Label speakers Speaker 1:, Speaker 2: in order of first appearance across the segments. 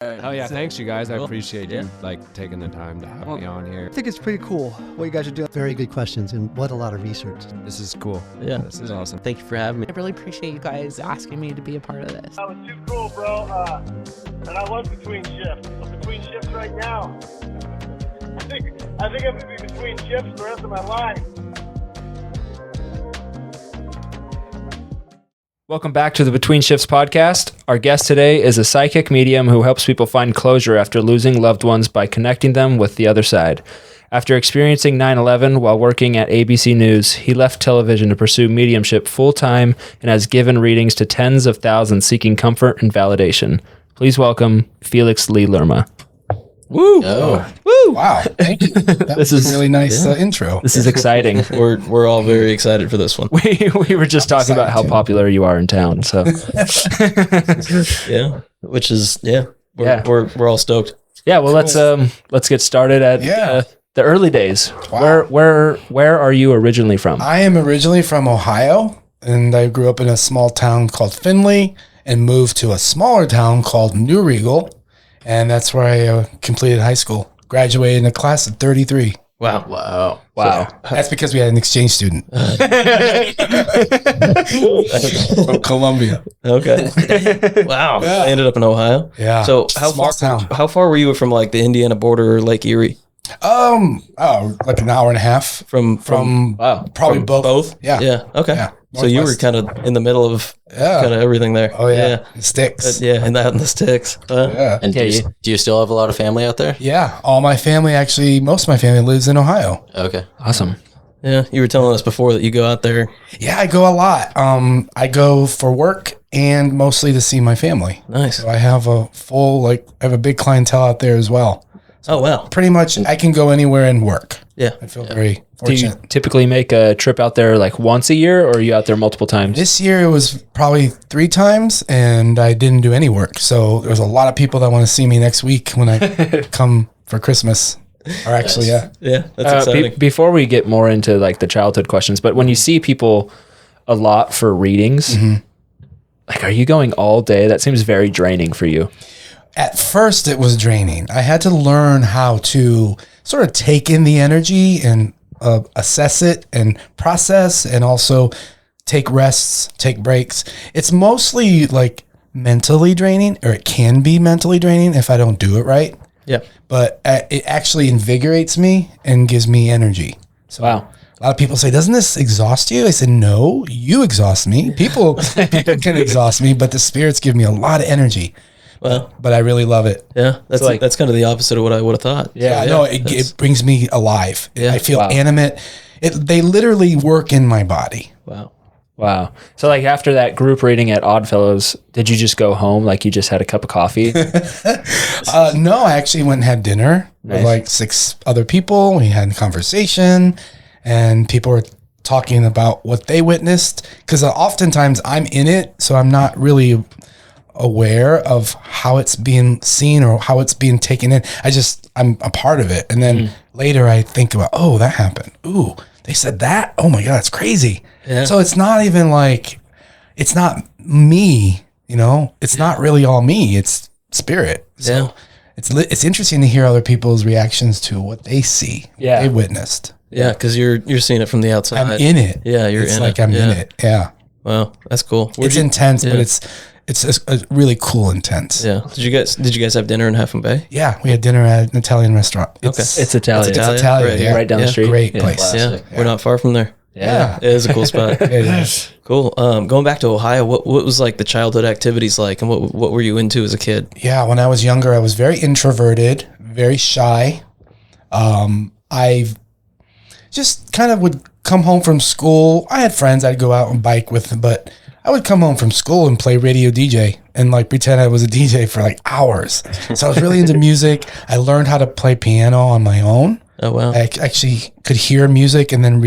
Speaker 1: Oh yeah, thanks you guys. I appreciate you taking the time to have me on here.
Speaker 2: I think it's pretty cool what you guys are doing. Very good questions and what a lot of research.
Speaker 1: This is cool.
Speaker 3: Yeah,
Speaker 1: this is awesome.
Speaker 3: Thank you for having me.
Speaker 4: I really appreciate you guys asking me to be a part of this.
Speaker 5: That was too cool, bro. And I love between shifts. I'm between shifts right now. I think I'm gonna be between shifts the rest of my life.
Speaker 6: Welcome back to the Between Shifts podcast. Our guest today is a psychic medium who helps people find closure after losing loved ones by connecting them with the other side. After experiencing 9/11 while working at ABC News, he left television to pursue mediumship full-time and has given readings to tens of thousands seeking comfort and validation. Please welcome Felix Lee Lerma.
Speaker 3: Woo!
Speaker 7: Oh.
Speaker 3: Woo!
Speaker 7: Wow, thank you. That
Speaker 6: This
Speaker 7: was
Speaker 6: is-
Speaker 7: a really nice intro.
Speaker 6: This is exciting.
Speaker 3: We're all very excited for this one.
Speaker 6: We were just talking about how
Speaker 7: excited too.
Speaker 6: popular you are in town, so
Speaker 3: Yeah, which is
Speaker 6: Yeah.
Speaker 3: We're all stoked.
Speaker 6: yeah. Well, let's get started at the early days.
Speaker 7: Wow.
Speaker 6: Where are you originally from?
Speaker 7: I am originally from Ohio, and I grew up in a small town called Findlay and moved to a smaller town called New Regal, and that's where I completed high school. Graduated in a class of 33.
Speaker 3: Wow.
Speaker 7: That's because we had an exchange student from Columbia.
Speaker 3: Okay. Wow.
Speaker 7: Yeah.
Speaker 3: I ended up in Ohio.
Speaker 7: Yeah.
Speaker 3: So
Speaker 7: Small town.
Speaker 3: how far were you from like the Indiana border or Lake Erie?
Speaker 7: Like an hour and a half
Speaker 3: From
Speaker 6: Wow.
Speaker 7: probably
Speaker 3: from
Speaker 7: both. Yeah.
Speaker 3: Yeah. Okay.
Speaker 7: Yeah.
Speaker 3: So you were
Speaker 7: Northwest.
Speaker 3: kind of in the middle of kind of everything there.
Speaker 7: Oh yeah. It sticks.
Speaker 3: Yeah, and that and the sticks.
Speaker 7: Yeah.
Speaker 8: And
Speaker 6: Yeah,
Speaker 8: do you still have a lot of family out there?
Speaker 7: Yeah. All my family, actually, most of my family lives in Ohio.
Speaker 8: Okay.
Speaker 6: Awesome.
Speaker 3: Yeah, you were telling us before that you go out there.
Speaker 7: Yeah, I go a lot. I go for work and mostly to see my family.
Speaker 3: Nice.
Speaker 7: So I have I have a big clientele out there as well.
Speaker 3: Oh wow.
Speaker 7: Pretty much I can go anywhere and work.
Speaker 3: Yeah.
Speaker 7: I feel very
Speaker 6: Do you
Speaker 7: fortunate.
Speaker 6: typically make a trip out there like once a year, or are you out there multiple times?
Speaker 7: This year it was probably 3 times and I didn't do any work. So there's a lot of people that want to see me next week when I come for Christmas. Or actually, yeah.
Speaker 3: Yeah, that's exciting.
Speaker 6: Before we get more into like the childhood questions, but when you see people a lot for readings, like, are you going all day? That seems very draining for you.
Speaker 7: At first, it was draining. I had to learn how to sort of take in the energy and assess it and process, and also take rests, take breaks. It's mostly like mentally draining, or it can be mentally draining if I don't do it right.
Speaker 3: Yeah.
Speaker 7: But it actually invigorates me and gives me energy. So
Speaker 6: Wow.
Speaker 7: a lot of people say, doesn't this exhaust you? I said, no, you exhaust me. People can exhaust me, but the spirits give me a lot of energy.
Speaker 3: Well,
Speaker 7: But I really love it.
Speaker 3: yeah, that's
Speaker 6: like-
Speaker 3: that's kind of the opposite of what I would have thought.
Speaker 7: Yeah,
Speaker 3: So,
Speaker 7: no, it brings me alive.
Speaker 3: Yeah.
Speaker 7: I feel
Speaker 6: Wow.
Speaker 7: animate. They literally work in my body.
Speaker 3: Wow.
Speaker 6: Wow. So like after that group reading at Oddfellows, did you just go home like you just had a cup of coffee?
Speaker 7: No, I actually went and had dinner with
Speaker 6: Nice.
Speaker 7: like 6 other people. We had a conversation, and people were talking about what they witnessed. Because oftentimes I'm in it, so I'm not really aware of how it's being seen or how it's being taken in. I'm a part of it. And then later I think about, oh, that happened. Ooh, they said that. Oh my God, that's crazy.
Speaker 3: Yeah.
Speaker 7: So it's not even like, it's not me, it's not really all me. It's spirit. So
Speaker 3: Yeah.
Speaker 7: it's interesting to hear other people's reactions to what they see, what
Speaker 6: Yeah.
Speaker 7: they witnessed.
Speaker 3: Yeah, because you're seeing it from the outside.
Speaker 7: I'm in it.
Speaker 3: Yeah, you're
Speaker 7: it's
Speaker 3: in
Speaker 7: like
Speaker 3: it.
Speaker 7: I'm in
Speaker 3: Yeah.
Speaker 7: it. Yeah.
Speaker 3: Wow, that's cool.
Speaker 7: It's intense, but
Speaker 3: yeah.
Speaker 7: it's a really cool intense.
Speaker 3: Yeah. Did you guys have dinner in Half Moon Bay?
Speaker 7: Yeah, we had dinner at an Italian restaurant.
Speaker 6: It's Italian.
Speaker 7: It's Italian,
Speaker 3: right,
Speaker 7: yeah.
Speaker 6: Right down the
Speaker 3: Yeah.
Speaker 6: street.
Speaker 7: Great
Speaker 6: Yeah.
Speaker 7: place.
Speaker 3: Yeah, we're not far from there.
Speaker 6: Yeah.
Speaker 3: It is a cool spot.
Speaker 7: It is.
Speaker 3: Cool. Going back to Ohio, what was like the childhood activities like, and what were you into as a kid?
Speaker 7: Yeah, when I was younger, I was very introverted, very shy. I just kind of would come home from school. I had friends I'd go out and bike with, but I would come home from school and play radio DJ and like pretend I was a DJ for like hours. So I was really into music. I learned how to play piano on my own.
Speaker 3: Oh wow.
Speaker 7: I actually could hear music and then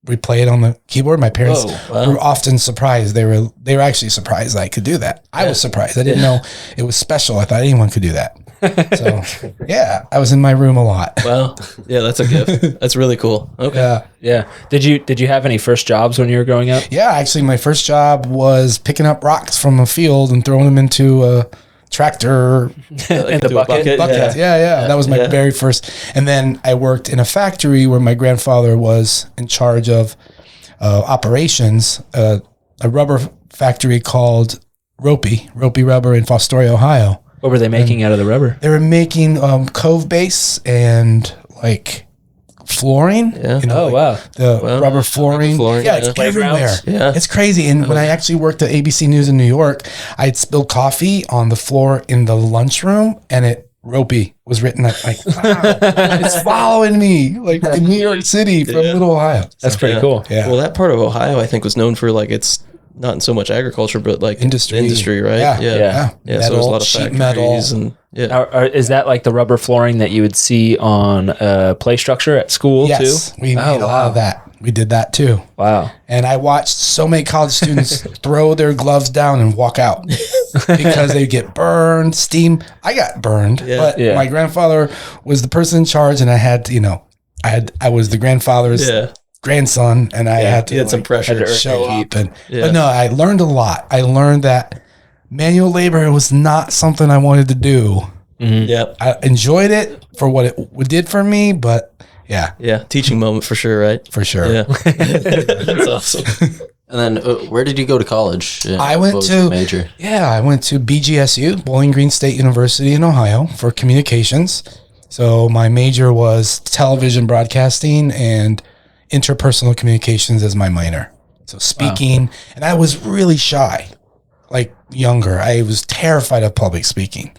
Speaker 7: replay it on the keyboard. My parents
Speaker 3: wow.
Speaker 7: were often surprised. They were actually surprised I could do that. I was surprised. I didn't know it was special. I thought anyone could do that. So yeah, I was in my room a lot.
Speaker 3: Wow. Yeah, that's a gift. That's really cool. Okay.
Speaker 7: Yeah.
Speaker 6: Yeah. Did you have any first jobs when you were growing up?
Speaker 7: Yeah, actually my first job was picking up rocks from a field and throwing them into tractor
Speaker 3: in the
Speaker 6: bucket?
Speaker 7: bucket. Yeah. That was my very first. And then I worked in a factory where my grandfather was in charge of operations, a rubber factory called Ropey Rubber in Fostoria, Ohio.
Speaker 6: What were they making out of the rubber?
Speaker 7: They were making cove base and like flooring.
Speaker 3: Yeah.
Speaker 6: Wow.
Speaker 7: The rubber flooring. Yeah, it's everywhere.
Speaker 3: Yeah.
Speaker 7: It's crazy. And when I actually worked at ABC News in New York, I'd spill coffee on the floor in the lunchroom, and Ropey was written like wow, it's following me like in New York City from Little Ohio.
Speaker 6: That's pretty cool.
Speaker 7: Yeah.
Speaker 3: Well, that part of Ohio, I think, was known for like it's not in so much agriculture, but like industry, right?
Speaker 7: Yeah.
Speaker 3: So there's a lot of
Speaker 7: sheet
Speaker 3: factories
Speaker 7: metal.
Speaker 3: and
Speaker 6: Is that like the rubber flooring that you would see on play structure at school
Speaker 7: Yes,
Speaker 6: too?
Speaker 7: we made a lot of that. We did that too.
Speaker 6: Wow.
Speaker 7: And I watched so many college students throw their gloves down and walk out because they get burned, steam. I got burned, but my grandfather was the person in charge, and I had to, I was the grandfather's grandson, and I had to
Speaker 3: some pressure
Speaker 7: to show up. But no, I learned a lot. I learned that manual labor was not something I wanted to do.
Speaker 3: Mm-hmm. Yep.
Speaker 7: I enjoyed it for what it did for me, but
Speaker 3: yeah, teaching moment for sure, right?
Speaker 7: For sure.
Speaker 3: Yeah, that's awesome.
Speaker 8: And then where did you go to college?
Speaker 7: I went to
Speaker 8: major.
Speaker 7: Yeah, I went to BGSU, Bowling Green State University in Ohio, for communications. So my major was television broadcasting and interpersonal communications as my minor. So speaking, and I was really shy, like younger. I was terrified of public speaking.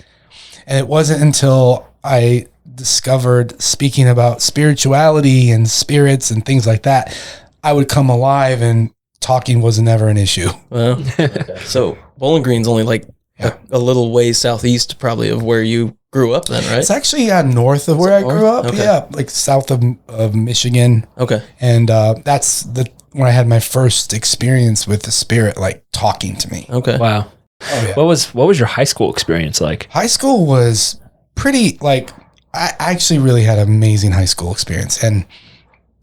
Speaker 7: And it wasn't until I discovered speaking about spirituality and spirits and things like that, I would come alive, and talking was never an issue.
Speaker 3: Well, so Bowling Green's only like a little way southeast probably of where you grew up then, right?
Speaker 7: It's actually north of where I grew up. Okay. Yeah, like south of Michigan.
Speaker 3: Okay.
Speaker 7: And that's when I had my first experience with the spirit, like talking to me.
Speaker 3: Okay.
Speaker 6: Wow.
Speaker 7: Oh, yeah.
Speaker 6: What was your high school experience like?
Speaker 7: High school was pretty, like, I actually really had an amazing high school experience. And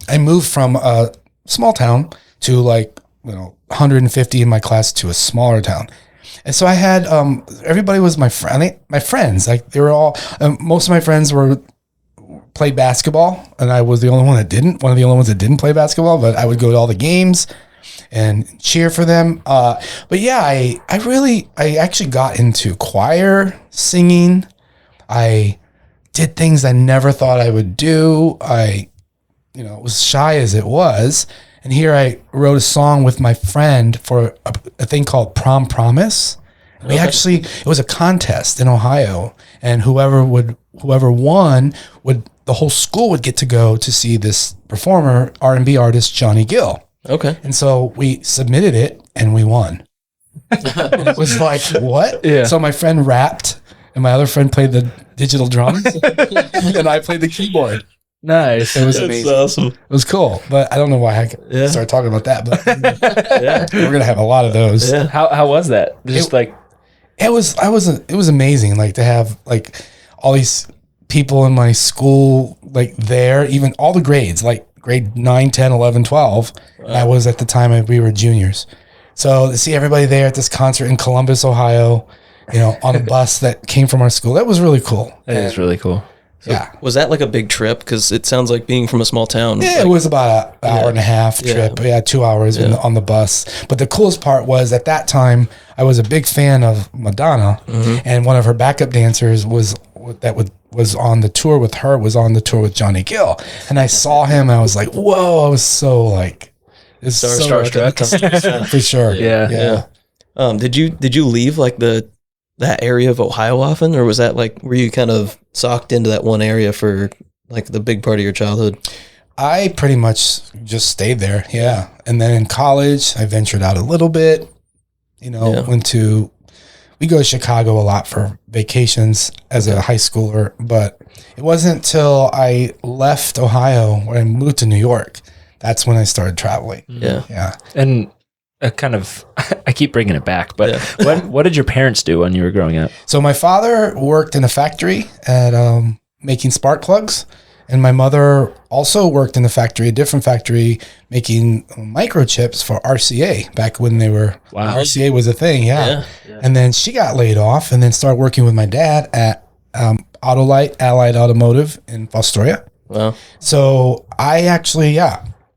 Speaker 7: I moved from a small town to 150 in my class to a smaller town. And so I had, everybody was my friends. Like, they were all, most of my friends played basketball, and I was the only one that didn't. One of the only ones that didn't play basketball, but I would go to all the games and cheer for them. But yeah, I actually got into choir, singing. I did things I never thought I would do. I was shy as it was. And here I wrote a song with my friend for a thing called Prom Promise. It was a contest in Ohio, and whoever won the whole school would get to go to see this performer, R&B artist Johnny Gill.
Speaker 3: Okay.
Speaker 7: And so we submitted it, and we won. And it was like, what?
Speaker 6: Yeah.
Speaker 7: So my friend rapped, and my other friend played the digital drums, and I played the keyboard.
Speaker 6: Nice.
Speaker 7: It was amazing.
Speaker 3: Awesome.
Speaker 7: It was cool, but I don't know why I started talking about that. But we're gonna have a lot of those.
Speaker 3: Yeah.
Speaker 6: How was that? Just
Speaker 7: it was amazing. Like, to have like all these people in my school, like there, even all the grades, like grade 9, 10, 11, 12. Wow. I was at the time we were juniors. So to see everybody there at this concert in Columbus, Ohio, on a bus that came from our school, that was really cool.
Speaker 6: That is really cool.
Speaker 3: So was that like a big trip? Because it sounds like being from a small town.
Speaker 7: Yeah, it was about an hour and a half trip. Yeah, 2 hours on the bus. But the coolest part was, at that time, I was a big fan of Madonna, and one of her backup dancers was on the tour with her, was on the tour with Johnny Gill. And I saw him, and I was like, whoa, I was so like, it's
Speaker 3: starstruck.
Speaker 7: For sure.
Speaker 6: Yeah.
Speaker 3: Did you leave like that area of Ohio often, or was that like, were you kind of socked into that one area for like the big part of your childhood?
Speaker 7: I pretty much just stayed there. Yeah. And then in college, I ventured out a little bit, we go to Chicago a lot for vacations as a high schooler, but it wasn't until I left Ohio when I moved to New York. That's when I started traveling.
Speaker 3: Yeah.
Speaker 7: Yeah.
Speaker 6: And I keep bringing it back, but what did your parents do when you were growing up?
Speaker 7: So my father worked in a factory at making spark plugs, And my mother also worked in a different factory, making microchips for RCA back when they were, RCA was a thing. Yeah. And then she got laid off and then started working with my dad at Autolite, Allied Automotive in Fostoria.
Speaker 3: Wow.
Speaker 7: So I actually,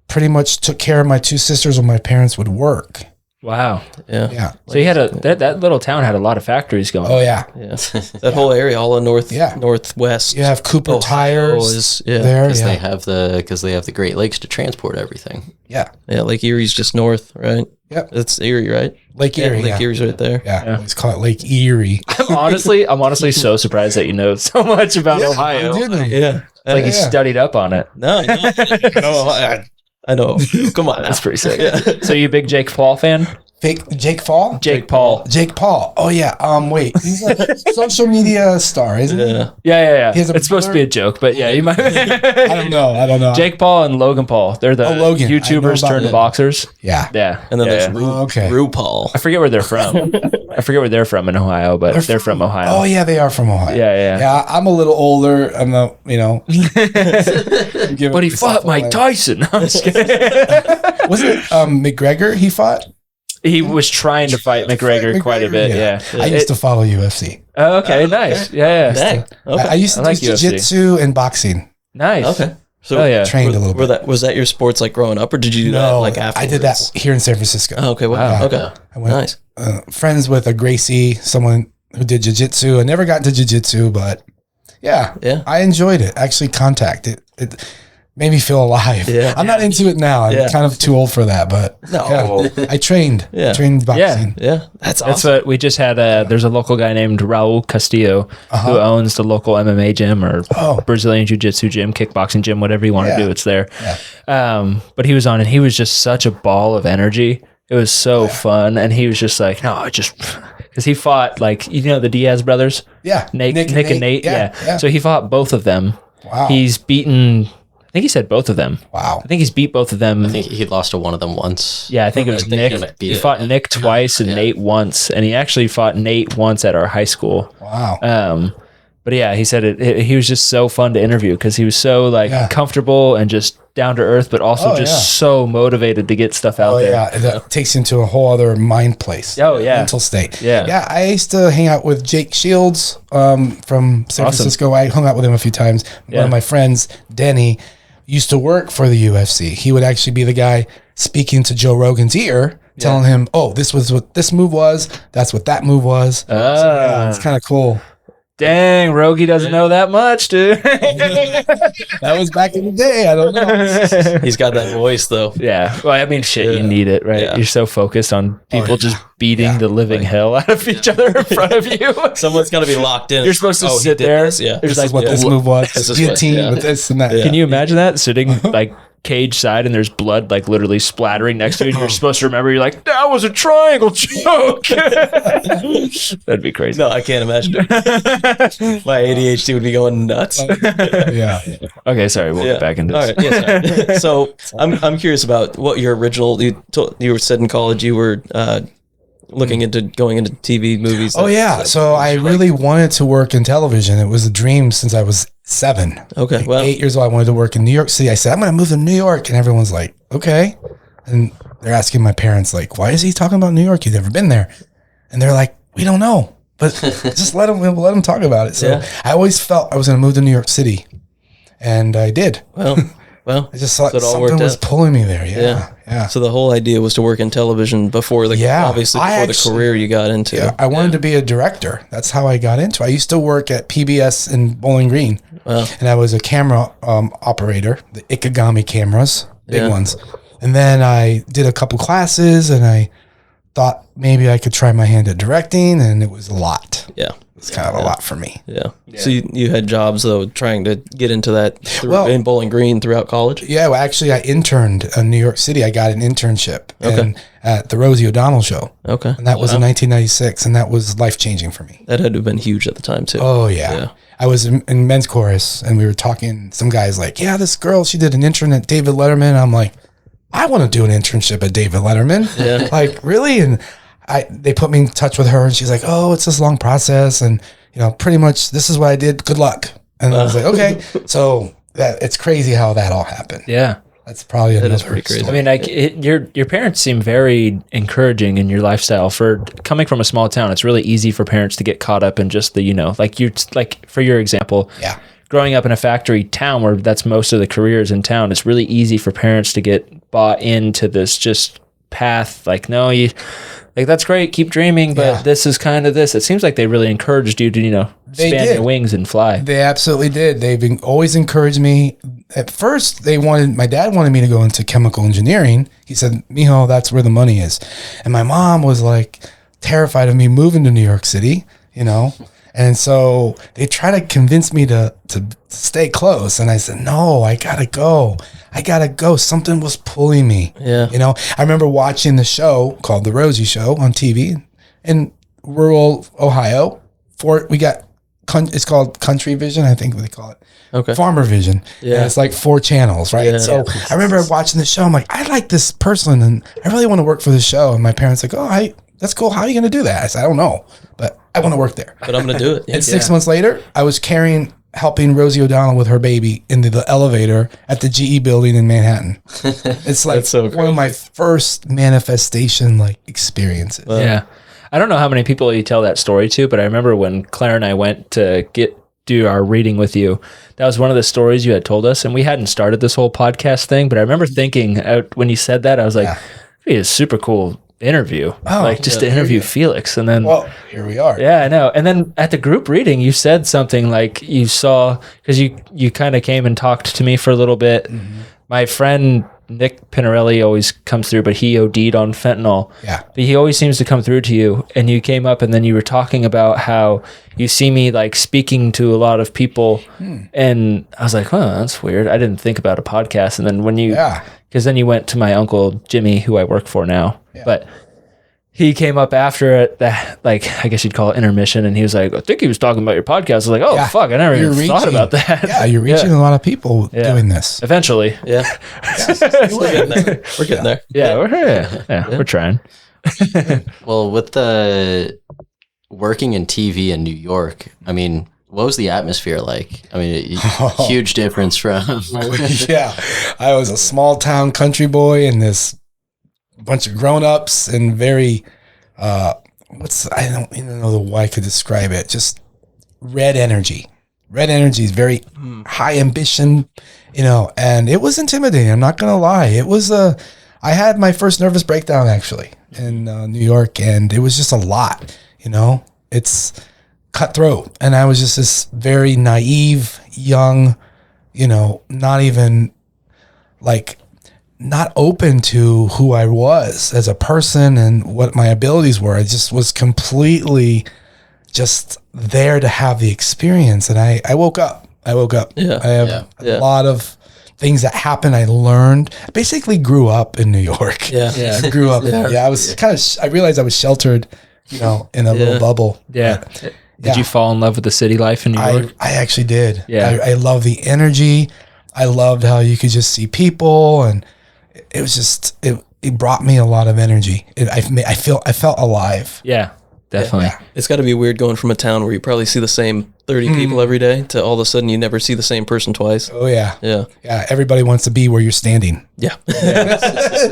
Speaker 7: pretty much took care of my two sisters when my parents would work.
Speaker 6: Wow.
Speaker 7: Yeah.
Speaker 6: So you had that little town had a lot of factories going.
Speaker 7: Oh yeah.
Speaker 3: Yeah. That whole area, all in northwest.
Speaker 7: You have Cooper Tires
Speaker 3: there.
Speaker 8: Because they have the Great Lakes to transport everything.
Speaker 7: Yeah.
Speaker 3: Yeah. Lake Erie's just north, right?
Speaker 7: Yep.
Speaker 3: It's Erie, right?
Speaker 7: Lake Erie.
Speaker 3: Lake Erie's right there.
Speaker 7: Yeah. Let's call it Lake Erie.
Speaker 6: I'm honestly so surprised that you know so much about Ohio.
Speaker 3: Yeah.
Speaker 6: Like you studied up on it.
Speaker 3: No, I know. Come on,
Speaker 6: that's pretty sick. Yeah. So you a big Jake Paul fan?
Speaker 7: Jake Paul?
Speaker 6: Jake Paul.
Speaker 7: Jake Paul. Oh yeah. Wait. He's a social media star, isn't he?
Speaker 6: Yeah. It's supposed to be a joke, but yeah, you might.
Speaker 7: I don't know.
Speaker 6: Jake Paul and Logan Paul. They're the YouTubers turned boxers.
Speaker 7: Yeah.
Speaker 6: And
Speaker 3: then there's RuPaul.
Speaker 6: I forget where they're from. In Ohio, but they're from Ohio.
Speaker 7: Oh yeah, they are from Ohio.
Speaker 6: Yeah.
Speaker 7: I'm a little older. I'm a,
Speaker 6: but he fought Mike Tyson. I'm just kidding.
Speaker 7: Wasn't it McGregor he fought?
Speaker 6: He was trying to fight McGregor quite a bit. Yeah.
Speaker 7: I used to follow UFC.
Speaker 6: Oh, okay, nice. Yeah.
Speaker 7: I used to do jiu-jitsu and boxing.
Speaker 6: Nice.
Speaker 3: Okay. So
Speaker 7: trained a little bit.
Speaker 3: Was that your sports like growing up, or did you do that like afterwards?
Speaker 7: I did that here in San Francisco.
Speaker 3: Oh, okay. Wow. Okay.
Speaker 7: I went friends with a Gracie, someone who did jiu-jitsu. I never got into jiu-jitsu, but yeah, I enjoyed it. Actually, contact it made me feel alive. Yeah. I'm not into it now. I'm kind of too old for that, but I trained. Trained boxing.
Speaker 3: Yeah. That's awesome.
Speaker 6: That's what we just had. There's a local guy named Raul Castillo who owns the local MMA gym or Brazilian Jiu-Jitsu gym, kickboxing gym, whatever you want to do. It's there. Yeah. But he was on and he was just such a ball of energy. It was so fun. And he was just like, no, because he fought the Diaz brothers.
Speaker 7: Yeah.
Speaker 6: Nick and Nate. Yeah. So he fought both of them.
Speaker 7: Wow.
Speaker 6: He's beaten... I think he said both of them.
Speaker 7: Wow.
Speaker 6: I think he's beat both of them.
Speaker 8: I think he lost to one of them once.
Speaker 6: Yeah, I think it was Nick. He fought Nick twice and Nate once. And he actually fought Nate once at our high school.
Speaker 7: Wow.
Speaker 6: But yeah, he said he was just so fun to interview because he was so comfortable and just down to earth, but also so motivated to get stuff out there.
Speaker 7: Yeah, that takes you into a whole other mind place.
Speaker 6: Oh yeah,
Speaker 7: mental state.
Speaker 6: Yeah.
Speaker 7: I used to hang out with Jake Shields from San Francisco. I hung out with him a few times. One of my friends, Denny, used to work for the UFC. He would actually be the guy speaking to Joe Rogan's ear, telling him, "Oh, this was what this move was. That's what that move was." So, it's kind of cool.
Speaker 6: Dang, Rogie doesn't know that much, dude.
Speaker 7: That was back in the day. I don't know.
Speaker 3: He's got that voice, though.
Speaker 6: Yeah. Well, I mean, shit, you need it, right? Yeah. You're so focused on people just beating the living hell out of each other in front of you.
Speaker 3: Someone's got to be locked in.
Speaker 6: You're supposed to sit there.
Speaker 3: Yeah.
Speaker 7: This is what this move was. Guillotine with this and that.
Speaker 6: Can you imagine that? Sitting cage side and there's blood literally splattering next to you and you're supposed to remember, you're like, that was a triangle choke. That'd be crazy.
Speaker 3: No, I can't imagine. My ADHD would be going nuts.
Speaker 6: Okay, sorry, we'll get back into this.
Speaker 3: All right, yes, so I'm curious about what your original, you said in college you were looking into going into TV movies.
Speaker 7: Oh yeah, so I really wanted to work in television. It was a dream since I was 7.
Speaker 3: Okay, well,
Speaker 7: 8 years old, I wanted to work in New York City. I said, I'm going to move to New York. And everyone's like, okay. And they're asking my parents, like, why is he talking about New York? You've never been there. And they're like, we don't know. But just let him talk about it. So I always felt I was going to move to New York City. And I did.
Speaker 3: Well,
Speaker 7: I just thought something was pulling me there. Yeah.
Speaker 3: So the whole idea was to work in television before the career you got into.
Speaker 7: Yeah, I wanted to be a director. That's how I got into it. I used to work at PBS in Bowling Green. Wow. And I was a camera operator, the Ikegami cameras, big ones. And then I did a couple classes and I thought maybe I could try my hand at directing, and it was a lot.
Speaker 3: Yeah.
Speaker 7: It's kind of a lot for me.
Speaker 3: Yeah. So you had jobs, though, trying to get into that in Bowling Green throughout college?
Speaker 7: Yeah. Well, actually, I interned in New York City. I got an internship at the Rosie O'Donnell show.
Speaker 3: Okay.
Speaker 7: And that was in 1996, and that was life-changing for me.
Speaker 3: That had to have been huge at the time, too.
Speaker 7: Oh, yeah. I was in men's chorus, and we were talking. Some guy's like, yeah, this girl, she did an intern at David Letterman. I'm like, I want to do an internship at David Letterman. Yeah. Like, really? And they put me in touch with her, and she's like, oh, it's this long process, and pretty much this is what I did. Good luck. And I was like, okay. So that it's crazy how that all happened.
Speaker 6: Yeah.
Speaker 7: That's probably
Speaker 3: That is
Speaker 7: another
Speaker 3: pretty crazy.
Speaker 7: story.
Speaker 6: I mean, your parents seem very encouraging in your lifestyle. For coming from a small town, it's really easy for parents to get caught up in just the, like for your example,
Speaker 7: Yeah.
Speaker 6: growing up in a factory town where that's most of the careers in town, it's really easy for parents to get bought into this just path. Like, no, that's great, keep dreaming, but this is kind of this. It seems like they really encouraged you to,
Speaker 7: They
Speaker 6: span
Speaker 7: did.
Speaker 6: your wings and fly.
Speaker 7: They absolutely did. Always encouraged me. At first, my dad wanted me to go into chemical engineering. He said, Mijo, that's where the money is. And my mom was like terrified of me moving to New York City, And so they tried to convince me to stay close. And I said, no, I gotta go. Something was pulling me.
Speaker 3: Yeah.
Speaker 7: I remember watching the show called The Rosie Show on TV in rural Ohio. It's called Country Vision, I think what they call it.
Speaker 3: Okay.
Speaker 7: Farmer Vision.
Speaker 3: Yeah.
Speaker 7: And it's like 4 channels, right?
Speaker 3: Yeah.
Speaker 7: So I remember watching the show. I'm like, I like this person and I really want to work for this show. And my parents like, that's cool. How are you going to do that? I said, I don't know, but I want to work there.
Speaker 3: But I'm going to do it. Yeah.
Speaker 7: And 6 months later, I was helping Rosie O'Donnell with her baby into the elevator at the GE building in Manhattan. It's like
Speaker 3: so
Speaker 7: one of my first manifestation experiences.
Speaker 6: Yeah. I don't know how many people you tell that story to, but I remember when Claire and I went to do our reading with you, that was one of the stories you had told us. And we hadn't started this whole podcast thing, but I remember thinking when you said that, I was like, it'd be a super cool interview. To interview Felix. And then,
Speaker 7: well, here we are.
Speaker 6: Yeah, I know. And then at the group reading, you said something like you saw, because you kind of came and talked to me for a little bit. Mm-hmm. My friend Nick Pinarelli always comes through, but he OD'd on fentanyl.
Speaker 7: Yeah.
Speaker 6: But he always seems to come through to you. And you came up and then you were talking about how you see me speaking to a lot of people. And I was like, that's weird. I didn't think about a podcast. And then because then you went to my uncle Jimmy, who I work for now. Yeah. But he came up after it, I guess you'd call it intermission, and he was like, I think he was talking about your podcast. I was like, fuck, I never even thought about that.
Speaker 7: Yeah, you're reaching a lot of people doing this.
Speaker 6: Eventually.
Speaker 3: Yeah. We're getting there.
Speaker 6: Yeah, we're trying.
Speaker 8: Well, with the working in TV in New York, I mean, what was the atmosphere like? I mean, huge difference from...
Speaker 7: Yeah, I was a small town country boy in this bunch of grown-ups and very I don't even know the way I could describe it. Just red energy is very high ambition, and it was intimidating. I'm not gonna lie. It was I had my first nervous breakdown actually in New York, and it was just a lot. It's cutthroat, and I was just this very naive young, not even not open to who I was as a person and what my abilities were. I just was completely just there to have the experience. And I woke up.
Speaker 3: Yeah.
Speaker 7: I have a lot of things that happened. I learned, I basically grew up in New York.
Speaker 3: Yeah.
Speaker 7: I grew up. I was I realized I was sheltered, in a little bubble.
Speaker 6: Yeah. Did you fall in love with the city life in New York?
Speaker 7: I actually did.
Speaker 6: Yeah.
Speaker 7: I love the energy. I loved how you could just see people, and it was just it brought me a lot of energy. I felt alive.
Speaker 6: Yeah, definitely.
Speaker 7: Yeah.
Speaker 3: It's got to be weird going from a town where you probably see the same 30 people every day to all of a sudden you never see the same person twice.
Speaker 7: Oh yeah.
Speaker 3: Yeah.
Speaker 7: Yeah. Everybody wants to be where you're standing.
Speaker 3: Yeah.
Speaker 6: That's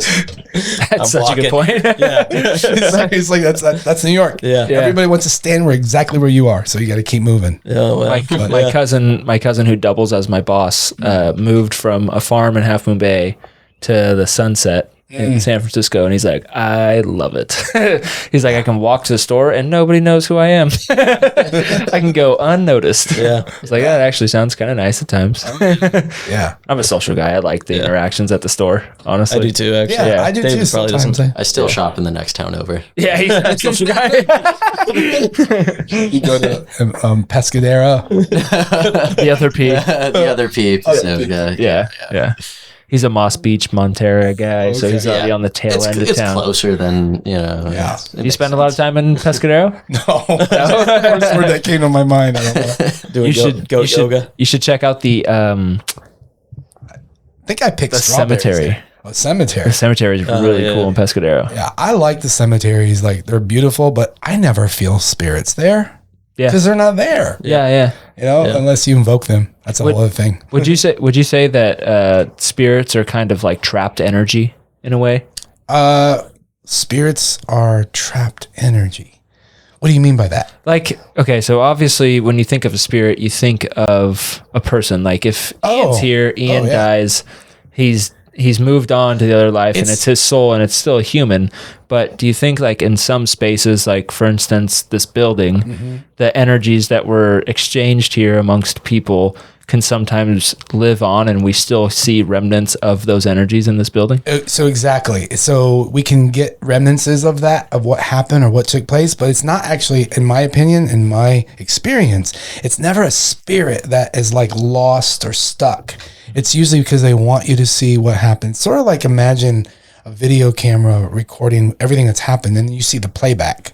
Speaker 6: such a good point.
Speaker 3: Yeah.
Speaker 7: It's like that's New York.
Speaker 3: Yeah.
Speaker 7: Everybody wants to stand exactly where you are, so you got to keep moving.
Speaker 3: Yeah. Well,
Speaker 6: My cousin who doubles as my boss moved from a farm in Half Moon Bay to the Sunset in San Francisco, and he's like, I love it. He's like, I can walk to the store and nobody knows who I am. I can go unnoticed.
Speaker 3: Yeah.
Speaker 6: It's like, that actually sounds kind of nice at times.
Speaker 7: Yeah.
Speaker 6: I'm a social guy. I like the interactions at the store, honestly.
Speaker 3: I do too, actually.
Speaker 7: Yeah, I do
Speaker 3: David
Speaker 7: too.
Speaker 3: probably
Speaker 7: Sometimes
Speaker 3: doesn't.
Speaker 8: I still shop in the next town over.
Speaker 6: Yeah, he's a social guy.
Speaker 7: you go to Pescadero.
Speaker 6: The other P.
Speaker 8: The other peep. So,
Speaker 6: Yeah. He's a Moss Beach, Monterey guy, so he's already on the tail end of
Speaker 8: it's
Speaker 6: town.
Speaker 8: Closer than,
Speaker 7: Yeah.
Speaker 6: You spend a lot of time in Pescadero?
Speaker 7: No, that's the first word that came to my mind. I don't know.
Speaker 3: Doing yoga.
Speaker 6: You should check out the
Speaker 7: I think I picked strawberries
Speaker 6: cemetery.
Speaker 7: there. Oh, cemetery.
Speaker 6: The cemetery is really cool in Pescadero.
Speaker 7: Yeah, I like the cemeteries. Like, they're beautiful, but I never feel spirits there.
Speaker 6: Yeah.
Speaker 7: Because they're not there.
Speaker 6: Yeah.
Speaker 7: unless you invoke them. That's a whole other thing.
Speaker 6: Would you say that spirits are kind of like trapped energy in a way?
Speaker 7: Spirits are trapped energy. What do you mean by that?
Speaker 6: Like, okay, so obviously when you think of a spirit, you think of a person. Like if Ian's here, Ian dies, he's moved on to the other life and it's his soul and it's still a human. But do you think like in some spaces, like for instance, this building, the energies that were exchanged here amongst people can sometimes live on and we still see remnants of those energies in this building?
Speaker 7: So exactly. So we can get remnants of that, of what happened or what took place, but it's not actually, in my opinion, in my experience, it's never a spirit that is like lost or stuck. It's usually because they want you to see what happened. Sort of like imagine a video camera recording everything that's happened and you see the playback.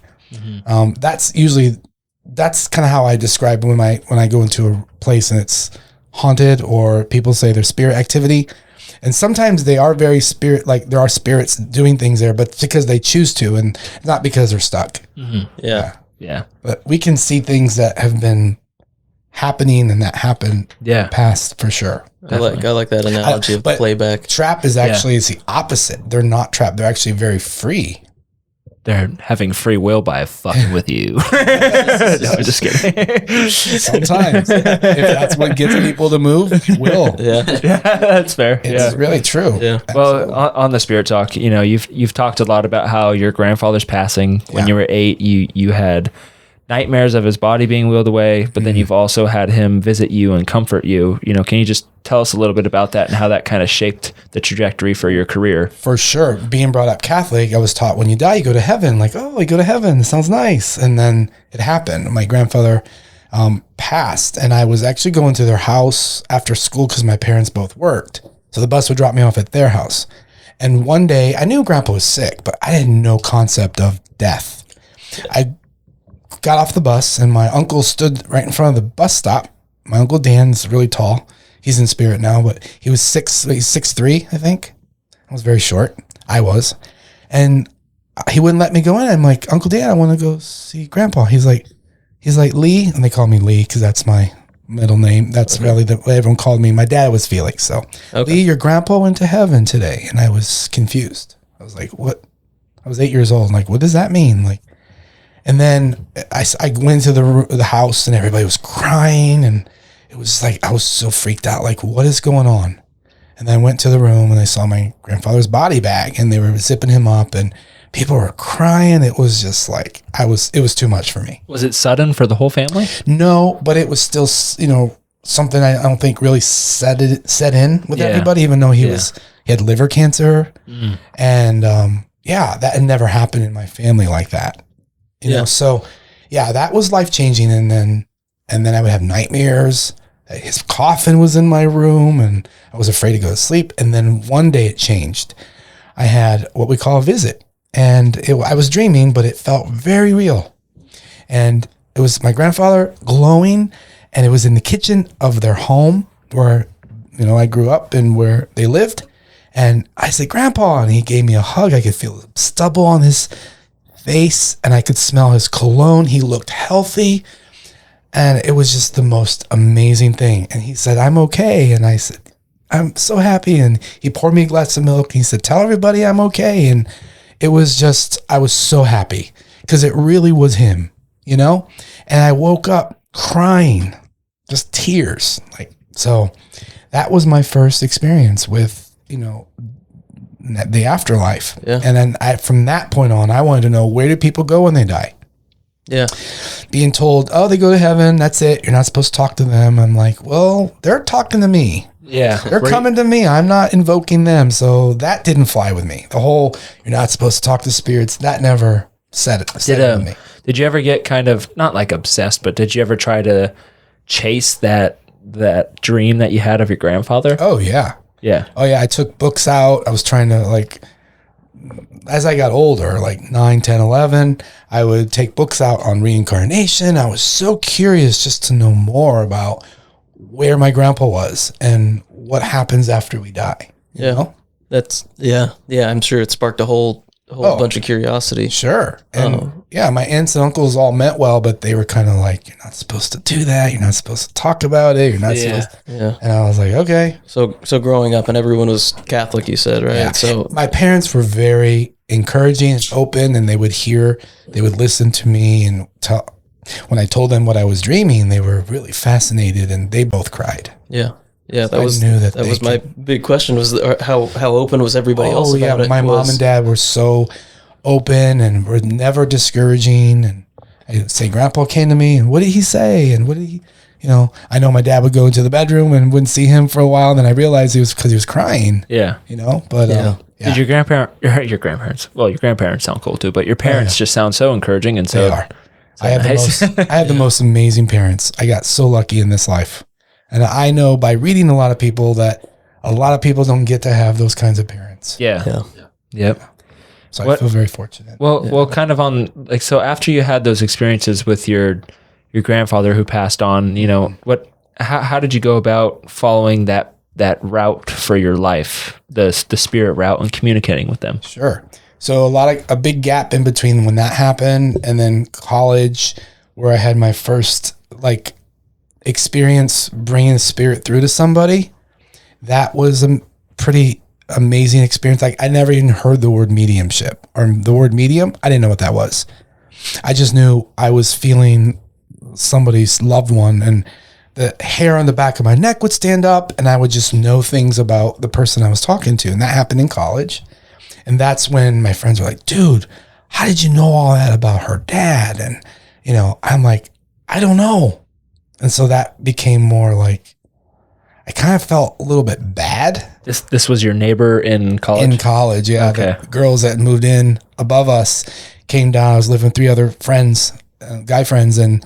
Speaker 7: That's kind of how I describe when I go into a place and it's haunted or people say there's spirit activity. And sometimes they are very like there are spirits doing things there, but because they choose to and not because they're stuck.
Speaker 6: Yeah.
Speaker 7: But we can see things that have been happening and that happened in the past for sure.
Speaker 3: I like that analogy of playback.
Speaker 7: Trap is actually is the opposite. They're not trapped. They're actually very free.
Speaker 6: They're having free will by fucking with you. No, I'm just kidding.
Speaker 7: Sometimes, if that's what gets people to move, it will.
Speaker 6: Yeah, that's fair.
Speaker 7: It's really true.
Speaker 3: Yeah.
Speaker 6: Well, on the Spirit Talk, you've talked a lot about how your grandfather's passing when you were 8. You had nightmares of his body being wheeled away, but then you've also had him visit you and comfort you. Can you just tell us a little bit about that and how that kind of shaped the trajectory for your career?
Speaker 7: For sure. Being brought up Catholic, I was taught when you die, you go to heaven. Like, oh, you go to heaven. It sounds nice. And then it happened. My grandfather passed, and I was actually going to their house after school because my parents both worked. So the bus would drop me off at their house. And one day, I knew Grandpa was sick, but I had no concept of death. I got off the bus and my uncle stood right in front of the bus stop. My Uncle Dan's really tall. He's in spirit now, but he's 6'3", I think. I was very short. I was. And he wouldn't let me go in. I'm like, Uncle Dan, I want to go see Grandpa. He's like, Lee. And they call me Lee because that's my middle name. That's really what everyone called me. My dad was Felix. So Lee, your grandpa went to heaven today. And I was confused. I was like, what? I was 8 years old. I'm like, what does that mean? Like, and then I went to the house and everybody was crying and it was like, I was so freaked out. Like, what is going on? And then I went to the room and I saw my grandfather's body bag and they were zipping him up and people were crying. It was just like, it was too much for me.
Speaker 6: Was it sudden for the whole family?
Speaker 7: No, but it was still, something I don't think really set in with everybody, even though he had liver cancer. And, that had never happened in my family like that. You know, so that was life changing. And then I would have nightmares. His coffin was in my room and I was afraid to go to sleep. And then one day it changed. I had what we call a visit and I was dreaming, but it felt very real. And it was my grandfather glowing and it was in the kitchen of their home where, I grew up and where they lived. And I said, Grandpa, and he gave me a hug. I could feel stubble on his face and I could smell his cologne. He looked healthy and it was just the most amazing thing. And he said, I'm okay. And I said, I'm so happy. And he poured me a glass of milk. He said, tell everybody I'm okay. And it was just, I was so happy because it really was him, And I woke up crying, just tears. So that was my first experience with, the afterlife. Yeah. And then from that point on, I wanted to know, where do people go when they die?
Speaker 3: Yeah.
Speaker 7: Being told, oh, they go to heaven. That's it. You're not supposed to talk to them. I'm like, well, they're talking to me.
Speaker 6: Yeah.
Speaker 7: They're coming to me. I'm not invoking them. So that didn't fly with me. The whole, you're not supposed to talk to spirits, that never set it with me.
Speaker 6: Did you ever get kind of, not like obsessed, but did you ever try to chase that dream that you had of your grandfather?
Speaker 7: Oh, yeah.
Speaker 6: Yeah.
Speaker 7: Oh, yeah. I took books out. I was trying to as I got older, 9, 10, 11, I would take books out on reincarnation. I was so curious just to know more about where my grandpa was and what happens after we die. You know?
Speaker 3: That's, I'm sure it sparked a whole a whole bunch of curiosity.
Speaker 7: Sure. And yeah, my aunts and uncles all meant well, but they were kind of like, you're not supposed to do that. You're not supposed to talk about it. You're not supposed to.
Speaker 3: Yeah.
Speaker 7: And I was like, okay.
Speaker 3: So growing up, and everyone was Catholic, you said, right?
Speaker 7: Yeah.
Speaker 3: So
Speaker 7: my parents were very encouraging and open, and they would listen to me and tell. When I told them what I was dreaming, they were really fascinated, and they both cried.
Speaker 3: Yeah. Yeah,
Speaker 7: So I knew that they
Speaker 3: was my big question, was how open was everybody else about it?
Speaker 7: My mom and dad were so open and were never discouraging. And I'd say, Grandpa came to me, and what did he say? And what did he, I know my dad would go into the bedroom and wouldn't see him for a while. And then I realized it was because he was crying.
Speaker 6: Yeah.
Speaker 7: But
Speaker 6: Did your grandparents sound cool too, but your parents just sound so encouraging and so.
Speaker 7: They are. I have the most amazing parents. I got so lucky in this life. And I know by reading a lot of people that a lot of people don't get to have those kinds of parents.
Speaker 6: Yeah. Yep.
Speaker 7: So I feel very fortunate.
Speaker 6: Well, kind of on so after you had those experiences with your grandfather who passed on, how did you go about following that route for your life, the spirit route, and communicating with them?
Speaker 7: Sure. So a big gap in between when that happened and then college, where I had my first experience bringing the spirit through to somebody. That was a pretty amazing experience. I never even heard the word mediumship or the word medium. I didn't know what that was. I just knew I was feeling somebody's loved one, and the hair on the back of my neck would stand up, and I would just know things about the person I was talking to. And that happened in college. And that's when my friends were like, dude, how did you know all that about her dad? And, I'm like, I don't know. And so that became more like, I kind of felt a little bit bad.
Speaker 6: This was your neighbor in college?
Speaker 7: In college, yeah.
Speaker 6: Okay.
Speaker 7: The girls that moved in above us came down. I was living with 3 other friends, guy friends, and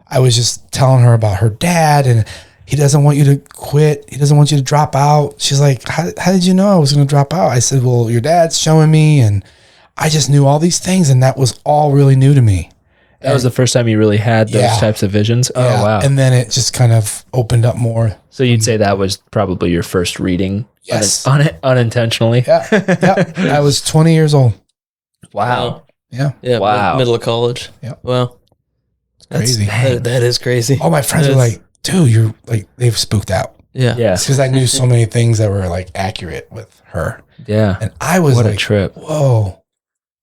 Speaker 7: I was just telling her about her dad, and he doesn't want you to quit. He doesn't want you to drop out. She's like, how did you know I was going to drop out? I said, well, your dad's showing me, and I just knew all these things, and that was all really new to me.
Speaker 6: That was the first time you really had those types of visions? Oh, wow.
Speaker 7: And then it just kind of opened up more.
Speaker 6: So you'd say that was probably your first reading?
Speaker 7: Yes.
Speaker 6: Unintentionally?
Speaker 7: Yeah. I was 20 years old.
Speaker 6: Wow.
Speaker 7: Yeah.
Speaker 3: Yeah.
Speaker 6: Wow.
Speaker 3: Middle of college.
Speaker 7: Yeah.
Speaker 3: Wow.
Speaker 7: It's crazy.
Speaker 3: That is crazy.
Speaker 7: All my friends were like, dude, you're like, they've spooked out.
Speaker 3: Yeah.
Speaker 6: Yeah.
Speaker 7: Because I knew so many things that were accurate with her.
Speaker 6: Yeah.
Speaker 7: And I was
Speaker 6: what a trip.
Speaker 7: Whoa.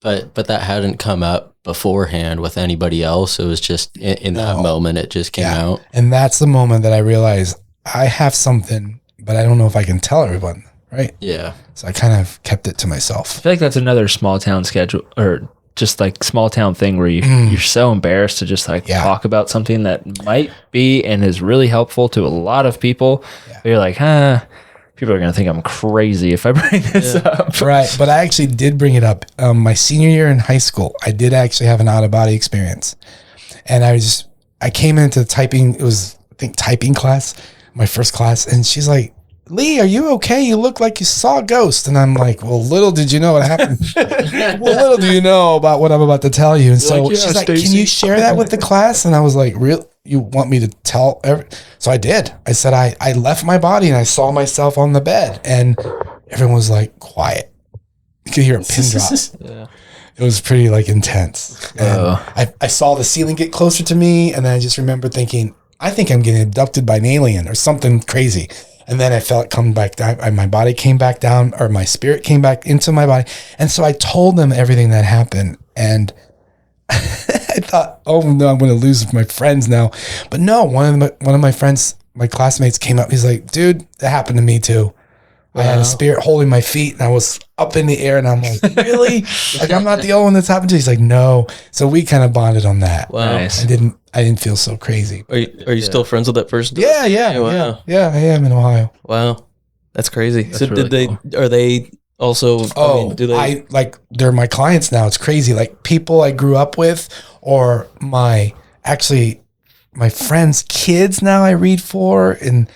Speaker 8: But that hadn't come up beforehand with anybody else. It was just in that moment, it just came out.
Speaker 7: And that's the moment that I realized I have something, but I don't know if I can tell everyone. Right.
Speaker 8: Yeah.
Speaker 7: So I kind of kept it to myself.
Speaker 6: I feel like that's another small town schedule, or just small town thing where you're so embarrassed to just talk about something that might be and is really helpful to a lot of people. Yeah. But you're like, people are going to think I'm crazy if I bring this up.
Speaker 7: Right. But I actually did bring it up. My senior year in high school, I did actually have an out-of-body experience. And I came into typing, it was, I think, typing class, my first class. And she's like, Lee, are you okay? You look like you saw a ghost. And I'm like, well, little did you know what happened. Well, little do you know about what I'm about to tell you. And so she's like,
Speaker 6: Stacey,
Speaker 7: can you share that with the class? And I was like, real? You want me to tell? So I did. I said, I left my body and I saw myself on the bed, and everyone was like, quiet. You could hear a pin drop.
Speaker 3: Yeah.
Speaker 7: It was pretty intense. And I saw the ceiling get closer to me, and then I just remember thinking, I think I'm getting abducted by an alien or something crazy. And then I felt it come back down. My body came back down, or my spirit came back into my body. And so I told them everything that happened. And I thought, oh no, I'm going to lose my friends now. But no, one of my friends, my classmates, came up. He's like, dude, that happened to me too. Wow. I had a spirit holding my feet, and I was up in the air, and I'm like, really? I'm not the only one that's happened to. He's like, no. So we kind of bonded on that.
Speaker 3: Wow.
Speaker 6: Nice.
Speaker 7: I didn't feel so crazy.
Speaker 3: Are you still friends with that person?
Speaker 7: Yeah.
Speaker 3: Wow.
Speaker 7: Yeah, I am in Ohio.
Speaker 3: Wow. That's crazy.
Speaker 6: That's
Speaker 3: so
Speaker 6: really
Speaker 3: are they also,
Speaker 7: they're my clients now. It's crazy. People I grew up with, or my friends' kids now I read for, and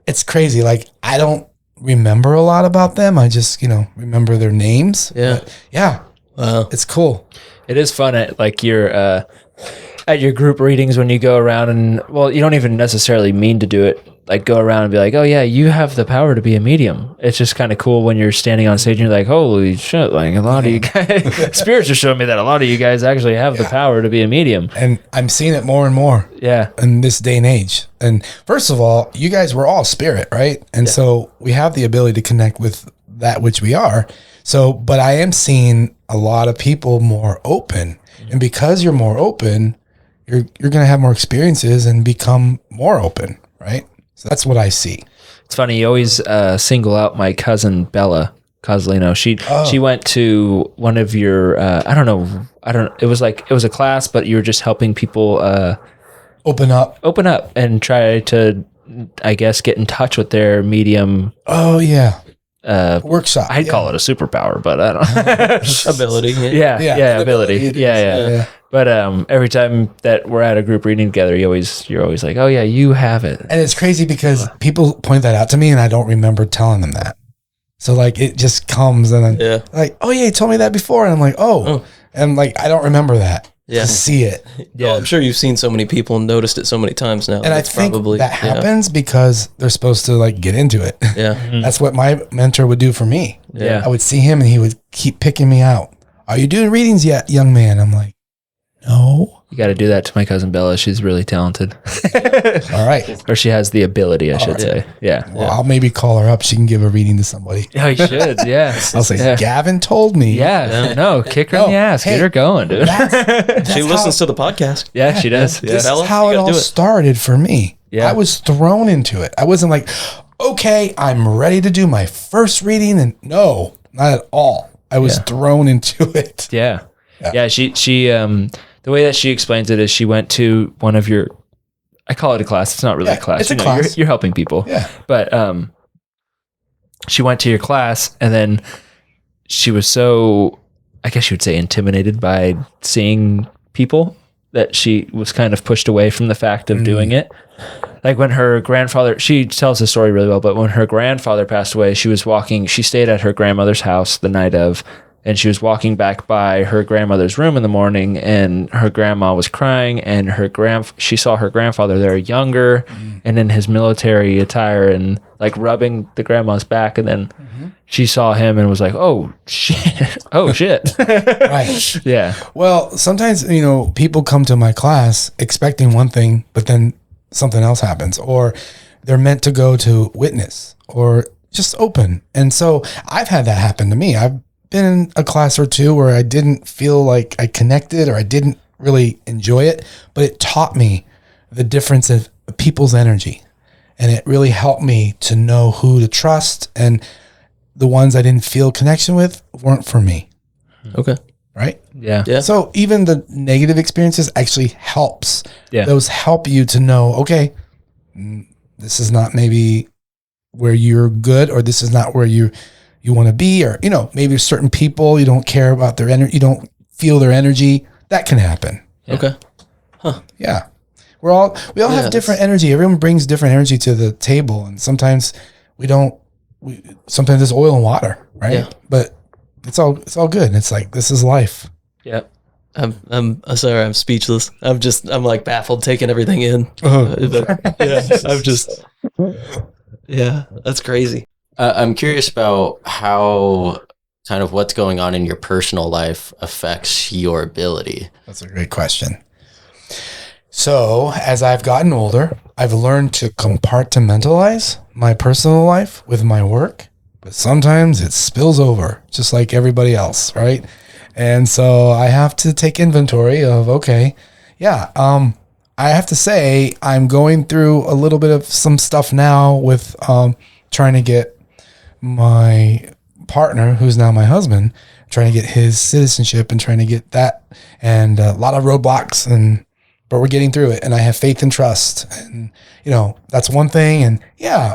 Speaker 7: it's crazy. I don't remember a lot about them. I just, remember their names.
Speaker 3: Yeah.
Speaker 7: But yeah.
Speaker 3: Wow.
Speaker 7: It's cool.
Speaker 6: It is fun at your group readings when you go around and, well, you don't even necessarily mean to do it. like go around and be like, oh yeah, you have the power to be a medium. It's just kind of cool when you're standing on stage and you're like, holy shit, like a lot of you guys, spirits are showing me that a lot of you guys actually have the power to be a medium.
Speaker 7: And I'm seeing it more and more.
Speaker 6: Yeah.
Speaker 7: In this day and age. And first of all, you guys were all spirit, right? And so we have the ability to connect with that which we are. So, but I am seeing a lot of people more open. And because you're more open, you're going to have more experiences and become more open, right? So that's what I see.
Speaker 6: It's funny. You always single out my cousin Bella Coslino. She went to one of your it was a class, but you were just helping people
Speaker 7: open up
Speaker 6: and try to, I guess, get in touch with their medium.
Speaker 7: Oh yeah. Workshop.
Speaker 6: I'd call it a superpower, but I don't
Speaker 3: ability.
Speaker 6: Yeah, ability. Yeah. But every time that we're at a group reading together, you're always like, oh yeah, you have it.
Speaker 7: And it's crazy because people point that out to me and I don't remember telling them that. So like it just comes and then like, oh yeah, you told me that before. And I'm like, and like I don't remember that.
Speaker 3: Yeah.
Speaker 7: To see it.
Speaker 3: Yeah. I'm sure you've seen so many people and noticed it so many times now.
Speaker 7: And I think that happens because they're supposed to like get into it.
Speaker 3: Yeah.
Speaker 7: That's what my mentor would do for me.
Speaker 6: Yeah.
Speaker 7: I would see him and he would keep picking me out. Are you doing readings yet, young man? I'm like, no.
Speaker 6: You got to do that to my cousin Bella. She's really talented.
Speaker 7: All right.
Speaker 6: Or she has the ability, I should say. Yeah.
Speaker 7: Well, I'll maybe call her up. She can give a reading to somebody.
Speaker 6: Oh, you should. Yeah.
Speaker 7: I'll say, Gavin told me.
Speaker 6: Yeah. No, kick her in the ass. Get her going, dude.
Speaker 3: She listens to the podcast.
Speaker 6: Yeah, she does.
Speaker 7: This is how it all started for me.
Speaker 6: Yeah.
Speaker 7: I was thrown into it. I wasn't like, okay, I'm ready to do my first reading. And no, not at all. I was thrown into it.
Speaker 6: Yeah. Yeah. She the way that she explains it is she went to one of your, I call it a class. It's not really a class.
Speaker 7: It's a class.
Speaker 6: You're helping people.
Speaker 7: Yeah.
Speaker 6: But she went to your class and then she was so, I guess you would say, intimidated by seeing people that she was kind of pushed away from the fact of doing it. Like when her grandfather, she tells the story really well, but when her grandfather passed away, she stayed at her grandmother's house the night of, and she was walking back by her grandmother's room in the morning and her grandma was crying and she saw her grandfather there younger and in his military attire and like rubbing the grandma's back. And then she saw him and was like, oh shit. Oh shit.
Speaker 7: Right.
Speaker 6: Yeah.
Speaker 7: Well, sometimes, people come to my class expecting one thing, but then something else happens, or they're meant to go to witness or just open. And so I've had that happen to me. I've been in a class or two where I didn't feel like I connected or I didn't really enjoy it, but it taught me the difference of people's energy. And it really helped me to know who to trust. And the ones I didn't feel connection with weren't for me.
Speaker 3: Okay.
Speaker 7: Right?
Speaker 6: Yeah.
Speaker 7: So even the negative experiences actually helps.
Speaker 6: Yeah.
Speaker 7: Those help you to know, okay, this is not maybe where you're good, or this is not where you want to be, or, maybe certain people, you don't care about their energy, you don't feel their energy. That can happen.
Speaker 6: Yeah.
Speaker 3: Okay. Huh.
Speaker 7: Yeah. We all have different energy. Everyone brings different energy to the table. And sometimes sometimes it's oil and water, right?
Speaker 3: Yeah.
Speaker 7: But it's all good. It's like, this is life.
Speaker 6: Yeah.
Speaker 3: I'm sorry, I'm speechless. I'm like baffled taking everything in. That's crazy.
Speaker 8: I'm curious about how kind of what's going on in your personal life affects your ability.
Speaker 7: That's a great question. So as I've gotten older, I've learned to compartmentalize my personal life with my work, but sometimes it spills over just like everybody else, right? And so I have to take inventory of, I have to say I'm going through a little bit of some stuff now with trying to get my partner, who's now my husband, trying to get his citizenship and trying to get that, and a lot of roadblocks, but we're getting through it, and I have faith and trust, and that's one thing. And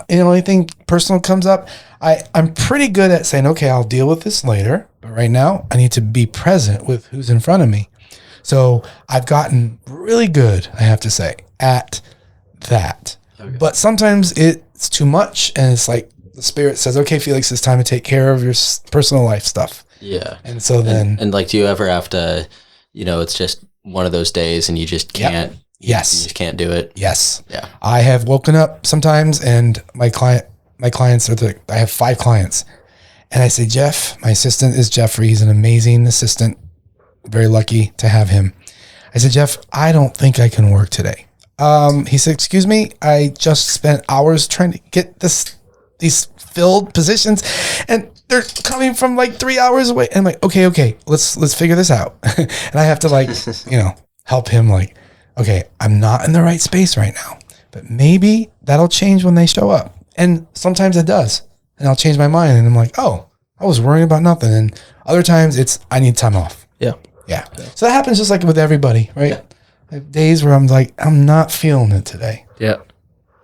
Speaker 7: anything personal comes up, I'm pretty good at saying, okay, I'll deal with this later, but right now I need to be present with who's in front of me. So I've gotten really good, I have to say, at that. Okay. But sometimes it's too much, and it's like the spirit says, okay, Felix, it's time to take care of your personal life stuff.
Speaker 8: Yeah.
Speaker 7: And so then...
Speaker 8: And like, do you ever have to, it's just one of those days and you just can't
Speaker 7: Yes.
Speaker 8: You just can't do it.
Speaker 7: Yes.
Speaker 8: Yeah.
Speaker 7: I have woken up sometimes and my clients I have 5 clients. And I say, Jeff, my assistant is Jeffrey. He's an amazing assistant. Very lucky to have him. I said, Jeff, I don't think I can work today. He said, excuse me, I just spent hours trying to get these filled positions and they're coming from like 3 hours away. And I'm like, okay, let's figure this out. And I have to like, help him like, okay, I'm not in the right space right now, but maybe that'll change when they show up. And sometimes it does. And I'll change my mind and I'm like, oh, I was worrying about nothing. And other times it's, I need time off.
Speaker 3: Yeah.
Speaker 7: Yeah. So that happens just like with everybody, right? Yeah. I have days where I'm like, I'm not feeling it today.
Speaker 6: Yeah.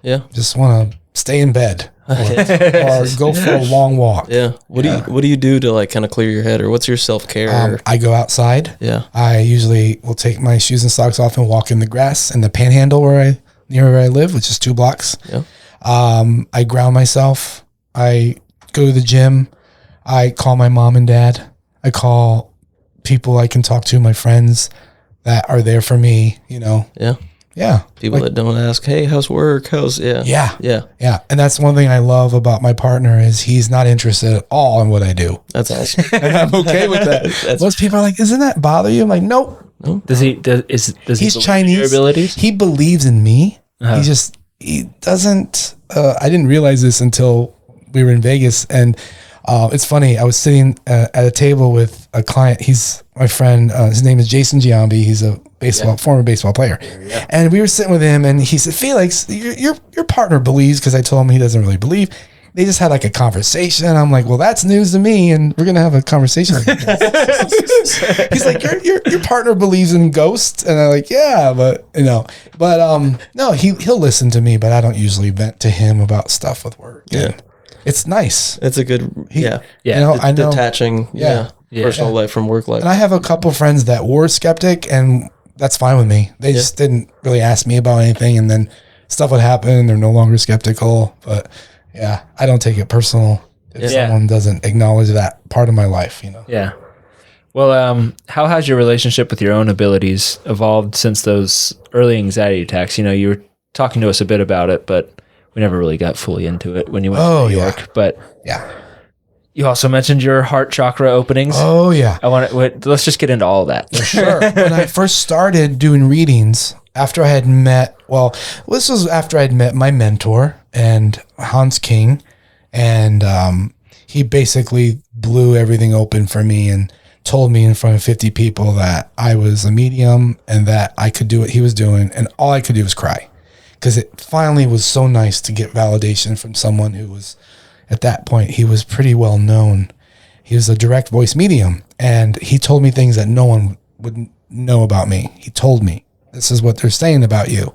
Speaker 3: Yeah.
Speaker 7: Just want to stay in bed or go for a long walk.
Speaker 3: Yeah. What do you do to like kind of clear your head, or what's your self-care?
Speaker 7: I go outside.
Speaker 3: Yeah.
Speaker 7: I usually will take my shoes and socks off and walk in the grass in the Panhandle near where I live, which is 2 blocks.
Speaker 3: Yeah.
Speaker 7: I ground myself. I go to the gym. I call my mom and dad. I call people I can talk to, my friends that are there for me,
Speaker 3: Yeah.
Speaker 7: Yeah.
Speaker 3: People that don't ask, hey, how's work?
Speaker 7: Yeah.
Speaker 3: Yeah.
Speaker 7: And that's one thing I love about my partner is he's not interested at all in what I do.
Speaker 3: That's awesome.
Speaker 7: And I'm okay with that. Most people are like, doesn't that bother you? I'm like, nope.
Speaker 6: Does he
Speaker 7: He's
Speaker 6: believe in
Speaker 7: Chinese.
Speaker 6: your abilities?
Speaker 7: He believes in me. He doesn't, I didn't realize this until we were in Vegas. And it's funny. I was sitting at a table with a client. He's my friend. His name is Jason Giambi. He's a former baseball player. Yeah. And we were sitting with him and he said, Felix, your partner believes, because I told him he doesn't really believe. They just had like a conversation. I'm like, well, that's news to me. And we're going to have a conversation. He's like, your partner believes in ghosts. And I'm like, yeah, but no, he'll listen to me, but I don't usually vent to him about stuff with work.
Speaker 3: Yeah.
Speaker 7: And it's nice.
Speaker 3: It's a good,
Speaker 7: I know.
Speaker 3: Detaching, personal life from work life.
Speaker 7: And I have a couple friends that were skeptic, and that's fine with me. They just didn't really ask me about anything, and then stuff would happen, and they're no longer skeptical. But yeah, I don't take it personal if someone doesn't acknowledge that part of my life,
Speaker 6: Yeah. Well, how has your relationship with your own abilities evolved since those early anxiety attacks? You were talking to us a bit about it, but we never really got fully into it when you went to New York. But you also mentioned your heart chakra openings.
Speaker 7: Oh yeah.
Speaker 6: Let's just get into all of that.
Speaker 7: Sure. When I first started doing readings, after I had met, this was after I'd met my mentor and Hans King, and he basically blew everything open for me and told me in front of 50 people that I was a medium and that I could do what he was doing, and all I could do was cry. Because it finally was so nice to get validation from someone who was, at that point, he was pretty well known. He was a direct voice medium, and he told me things that no one would know about me. He told me, this is what they're saying about you.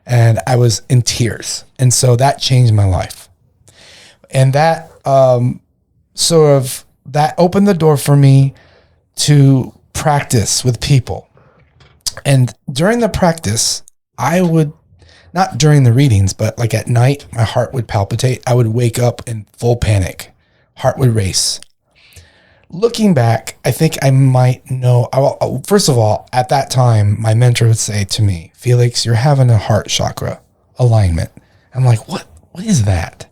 Speaker 7: And I was in tears. And so that changed my life. And that that opened the door for me to practice with people. And during the practice, I would, not during the readings, but like at night, my heart would palpitate. I would wake up in full panic. Heart would race. Looking back, I think I might know. First of all, at that time, my mentor would say to me, Felix, you're having a heart chakra alignment. I'm like, what is that?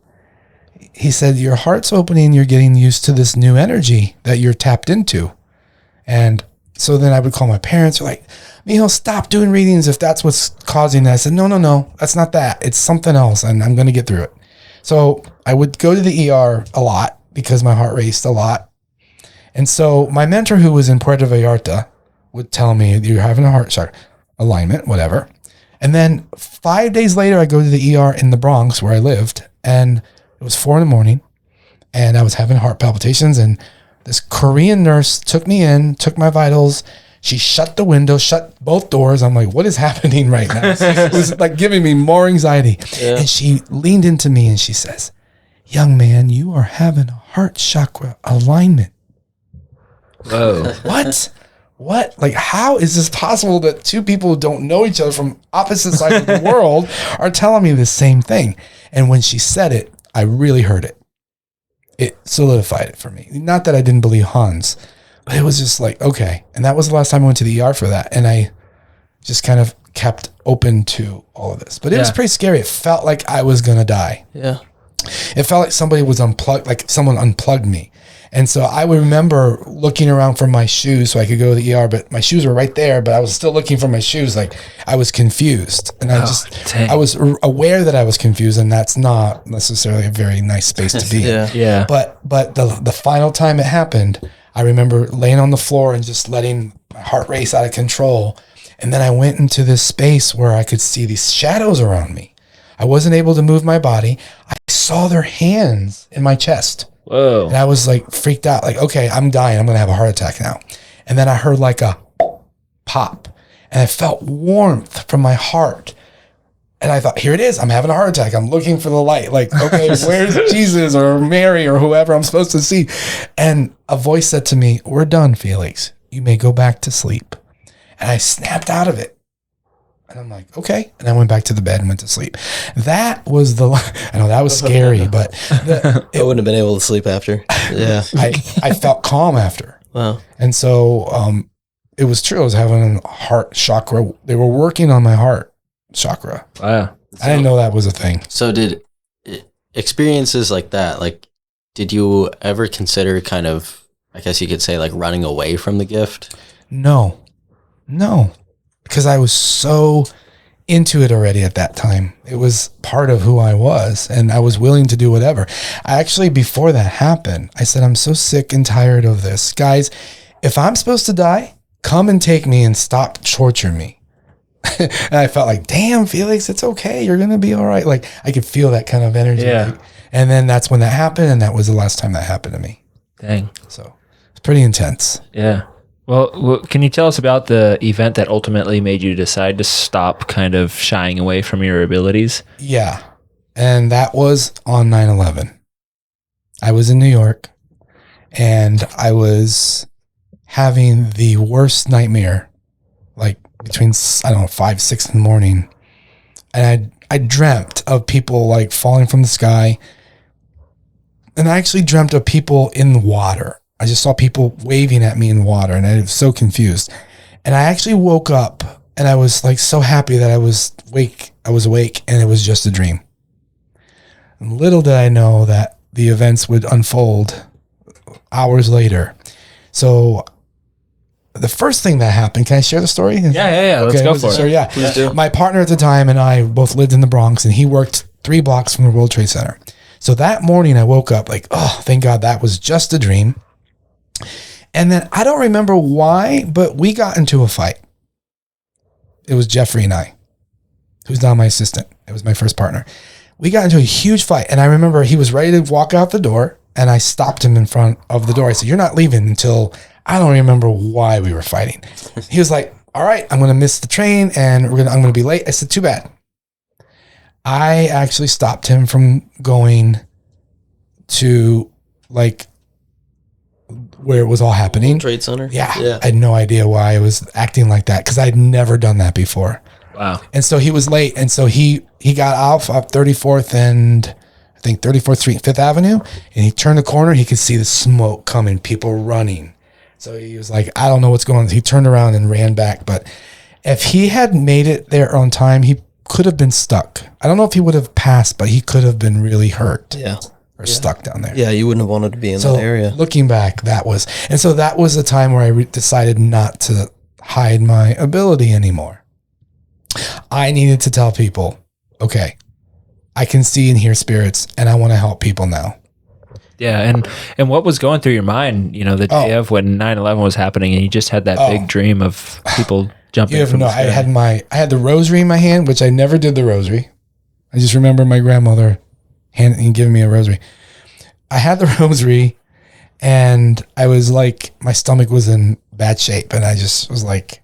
Speaker 7: He said, your heart's opening. You're getting used to this new energy that you're tapped into. And so then I would call my parents. They're like, Mijo, stop doing readings if that's what's causing that. I said, no, that's not that. It's something else, and I'm going to get through it. So I would go to the ER a lot because my heart raced a lot. And so my mentor, who was in Puerto Vallarta, would tell me, you're having a heart chakra alignment, whatever. And then 5 days later, I go to the ER in the Bronx where I lived, and it was 4 a.m, and I was having heart palpitations, and this Korean nurse took me in, took my vitals. She shut the window, shut both doors. I'm like, what is happening right now? It was like giving me more anxiety. Yeah. And she leaned into me and she says, young man, you are having a heart chakra alignment.
Speaker 6: Whoa.
Speaker 7: What? Like, how is this possible that two people who don't know each other from opposite sides of the world are telling me the same thing? And when she said it, I really heard it. It solidified it for me. Not that I didn't believe Hans, but it was just like, okay. And that was the last time I went to the ER for that. And I just kind of kept open to all of this. But it was pretty scary. It felt like I was going to die.
Speaker 3: Yeah.
Speaker 7: It felt like somebody was unplugged, like someone unplugged me. And so I would remember looking around for my shoes so I could go to the ER, but my shoes were right there, but I was still looking for my shoes. Like I was confused, and I was aware that I was confused, and that's not necessarily a very nice space to be in.
Speaker 6: Yeah.
Speaker 7: But the final time it happened, I remember laying on the floor and just letting my heart race out of control. And then I went into this space where I could see these shadows around me. I wasn't able to move my body. I saw their hands in my chest.
Speaker 6: Whoa.
Speaker 7: And I was like freaked out, like, okay, I'm dying. I'm going to have a heart attack now. And then I heard like a pop, and I felt warmth from my heart. And I thought, here it is. I'm having a heart attack. I'm looking for the light. Like, okay, where's Jesus or Mary or whoever I'm supposed to see? And a voice said to me, we're done, Felix. You may go back to sleep. And I snapped out of it. And I'm like, okay. And I went back to the bed and went to sleep. That was I know that was scary, but
Speaker 3: I wouldn't have been able to sleep after. Yeah.
Speaker 7: I felt calm after.
Speaker 3: Wow.
Speaker 7: And so it was true. I was having a heart chakra. They were working on my heart chakra.
Speaker 6: Wow.
Speaker 7: I didn't know that was a thing.
Speaker 8: So did experiences like that, like, did you ever consider kind of, I guess you could say, like running away from the gift?
Speaker 7: No, because I was so into it already at that time. It was part of who I was, and I was willing to do whatever. I actually, before that happened, I said, I'm so sick and tired of this. Guys, if I'm supposed to die, come and take me and stop torturing me. And I felt like, damn, Felix, it's okay. You're going to be all right. Like, I could feel that kind of energy.
Speaker 6: Yeah.
Speaker 7: Like, and then that's when that happened, and that was the last time that happened to me.
Speaker 6: Dang.
Speaker 7: So it's pretty intense.
Speaker 6: Yeah. Well, can you tell us about the event that ultimately made you decide to stop kind of shying away from your abilities?
Speaker 7: Yeah. And that was on 9/11. I was in New York, and I was having the worst nightmare, like between, 5, 6 in the morning. And I dreamt of people like falling from the sky. And I actually dreamt of people in the water. I just saw people waving at me in water, and I was so confused. And I actually woke up, and I was like so happy that I was awake. And it was just a dream. And little did I know that the events would unfold hours later. So the first thing that happened, can I share the story?
Speaker 6: Yeah. Let's go for it.
Speaker 7: Sure, yeah.
Speaker 3: Please do.
Speaker 7: My partner at the time and I both lived in the Bronx, and he worked 3 blocks from the World Trade Center. So that morning I woke up like, oh, thank God that was just a dream. And then I don't remember why, but we got into a fight. It was Jeffrey and I, who's now my assistant. It was my first partner. We got into a huge fight. And I remember he was ready to walk out the door, and I stopped him in front of the door. I said, you're not leaving until, I don't remember why we were fighting. He was like, all right, I'm going to miss the train, and I'm going to be late. I said, too bad. I actually stopped him from going to like where it was all happening.
Speaker 3: Trade Center?
Speaker 7: Yeah. I had no idea why I was acting like that, because I'd never done that before.
Speaker 6: Wow.
Speaker 7: And so he was late. And so he got off 34th and I think 34th Street, 5th Avenue. And he turned the corner. He could see the smoke coming, people running. So he was like, I don't know what's going on. He turned around and ran back. But if he had made it there on time, he could have been stuck. I don't know if he would have passed, but he could have been really hurt.
Speaker 3: Yeah.
Speaker 7: Or stuck down there.
Speaker 3: Yeah, you wouldn't have wanted to be in that area.
Speaker 7: Looking back, that was a time where I decided not to hide my ability anymore. I needed to tell people, okay, I can see and hear spirits, and I want to help people now.
Speaker 6: Yeah, and what was going through your mind, the day of when 9/11 was happening, and you just had that big dream of people jumping?
Speaker 7: You have
Speaker 6: from
Speaker 7: no.
Speaker 6: the sky.
Speaker 7: I had the rosary in my hand, which I never did the rosary. I just remember my grandmother giving me a rosary. I had the rosary, and I was like, my stomach was in bad shape, and I just was like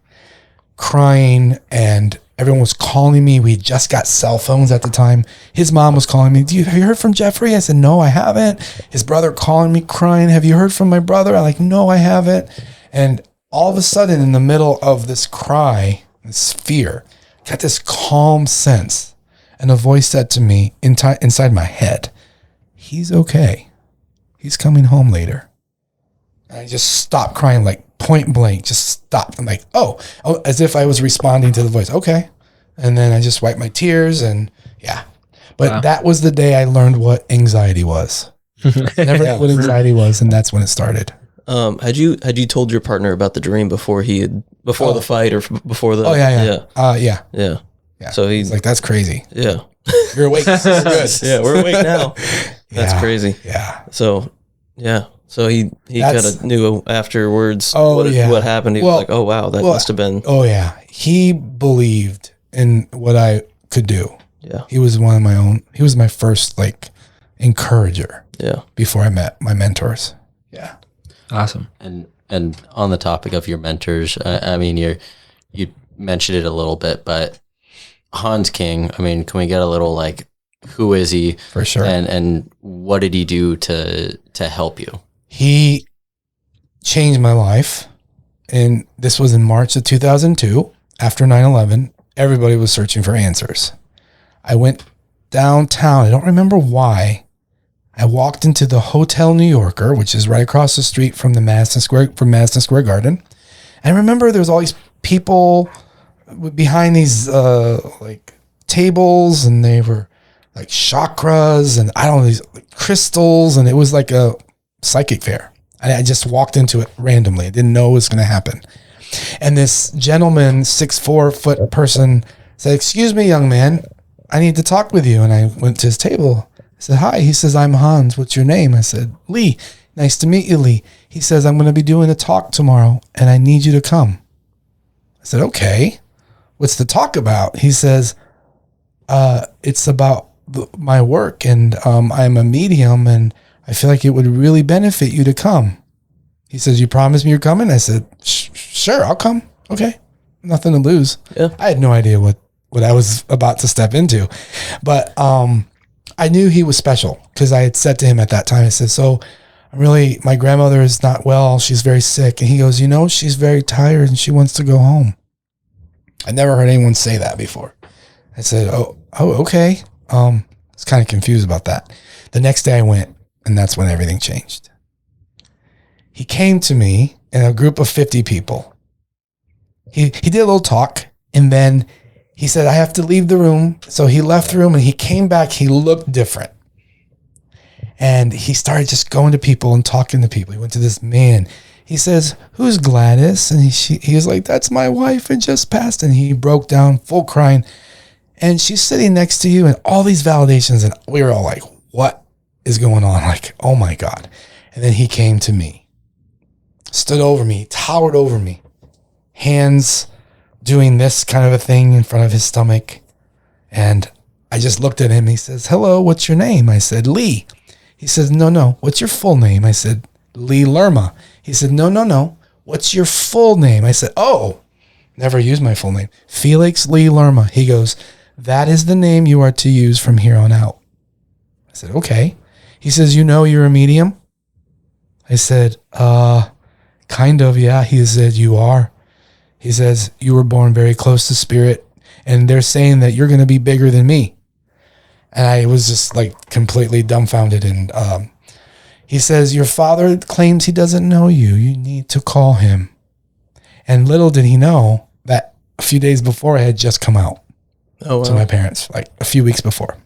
Speaker 7: crying, and everyone was calling me. We just got cell phones at the time. His mom was calling me. Have you heard from Jeffrey? I said, no, I haven't. His brother calling me crying. Have you heard from my brother? I'm like, no, I haven't. And all of a sudden, in the middle of this cry, this fear, got this calm sense. And a voice said to me inside my head, he's okay. He's coming home later. And I just stopped crying, like point blank, just stopped. I'm like, oh, as if I was responding to the voice. Okay. And then I just wiped my tears and yeah. But
Speaker 6: Wow.
Speaker 7: that was the day I learned what anxiety was. Never knew what anxiety was, and that's when it started.
Speaker 3: Had you told your partner about the dream before the fight or before the?
Speaker 7: Oh yeah.
Speaker 3: Yeah. So he's
Speaker 7: He's like, that's crazy.
Speaker 3: yeah.
Speaker 7: You're awake. You're good.
Speaker 3: Yeah, we're awake now. That's
Speaker 7: Yeah.
Speaker 3: crazy.
Speaker 7: Yeah.
Speaker 3: So yeah. So he kind
Speaker 7: That's-
Speaker 3: of knew afterwards
Speaker 7: Oh, yeah.
Speaker 3: what happened. He
Speaker 7: Well-
Speaker 3: was like, oh wow, that
Speaker 7: well,
Speaker 3: must have been
Speaker 7: Oh yeah. He believed in what I could do.
Speaker 3: yeah.
Speaker 7: He was he was my first like encourager
Speaker 3: Yeah.
Speaker 7: before I met my mentors. Yeah.
Speaker 6: Awesome.
Speaker 8: And on the topic of your mentors, I mean, you mentioned it a little bit, but Hans King, I mean, can we get a little like, who is he?
Speaker 7: For sure.
Speaker 8: And what did he do to help you?
Speaker 7: He changed my life. And this was in March of 2002. After 9/11, everybody was searching for answers. I went downtown. I don't remember why. I walked into the Hotel New Yorker, which is right across the street from the Madison Square Garden. And I remember there was all these people behind these like tables, and they were like chakras and I don't know, these like crystals, and it was like a psychic fair. And I just walked into it randomly. I didn't know it was going to happen. And this gentleman, 6'4" person, said, "Excuse me, young man, I need to talk with you." And I went to his table. I said, "Hi." He says, "I'm Hans. What's your name?" I said, "Lee. Nice to meet you, Lee." He says, "I'm going to be doing a talk tomorrow and I need you to come." I said, "Okay. What's the talk about?" He says, "It's about my work, and I'm a medium, and I feel like it would really benefit you to come." He says, "You promise me you're coming?" I said, "Sure, I'll come." Okay. Nothing to lose.
Speaker 3: Yeah.
Speaker 7: I had no idea what I was about to step into. But I knew he was special because I had said to him at that time, I said, "So my grandmother is not well. She's very sick." And he goes, "She's very tired and she wants to go home." I never heard anyone say that before. I said, oh, okay. I was kind of confused about that. The next day I went, and that's when everything changed. He came to me in a group of 50 people. He did a little talk, and then he said, "I have to leave the room." So he left the room, and he came back. He looked different. And he started just going to people and talking to people. He went to this man. He says, "Who's Gladys?" And he was like, "That's my wife. It just passed." And he broke down full crying. "And she's sitting next to you," and all these validations. And we were all like, what is going on? Like, oh my God. And then he came to me, stood over me, towered over me, hands doing this kind of a thing in front of his stomach. And I just looked at him. He says, "Hello, what's your name?" I said, "Lee." He says, No, what's your full name?" I said, "Lee Lerma." He said, No, what's your full name?" I said, "Oh, never used my full name. Felix Lee Lerma." He goes, "That is the name you are to use from here on out." I said, "Okay." He says, "You're a medium?" I said, kind of, yeah. He said, "You are." He says, "You were born very close to spirit, and they're saying that you're going to be bigger than me." And I was just like completely dumbfounded. And he says, "Your father claims he doesn't know you. You need to call him." And little did he know that a few days before I had just come out to my parents, like a few weeks before.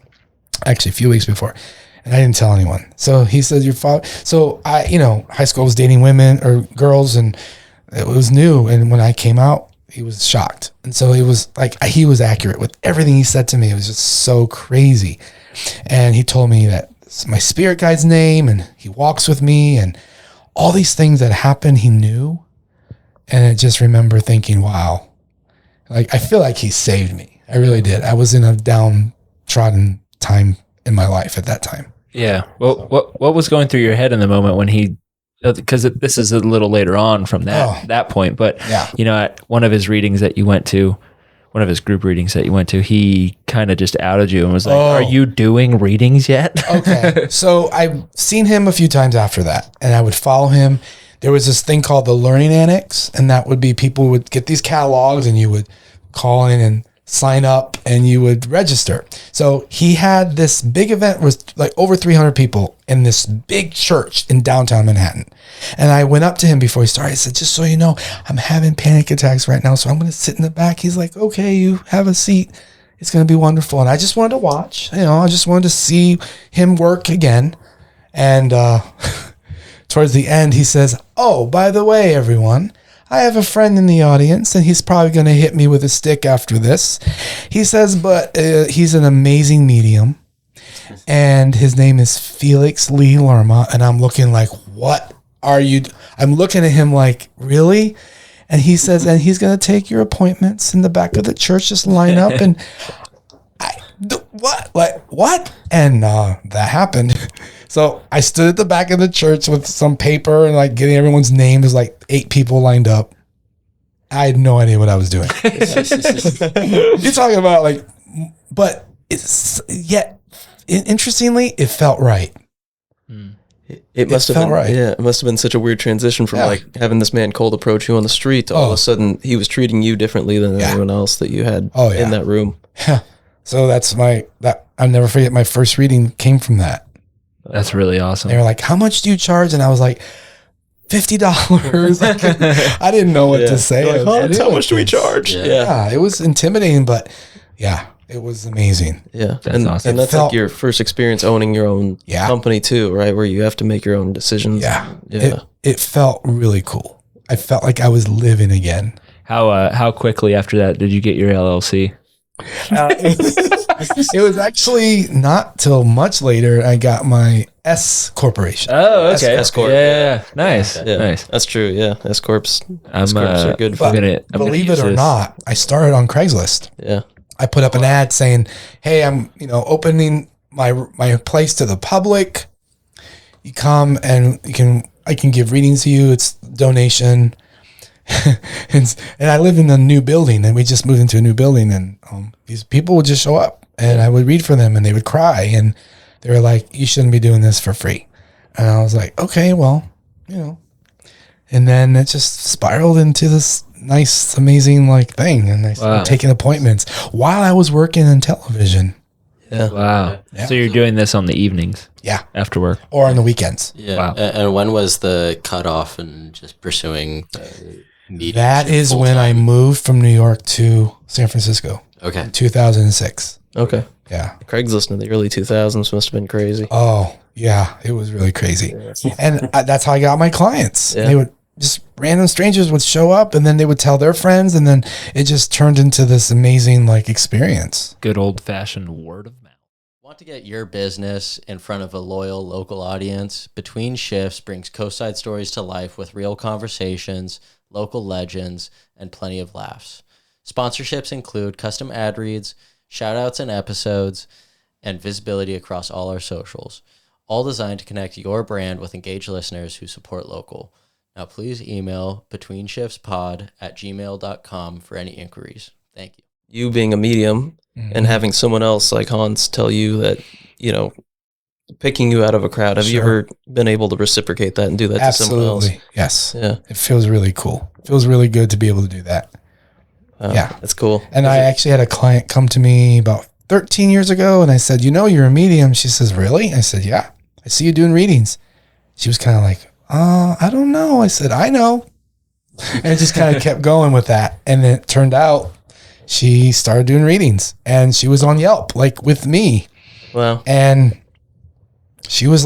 Speaker 7: Actually, a few weeks before. And I didn't tell anyone. So he says, "Your father." So I, high school, was dating women or girls, and it was new. And when I came out, he was shocked. And so it was like, he was accurate with everything he said to me. It was just so crazy. And he told me that it's my spirit guide's name, and he walks with me, and all these things that happened, he knew. And I just remember thinking, wow, like, I feel like he saved me. I really did. I was in a downtrodden time in my life at that time.
Speaker 6: Yeah. Well, what was going through your head in the moment when he, because this is a little later on from that point, but
Speaker 7: Yeah.
Speaker 6: At one of his readings that you went to, one of his group readings that you went to, he kind of just outed you and was like, "Are you doing readings yet?"
Speaker 7: Okay. So I've seen him a few times after that, and I would follow him. There was this thing called the Learning Annex, and that would be people would get these catalogs, and you would call in and sign up and you would register. So he had this big event with like over 300 people in this big church in downtown Manhattan. And I went up to him before he started. I said, just so you know, I'm having panic attacks right now, so I'm going to sit in the back. He's like, okay, you have a seat. It's going to be wonderful. And I just wanted to watch, I just wanted to see him work again. And towards the end, he says, oh, by the way, everyone, I have a friend in the audience, and he's probably going to hit me with a stick after this. He says, but he's an amazing medium, and his name is Felix Lee Lerma. And I'm looking like, what are you? I'm looking at him like, really? And he says, and he's going to take your appointments in the back of the church. Just line up. And what? Like, what? And that happened. So I stood at the back of the church with some paper and like getting everyone's name. There's like 8 people lined up. I had no idea what I was doing. You're talking about like, but it's yet interestingly, it felt right.
Speaker 3: It must have been
Speaker 7: right.
Speaker 3: Yeah, it must have been such a weird transition from like having this man cold approach you on the street to all of a sudden he was treating you differently than everyone else that you had in that room.
Speaker 7: Yeah. So that's I'll never forget my first reading came from that.
Speaker 6: That's really awesome.
Speaker 7: They were like, how much do you charge? And I was like, $50. I didn't know what to say.
Speaker 3: Like, how much do we charge?
Speaker 7: Yeah, it was intimidating, but yeah, it was amazing.
Speaker 3: Yeah,
Speaker 6: that's awesome.
Speaker 3: And that's like your first experience owning your own company too, right? Where you have to make your own decisions.
Speaker 7: Yeah. It felt really cool. I felt like I was living again.
Speaker 6: How quickly after that did you get your LLC?
Speaker 7: It was actually not till much later I got my S corporation.
Speaker 6: Oh, okay.
Speaker 3: S corp.
Speaker 6: Yeah. Nice. Nice.
Speaker 3: That's true. Yeah, S corps.
Speaker 6: S corps
Speaker 3: are good.
Speaker 7: Believe it or not, I started on Craigslist.
Speaker 3: Yeah.
Speaker 7: I put up an ad saying, "Hey, I'm opening my place to the public. You come and I can give readings to you. It's donation." and I live in a new building, and we just moved into a new building, and these people would just show up, and I would read for them, and they would cry, and they were like, "You shouldn't be doing this for free." And I was like, "Okay, well, And then it just spiraled into this nice, amazing thing, and I started taking appointments while I was working in television.
Speaker 3: Yeah.
Speaker 6: Wow. Yeah. So you're doing this on the evenings?
Speaker 7: Yeah.
Speaker 6: After work?
Speaker 7: Or on the weekends.
Speaker 8: Yeah.
Speaker 6: Wow.
Speaker 8: And when was the cutoff and just pursuing media?
Speaker 7: That is when I moved from New York to San Francisco.
Speaker 8: Okay.
Speaker 7: In 2006.
Speaker 3: Okay.
Speaker 7: Yeah.
Speaker 3: Craigslist in the early 2000s must have been crazy.
Speaker 7: Oh, yeah. It was really crazy. And that's how I got my clients. Yeah. They would just random strangers would show up, and then they would tell their friends, and then it just turned into this amazing experience.
Speaker 6: Good old fashioned word of mouth.
Speaker 8: Want to get your business in front of a loyal local audience? Between Shifts brings coast-side stories to life with real conversations, local legends, and plenty of laughs. Sponsorships include custom ad reads, shout-outs in episodes, and visibility across all our socials, all designed to connect your brand with engaged listeners who support local. Now, please email betweenshiftspod@gmail.com for any inquiries. Thank you.
Speaker 3: You being a medium and having someone else like Hans tell you that, picking you out of a crowd, have you ever been able to reciprocate that and do that to someone else?
Speaker 7: Yes.
Speaker 3: Yeah.
Speaker 7: It feels really cool. It feels really good to be able to do that. Yeah.
Speaker 3: That's cool.
Speaker 7: And I actually had a client come to me about 13 years ago, and I said, you're a medium. She says, really? I said, yeah. I see you doing readings. She was kind of like, I don't know. I said, I know. And it just kind of kept going with that. And it turned out she started doing readings, and she was on Yelp, with me.
Speaker 3: Wow.
Speaker 7: And she was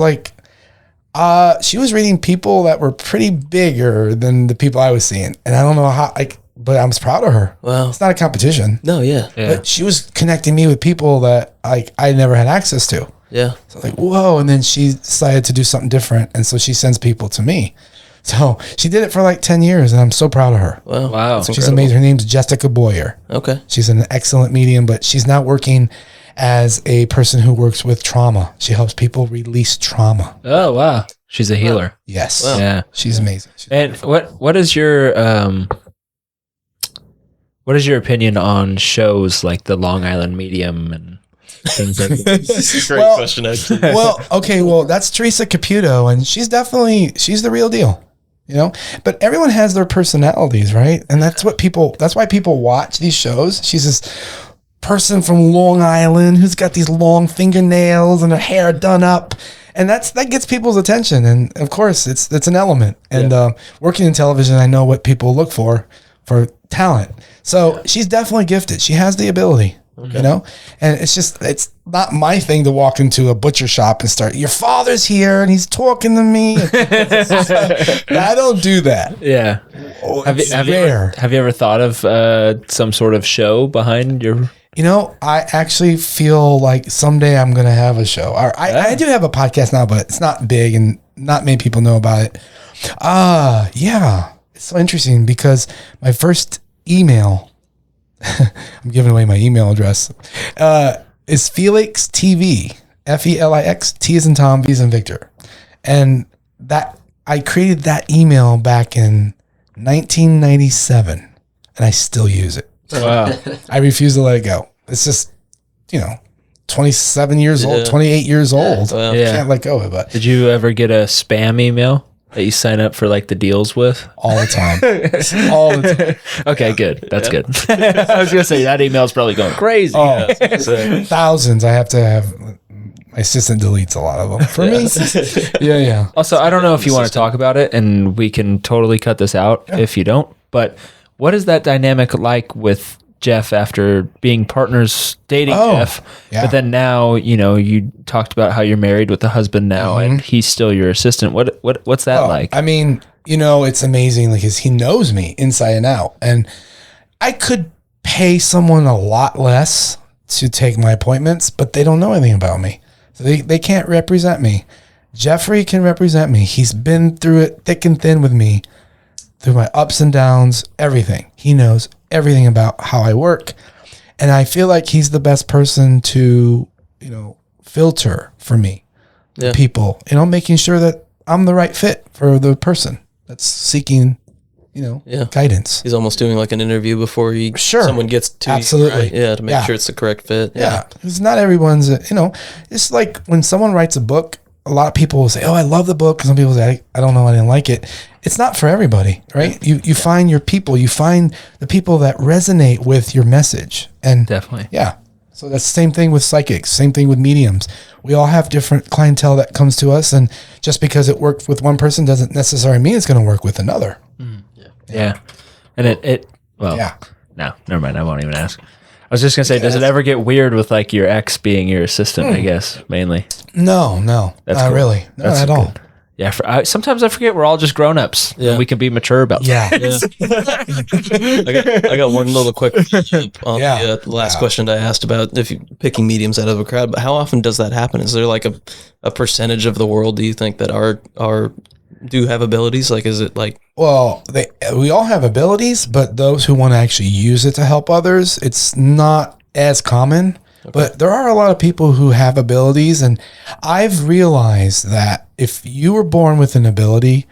Speaker 7: she was reading people that were pretty bigger than the people I was seeing. And I don't know how, but I was proud of her.
Speaker 3: Wow.
Speaker 7: It's not a competition.
Speaker 3: No, yeah.
Speaker 7: But she was connecting me with people that I never had access to.
Speaker 3: Yeah.
Speaker 7: So whoa. And then she decided to do something different. And so she sends people to me. So she did it for 10 years, and I'm so proud of her.
Speaker 6: Wow.
Speaker 7: She's amazing. Her name's Jessica Boyer.
Speaker 3: Okay.
Speaker 7: She's an excellent medium, but she's now working as a person who works with trauma. She helps people release trauma.
Speaker 6: Oh, wow. She's a healer.
Speaker 7: Yes.
Speaker 6: Wow. Yeah.
Speaker 7: She's amazing.
Speaker 6: And what is your opinion on shows like the Long Island Medium and things like that?
Speaker 3: Great question, actually.
Speaker 7: Well, that's Teresa Caputo, and she's the real deal, but everyone has their personalities, right? And that's why people watch these shows. She's this person from Long Island who's got these long fingernails and her hair done up. And that gets people's attention. And of course, it's an element. And working in television, I know what people look for talent. So she's definitely gifted. She has the ability, you know? And it's not my thing to walk into a butcher shop and start, your father's here and he's talking to me. I don't do that.
Speaker 6: Yeah. Have you ever thought of some sort of show behind your...
Speaker 7: You know, I actually feel like someday I'm going to have a show. I do have a podcast now, but it's not big and not many people know about it. Yeah. It's so interesting because my first email, I'm giving away my email address, is Felix TV, Felix, T as in Tom, V as in Victor. And I created that email back in 1997 and I still use it.
Speaker 6: Wow.
Speaker 7: I refuse to let it go. It's just, 27 years old, 28 years old.
Speaker 3: Wow.
Speaker 6: Yeah.
Speaker 7: Can't let go of it. But
Speaker 6: Did you ever get a spam email that you sign up for like the deals with?
Speaker 7: all the time. All the time.
Speaker 6: Okay, good. That's good. I was going to say that email is probably going crazy.
Speaker 7: Oh, thousands. I have to have, my assistant deletes a lot of them for me. Yeah.
Speaker 6: Also, I don't know if you want to talk about it, and we can totally cut this out if you don't, but what is that dynamic like with Jeff after being partners dating Jeff?
Speaker 7: Yeah.
Speaker 6: But then now, you talked about how you're married with the husband now and he's still your assistant. What's that like?
Speaker 7: I mean, it's amazing because he knows me inside and out. And I could pay someone a lot less to take my appointments, but they don't know anything about me. So they can't represent me. Jeffrey can represent me. He's been through it thick and thin with me, through my ups and downs, everything. He knows everything about how I work. And I feel like he's the best person to, filter for me, the people, making sure that I'm the right fit for the person that's seeking, guidance.
Speaker 3: He's almost doing like an interview before someone gets to
Speaker 7: Absolutely.
Speaker 3: you, right? Yeah, to make sure it's the correct fit.
Speaker 7: Yeah. Because not everyone's, it's like when someone writes a book, a lot of people will say, oh, I love the book. Some people say, I don't know, I didn't like it. It's not for everybody, right? You find your people. You find the people that resonate with your message. And
Speaker 6: Definitely.
Speaker 7: Yeah. So that's the same thing with psychics, same thing with mediums. We all have different clientele that comes to us. And just because it worked with one person doesn't necessarily mean it's going to work with another.
Speaker 6: Yeah. And no, never mind. I won't even ask. I was just going to say, does it ever get weird with like your ex being your assistant, I guess, mainly?
Speaker 7: No,
Speaker 6: That's
Speaker 7: not
Speaker 6: cool.
Speaker 7: really. No,
Speaker 6: That's
Speaker 7: at all.
Speaker 6: good. Yeah, sometimes I forget we're all just grown-ups.
Speaker 3: Yeah.
Speaker 6: And we can be mature about
Speaker 7: Yeah.
Speaker 3: I got one little quick on the last question I asked about if you picking mediums out of a crowd. But how often does that happen? Is there like a percentage of the world do you think that do have abilities? Like, is it like?
Speaker 7: Well, we all have abilities, but those who want to actually use it to help others, it's not as common. Okay. But there are a lot of people who have abilities, and I've realized that if you were born with an ability,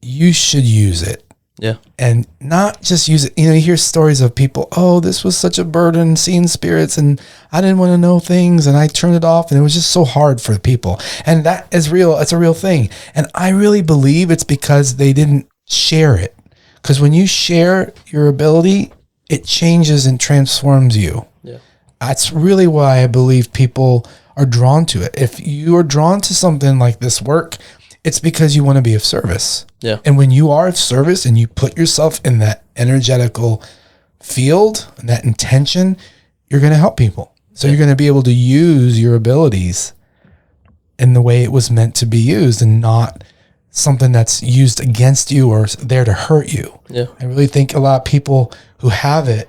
Speaker 7: you should use it.
Speaker 3: Yeah.
Speaker 7: And not just use it. You hear stories of people, oh, this was such a burden, seeing spirits, and I didn't want to know things, and I turned it off, and it was just so hard for people. And that is real. It's a real thing. And I really believe it's because they didn't share it. Because when you share your ability, it changes and transforms you.
Speaker 3: Yeah.
Speaker 7: That's really why I believe people are drawn to it. If you are drawn to something like this work, it's because you want to be of service.
Speaker 3: Yeah.
Speaker 7: And when you are of service and you put yourself in that energetical field and that intention, you're going to help people. So you're going to be able to use your abilities in the way it was meant to be used and not something that's used against you or there to hurt you.
Speaker 3: Yeah.
Speaker 7: I really think a lot of people who have it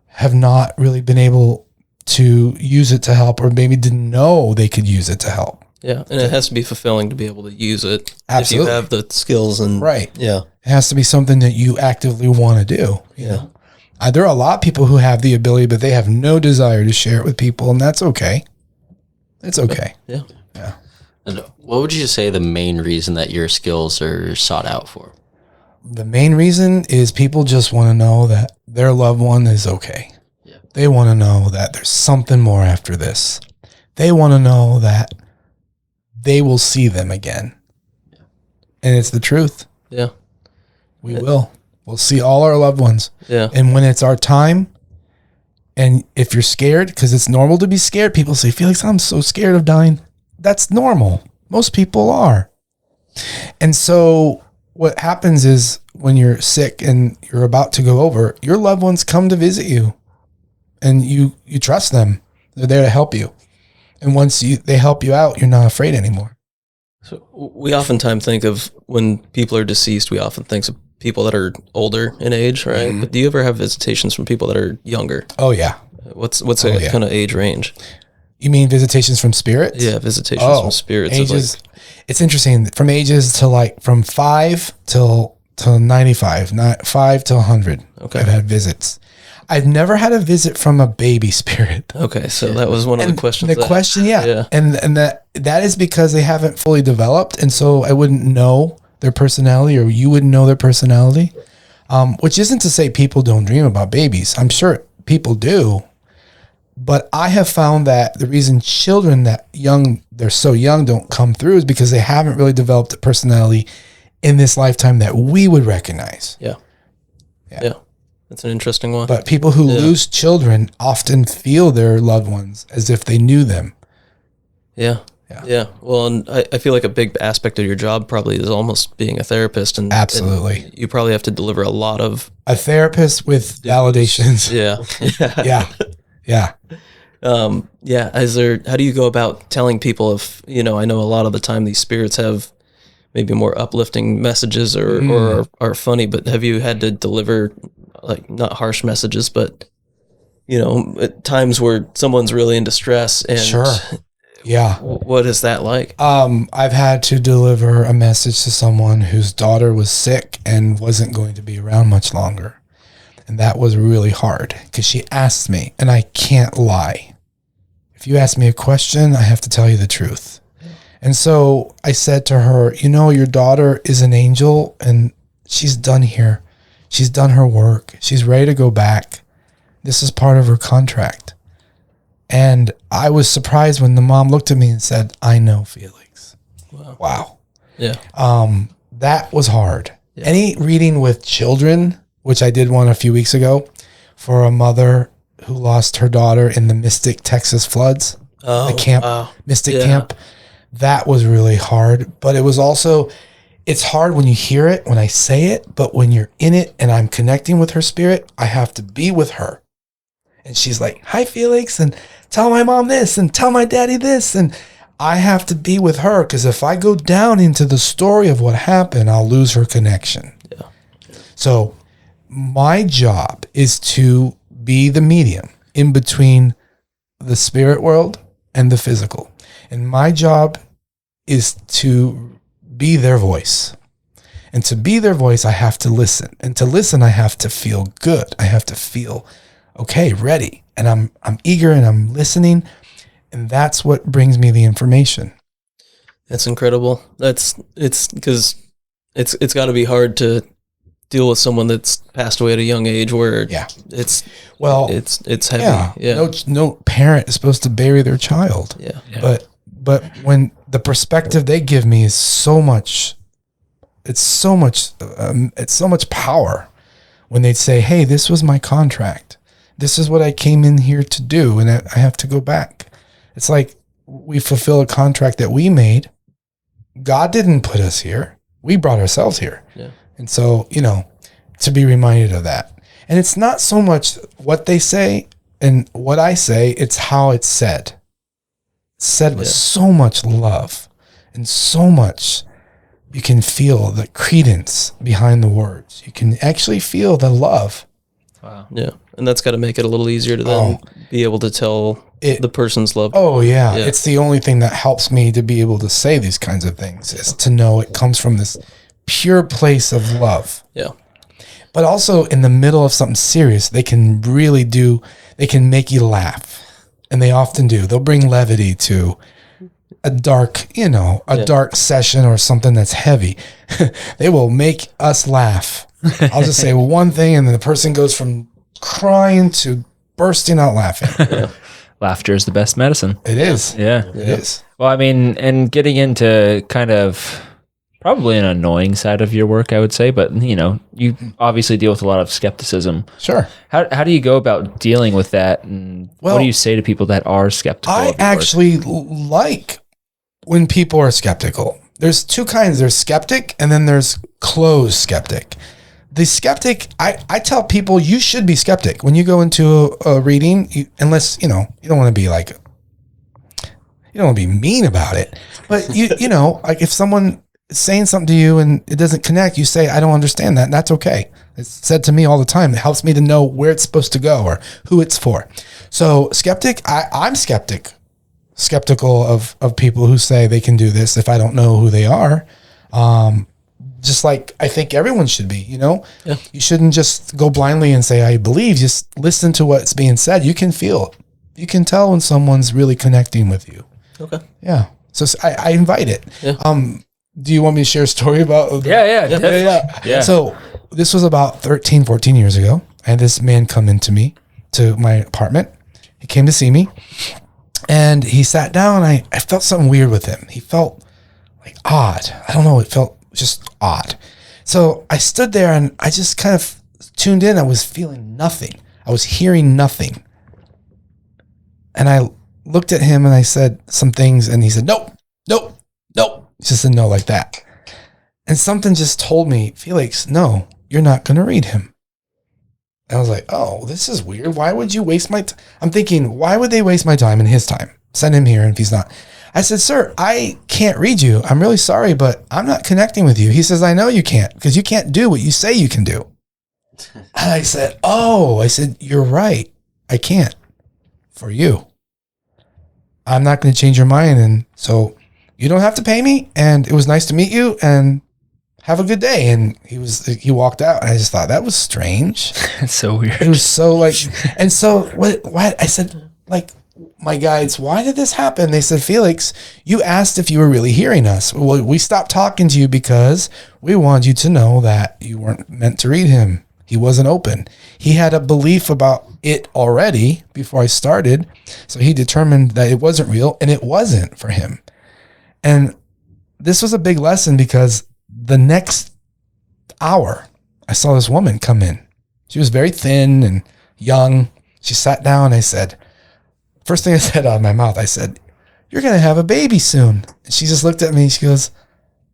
Speaker 7: have not really been able to use it to help, or maybe didn't know they could use it to help.
Speaker 3: Yeah, and it has to be fulfilling to be able to use it.
Speaker 7: Absolutely.
Speaker 3: If you have the skills and
Speaker 7: right.
Speaker 3: Yeah,
Speaker 7: it has to be something that you actively want to do. You know? There are a lot of people who have the ability, but they have no desire to share it with people, and that's okay. It's okay.
Speaker 3: Yeah.
Speaker 8: And what would you say the main reason that your skills are sought out for?
Speaker 7: The main reason is people just want to know that their loved one is okay.
Speaker 8: Yeah.
Speaker 7: They want to know that there's something more after this. They want to know that they will see them again. Yeah. And it's the truth.
Speaker 3: Yeah.
Speaker 7: We will. We'll see all our loved ones.
Speaker 3: Yeah.
Speaker 7: And when it's our time, And if you're scared, because it's normal to be scared, people say, Felix, I'm so scared of dying. That's normal. Most people are. And so what happens is when you're sick and you're about to go over, your loved ones come to visit you and you trust them. They're there to help you. And once they help you out, you're not afraid anymore.
Speaker 3: So we oftentimes think of when people are deceased, we often think of people that are older in age, right? But do you ever have visitations from people that are younger?
Speaker 7: Oh, yeah.
Speaker 3: What's a kind of age range?
Speaker 7: You mean visitations from spirits?
Speaker 3: Yeah, visitations from spirits.
Speaker 7: Ages. It's interesting. From ages to from 5 till 95, not 5 to 100.
Speaker 3: Okay.
Speaker 7: I've had visits. I've never had a visit from a baby spirit.
Speaker 3: Okay, so that was one of the questions.
Speaker 7: The question, yeah. And that is because they haven't fully developed, and so I wouldn't know their personality, or you wouldn't know their personality. Which isn't to say people don't dream about babies. I'm sure people do. But I have found that the reason children they're so young don't come through is because they haven't really developed a personality in this lifetime that we would recognize.
Speaker 3: Yeah. That's an interesting one.
Speaker 7: But people who lose children often feel their loved ones as if they knew them.
Speaker 3: Yeah. Well, and I feel like a big aspect of your job probably is almost being a therapist. And
Speaker 7: absolutely.
Speaker 3: And you probably have to deliver a lot of...
Speaker 7: A therapist with validations.
Speaker 3: Yeah.
Speaker 7: Yeah.
Speaker 3: How do you go about telling people if, I know a lot of the time these spirits have maybe more uplifting messages or are funny, but have you had to deliver not harsh messages, but at times where someone's really in distress and
Speaker 7: sure. Yeah.
Speaker 3: What is that like?
Speaker 7: I've had to deliver a message to someone whose daughter was sick and wasn't going to be around much longer. And that was really hard because she asked me, and I can't lie. If you ask me a question, I have to tell you the truth. And so I said to her, your daughter is an angel and she's done here. She's done her work. She's ready to go back. This is part of her contract. And I was surprised when the mom looked at me and said, I know, Felix. Wow.
Speaker 3: Yeah.
Speaker 7: That was hard. Yeah. Any reading with children, which I did one a few weeks ago for a mother who lost her daughter in the Mystic Texas floods, the camp, Mystic camp. That was really hard, but it was also, it's hard when you hear it, when I say it, but when you're in it and I'm connecting with her spirit, I have to be with her. And she's like, hi, Felix, and tell my mom this and tell my daddy this. And I have to be with her because if I go down into the story of what happened, I'll lose her connection.
Speaker 3: Yeah.
Speaker 7: So my job is to be the medium in between the spirit world and the physical. And my job is to be their voice. And to be their voice, I have to listen. And to listen, I have to feel good. I have to feel, okay, ready. And I'm eager and I'm listening. And that's what brings me the information.
Speaker 3: That's incredible. It's because it's got to be hard to deal with someone that's passed away at a young age where it's heavy. Yeah.
Speaker 7: No parent is supposed to bury their child.
Speaker 3: Yeah.
Speaker 7: But when the perspective they give me is so much, it's so much power when they'd say, hey, this was my contract. This is what I came in here to do. And I have to go back. It's like we fulfill a contract that we made. God didn't put us here. We brought ourselves here.
Speaker 3: Yeah.
Speaker 7: And so, to be reminded of that. And it's not so much what they say and what I say, it's how it's said. Said with so much love and so much, you can feel the credence behind the words. You can actually feel the love.
Speaker 3: Wow. Yeah. And that's got to make it a little easier to then be able to tell the person's love.
Speaker 7: Oh, yeah. It's the only thing that helps me to be able to say these kinds of things is to know it comes from this pure place of love.
Speaker 3: Yeah.
Speaker 7: But also in the middle of something serious, they can make you laugh. And they often do. They'll bring levity to a dark, dark session or something that's heavy. They will make us laugh. I'll just say one thing and then the person goes from crying to bursting out laughing.
Speaker 3: Yeah.
Speaker 6: Laughter is the best medicine.
Speaker 7: It is.
Speaker 6: Yeah.
Speaker 7: It is.
Speaker 6: Well, I mean, and getting into kind of probably an annoying side of your work, I would say, but you obviously deal with a lot of skepticism.
Speaker 7: Sure.
Speaker 6: How do you go about dealing with that? And what do you say to people that are skeptical?
Speaker 7: I actually like when people are skeptical. There's two kinds. There's skeptic and then there's closed skeptic. The skeptic, I tell people you should be skeptic when you go into a reading, unless, you don't want to be like, you don't want to be mean about it, but like if someone is saying something to you and it doesn't connect, you say, I don't understand that. And that's okay. It's said to me all the time. It helps me to know where it's supposed to go or who it's for. So skeptic, I'm skeptical of people who say they can do this if I don't know who they are. Just like I think everyone should be, Yeah. You shouldn't just go blindly and say, I believe. Just listen to what's being said. You can feel it. You can tell when someone's really connecting with you.
Speaker 3: Okay.
Speaker 7: Yeah. So I invite it.
Speaker 3: Yeah.
Speaker 7: Do you want me to share a story about?
Speaker 6: Yeah.
Speaker 7: So this was about 13, 14 years ago. I had this man come into my apartment. He came to see me and he sat down. I felt something weird with him. He felt like odd. I don't know. It felt just odd. So I stood there and I just kind of tuned in. I was feeling nothing. I was hearing nothing. And I looked at him and I said some things and he said, nope. He just said no like that. And something just told me, Felix, no, you're not going to read him. And I was like, oh, this is weird. Why would you waste my time? I'm thinking, why would they waste my time and his time? Send him here if he's not. I said, sir, I can't read you. I'm really sorry, but I'm not connecting with you. He says, I know you can't because you can't do what you say you can do. And I said, you're right. I can't for you. I'm not going to change your mind. And so you don't have to pay me. And it was nice to meet you and have a good day. And he walked out and I just thought that was strange.
Speaker 6: It's so weird.
Speaker 7: It was so like, and so what I said, like, my guides, why did this happen? They said, Felix, you asked if you were really hearing us. Well, we stopped talking to you because we wanted you to know that you weren't meant to read him. He wasn't open. He had a belief about it already before I started. So he determined that it wasn't real and it wasn't for him. And this was a big lesson because the next hour I saw this woman come in. She was very thin and young. She sat down. I said, first thing I said out of my mouth, I said, you're going to have a baby soon. And she just looked at me. She goes,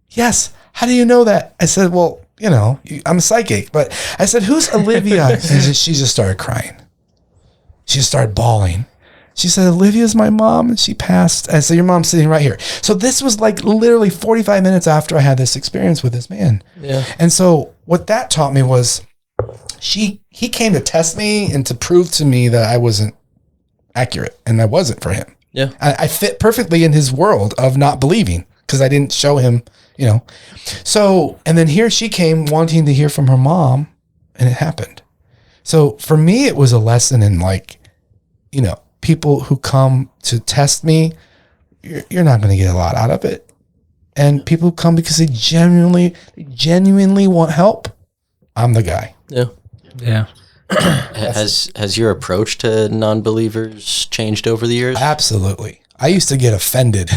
Speaker 7: yes. How do you know that? I said, well, I'm a psychic. But I said, who's Olivia? And she just started crying. She just started bawling. She said, Olivia's my mom and she passed. I said, your mom's sitting right here. So this was like literally 45 minutes after I had this experience with this man. Yeah. And so what that taught me was he came to test me and to prove to me that I wasn't accurate and I wasn't for him.
Speaker 3: Yeah.
Speaker 7: I fit perfectly in his world of not believing because I didn't show him, So, and then here she came wanting to hear from her mom and it happened. So for me, it was a lesson in people who come to test me, you're not going to get a lot out of it. And people who come because they genuinely want help, I'm the guy.
Speaker 3: Yeah.
Speaker 6: Yeah.
Speaker 8: Has your approach to non-believers changed over the years?
Speaker 7: Absolutely. I used to get offended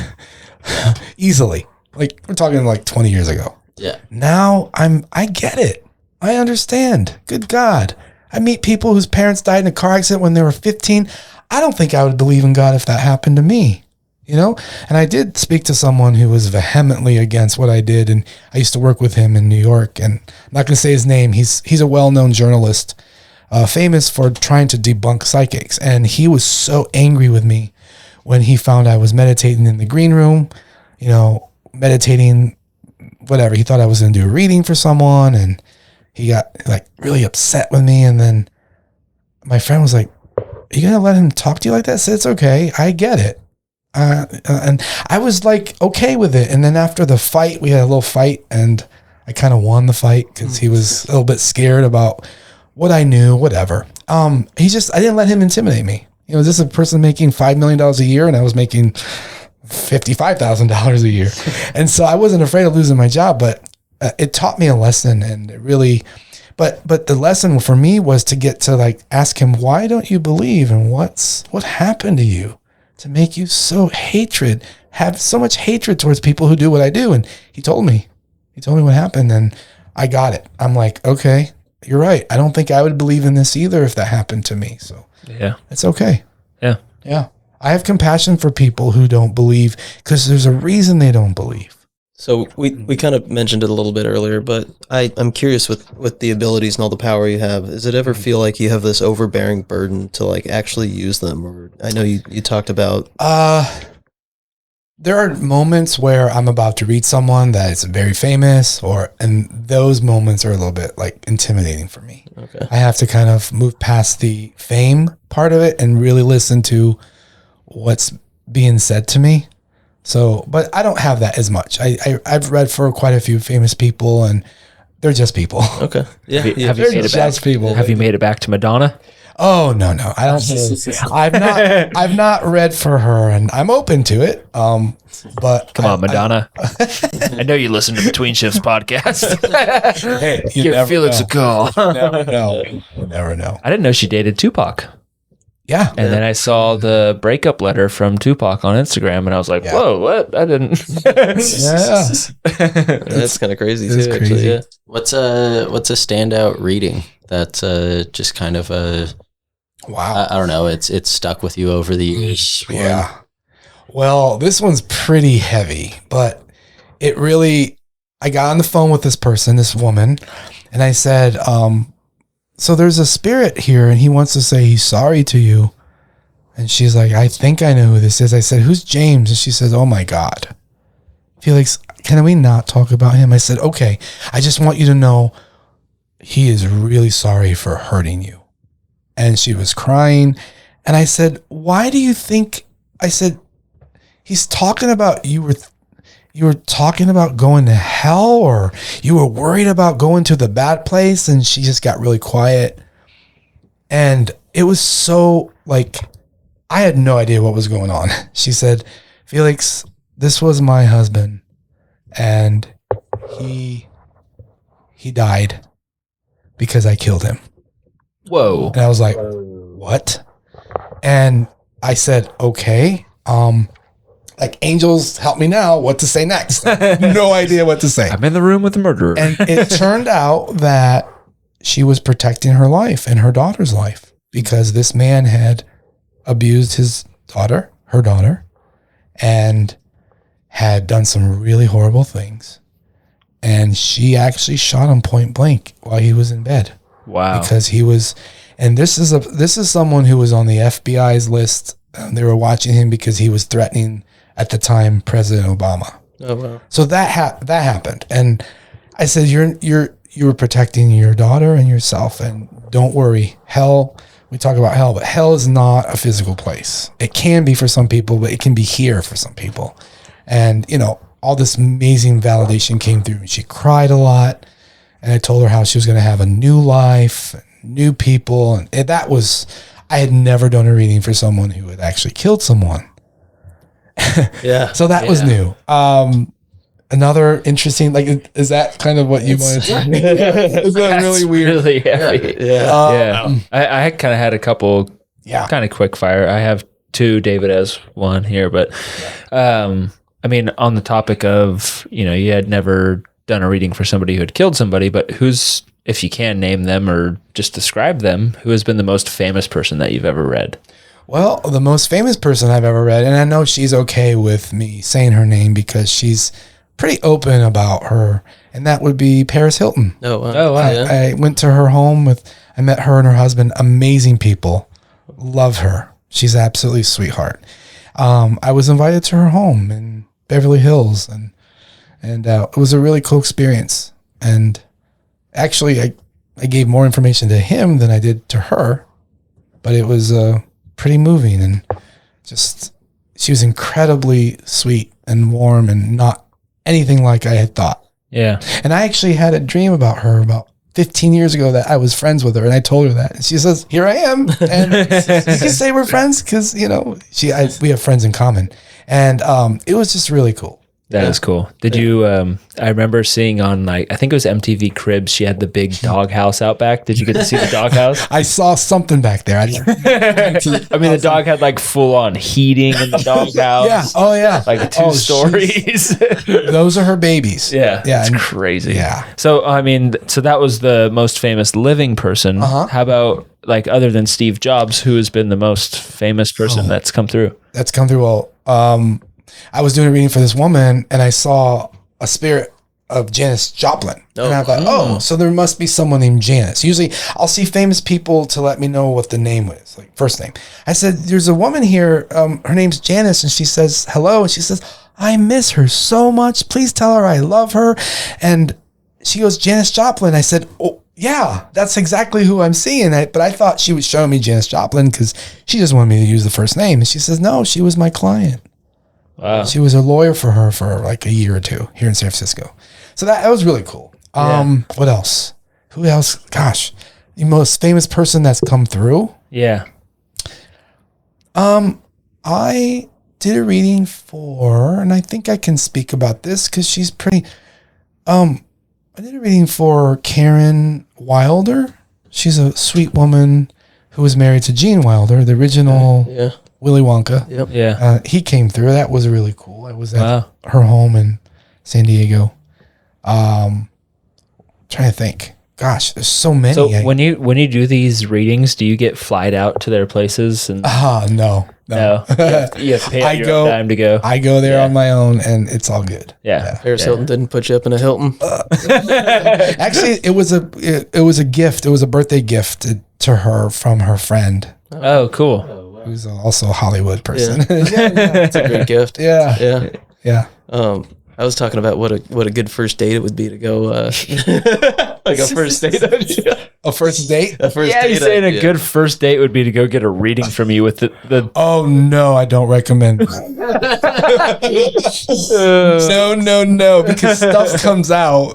Speaker 7: easily. Like we're talking like 20 years ago.
Speaker 8: Yeah.
Speaker 7: Now I get it. I understand. Good God. I meet people whose parents died in a car accident when they were 15. I don't think I would believe in God if that happened to me, And I did speak to someone who was vehemently against what I did. And I used to work with him in New York and I'm not going to say his name. He's a well-known journalist, famous for trying to debunk psychics. And he was so angry with me when he found I was meditating in the green room, meditating, whatever. He thought I was going to do a reading for someone and he got like really upset with me. And then my friend was like, are you going to let him talk to you like that? I said, it's okay. I get it. And I was like, okay with it. And then after the fight, we had a little fight and I kind of won the fight because he was a little bit scared about what I knew, whatever. I didn't let him intimidate me. This is a person making $5 million a year and I was making $55,000 a year. And so I wasn't afraid of losing my job, but it taught me a lesson and it really, but the lesson for me was to get to ask him, why don't you believe and what happened to you to make you have so much hatred towards people who do what I do? And he told me, He told me what happened, and I got it. I'm like, okay, you're right. I don't think I would believe in this either if that happened to me. So
Speaker 6: Yeah.
Speaker 7: it's okay.
Speaker 6: Yeah.
Speaker 7: Yeah. I have compassion for people who don't believe because there's a reason they don't believe.
Speaker 3: So we kind of mentioned it a little bit earlier, but I'm curious with the abilities and all the power you have, does it ever feel like you have this overbearing burden to like actually use them? Or I know you talked about
Speaker 7: there are moments where I'm about to read someone that is very famous, and those moments are a little bit like intimidating for me.
Speaker 3: Okay.
Speaker 7: I have to kind of move past the fame part of it and really listen to what's being said to me. So, but I don't have that as much. I've read for quite a few famous people, and they're just people.
Speaker 3: Okay. Yeah.
Speaker 6: Have you
Speaker 7: They're
Speaker 6: made it back?
Speaker 7: just people.
Speaker 6: Have you made it back to Madonna?
Speaker 7: Oh no, I don't. I've not read for her, and I'm open to it. But
Speaker 6: Come on, Madonna. I know you listen to Between Shifts podcast.
Speaker 7: Hey, you
Speaker 6: Give
Speaker 7: never
Speaker 6: Felix
Speaker 7: know.
Speaker 6: a call.
Speaker 7: Never know. You never know.
Speaker 6: I didn't know she dated Tupac.
Speaker 7: Yeah.
Speaker 6: And then I saw the breakup letter from Tupac on Instagram, and I was like,
Speaker 7: Yeah.
Speaker 6: whoa, what? I didn't.
Speaker 7: Yeah.
Speaker 3: That's kind of crazy
Speaker 7: That's
Speaker 3: too,
Speaker 7: crazy.
Speaker 3: actually. Yeah.
Speaker 8: What's a standout reading that's just kind of a
Speaker 7: Wow.
Speaker 8: I don't know, it's stuck with you over the years?
Speaker 7: Yeah. Well, this one's pretty heavy, but it really, I got on the phone with this person, this woman, and I said, so there's a spirit here and he wants to say he's sorry to you. And she's like, I think I know who this is. I said, who's James? And she says, oh my God. Felix, can we not talk about him? I said, okay, I just want you to know he is really sorry for hurting you. And she was crying. And I said, why do you think, I said, he's talking about you were talking about going to hell, or you were worried about going to the bad place. And she just got really quiet. And it was so like, I had no idea what was going on. She said, Felix, this was my husband and he died because I killed him.
Speaker 6: Whoa.
Speaker 7: And I was like, what? And I said, okay, like angels help me now, what to say next. No idea what to say.
Speaker 6: I'm in the room with the murderer.
Speaker 7: And it turned out that she was protecting her life and her daughter's life because this man had abused her daughter, and had done some really horrible things. And she actually shot him point blank while he was in bed.
Speaker 6: Wow.
Speaker 7: Because he was, and this is someone who was on the FBI's list. They were watching him because he was threatening at the time President Obama.
Speaker 3: Oh wow.
Speaker 7: So that happened, and I said, you were protecting your daughter and yourself, and don't worry. Hell, we talk about hell, but hell is not a physical place. It can be for some people, but it can be here for some people. And all this amazing validation came through, and she cried a lot. And I told her how she was going to have a new life, new people, and that was, I had never done a reading for someone who had actually killed someone.
Speaker 3: Yeah.
Speaker 7: So that was new. Another interesting, like, is that kind of what you wanted to say? Is that really weird?
Speaker 6: Really heavy.
Speaker 3: Yeah.
Speaker 6: I kind of had a couple kind of quick fire. I have two. David has one here, but I mean, on the topic of, you had never done a reading for somebody who had killed somebody, but who's, if you can name them or just describe them, who has been the most famous person that you've ever read?
Speaker 7: Well, the most famous person I've ever read, and I know she's okay with me saying her name because she's pretty open about her, and that would be Paris Hilton.
Speaker 3: Oh wow.
Speaker 6: Oh, wow.
Speaker 7: I went to her home I met her and her husband, amazing people. Love her. She's absolutely a sweetheart. I was invited to her home in Beverly Hills, and it was a really cool experience. And actually, I gave more information to him than I did to her, but it was pretty moving, and just, she was incredibly sweet and warm and not anything like I had thought.
Speaker 6: Yeah.
Speaker 7: And I actually had a dream about her about 15 years ago that I was friends with her, and I told her that, and she says, here I am. And you can say we're friends because we have friends in common. And it was just really cool.
Speaker 6: That is cool. Did you? I remember seeing on I think it was MTV Cribs. She had the big dog house out back. Did you get to see the dog house?
Speaker 7: I saw something back there.
Speaker 6: I mean, the dog had full on heating in the dog house.
Speaker 7: Yeah. Oh yeah.
Speaker 6: Like 2 stories.
Speaker 7: Those are her babies.
Speaker 6: Yeah.
Speaker 7: Yeah.
Speaker 6: It's crazy.
Speaker 7: Yeah.
Speaker 6: So I mean, that was the most famous living person. How about other than Steve Jobs, who has been the most famous person that's come through?
Speaker 7: That's come through. Well, I was doing a reading for this woman, and I saw a spirit of Janis Joplin. And I thought, so there must be someone named Janis. Usually I'll see famous people to let me know what the name is, first name. I said, there's a woman here, her name's Janis, and she says hello, and she says, I miss her so much. Please tell her I love her. And she goes, Janis Joplin. I said, oh, yeah, that's exactly who I'm seeing. But I thought she was showing me Janis Joplin because she just wanted me to use the first name. And she says, no, she was my client.
Speaker 6: Wow.
Speaker 7: She was a lawyer for her for a year or two here in San Francisco. So that was really cool. What else? Who else? Gosh, the most famous person that's come through.
Speaker 6: Yeah.
Speaker 7: I did a reading for, and I think I can speak about this because she's pretty. I did a reading for Karen Wilder. She's a sweet woman who was married to Gene Wilder, the original Willy Wonka.
Speaker 3: Yep.
Speaker 6: Yeah.
Speaker 7: He came through. That was really cool. I was at her home in San Diego. Trying to think. Gosh, there's so many.
Speaker 6: So when you do these readings, do you get flied out to their places? And
Speaker 7: no.
Speaker 6: You have to pay out your own time to go.
Speaker 7: I go there on my own, and it's all good.
Speaker 6: Yeah.
Speaker 3: Paris Hilton didn't put you up in a Hilton.
Speaker 7: Actually, it was a gift. It was a birthday gift to her from her friend.
Speaker 6: Oh, cool.
Speaker 7: Who's also a Hollywood person.
Speaker 3: It's a great gift.
Speaker 7: Yeah.
Speaker 3: I was talking about what a good first date it would be to go a first date.
Speaker 7: A first date?
Speaker 3: A first date.
Speaker 6: You're saying a good first date would be to go get a reading from you with the
Speaker 7: Oh no, I don't recommend. No, because stuff comes out.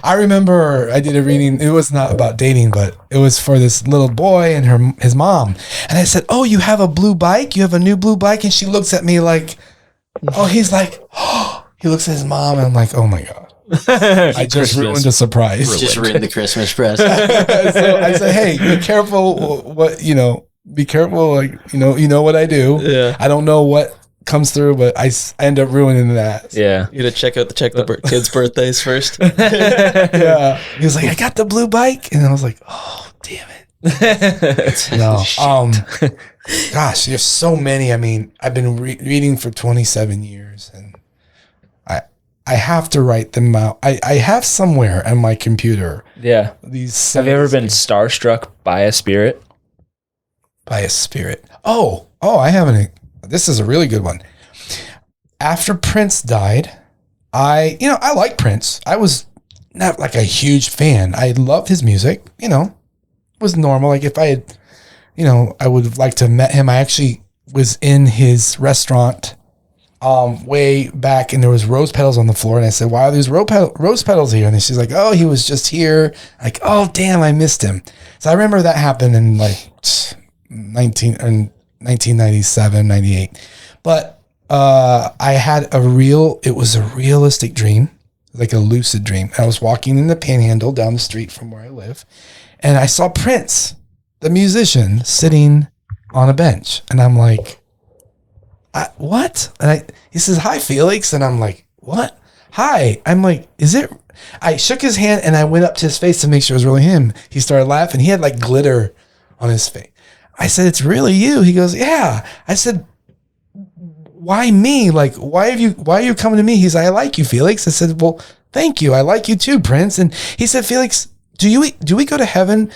Speaker 7: I remember I did a reading. It was not about dating, but it was for this little boy and his mom. And I said, "Oh, you have a blue bike? You have a new blue bike?" And she looks at me like, "Oh," he's like, "Oh." He looks at his mom, and I'm like, "Oh my god." I just ruined a surprise.
Speaker 8: Just ruined the Christmas present.
Speaker 7: So I said, "Hey, be careful. Be careful. You know what I do.
Speaker 3: Yeah.
Speaker 7: I don't know what comes through, but I end up ruining that."
Speaker 6: Yeah.
Speaker 3: You gotta check the kids' birthdays first.
Speaker 7: Yeah. He was like, "I got the blue bike," and I was like, "Oh, damn it." No. Gosh, there's so many. I mean, I've been reading for 27 years, and I have to write them out. I have somewhere on my computer.
Speaker 6: Yeah.
Speaker 7: These.
Speaker 6: Have you ever been starstruck by a spirit?
Speaker 7: By a spirit? Oh, I haven't. This is a really good one. After Prince died, I like Prince. I was not like a huge fan. I loved his music. It was normal. Like if I had, I would have liked to have met him. I actually was in his restaurant way back, and there was rose petals on the floor, and I said, "Why are these rose petals here?" And she's like, "Oh, he was just here." Like, "Oh, damn, I missed him." So I remember that happened in 1997, 98. But I had it was a realistic dream, like a lucid dream. I was walking in the Panhandle down the street from where I live, and I saw Prince, the musician, sitting on a bench, and I'm like, "What?" And he says, "Hi, Felix," and I'm like, "What? Hi." I'm like, "Is it?" I shook his hand, and I went up to his face to make sure it was really him. He started laughing. He had like glitter on his face. I said, "It's really you?" He goes, "Yeah." I said, "Why me? Like, why are you coming to me?" He's like, "I like you, Felix." I said, "Well, thank you. I like you too, Prince." And he said, "Felix, do we go to heaven?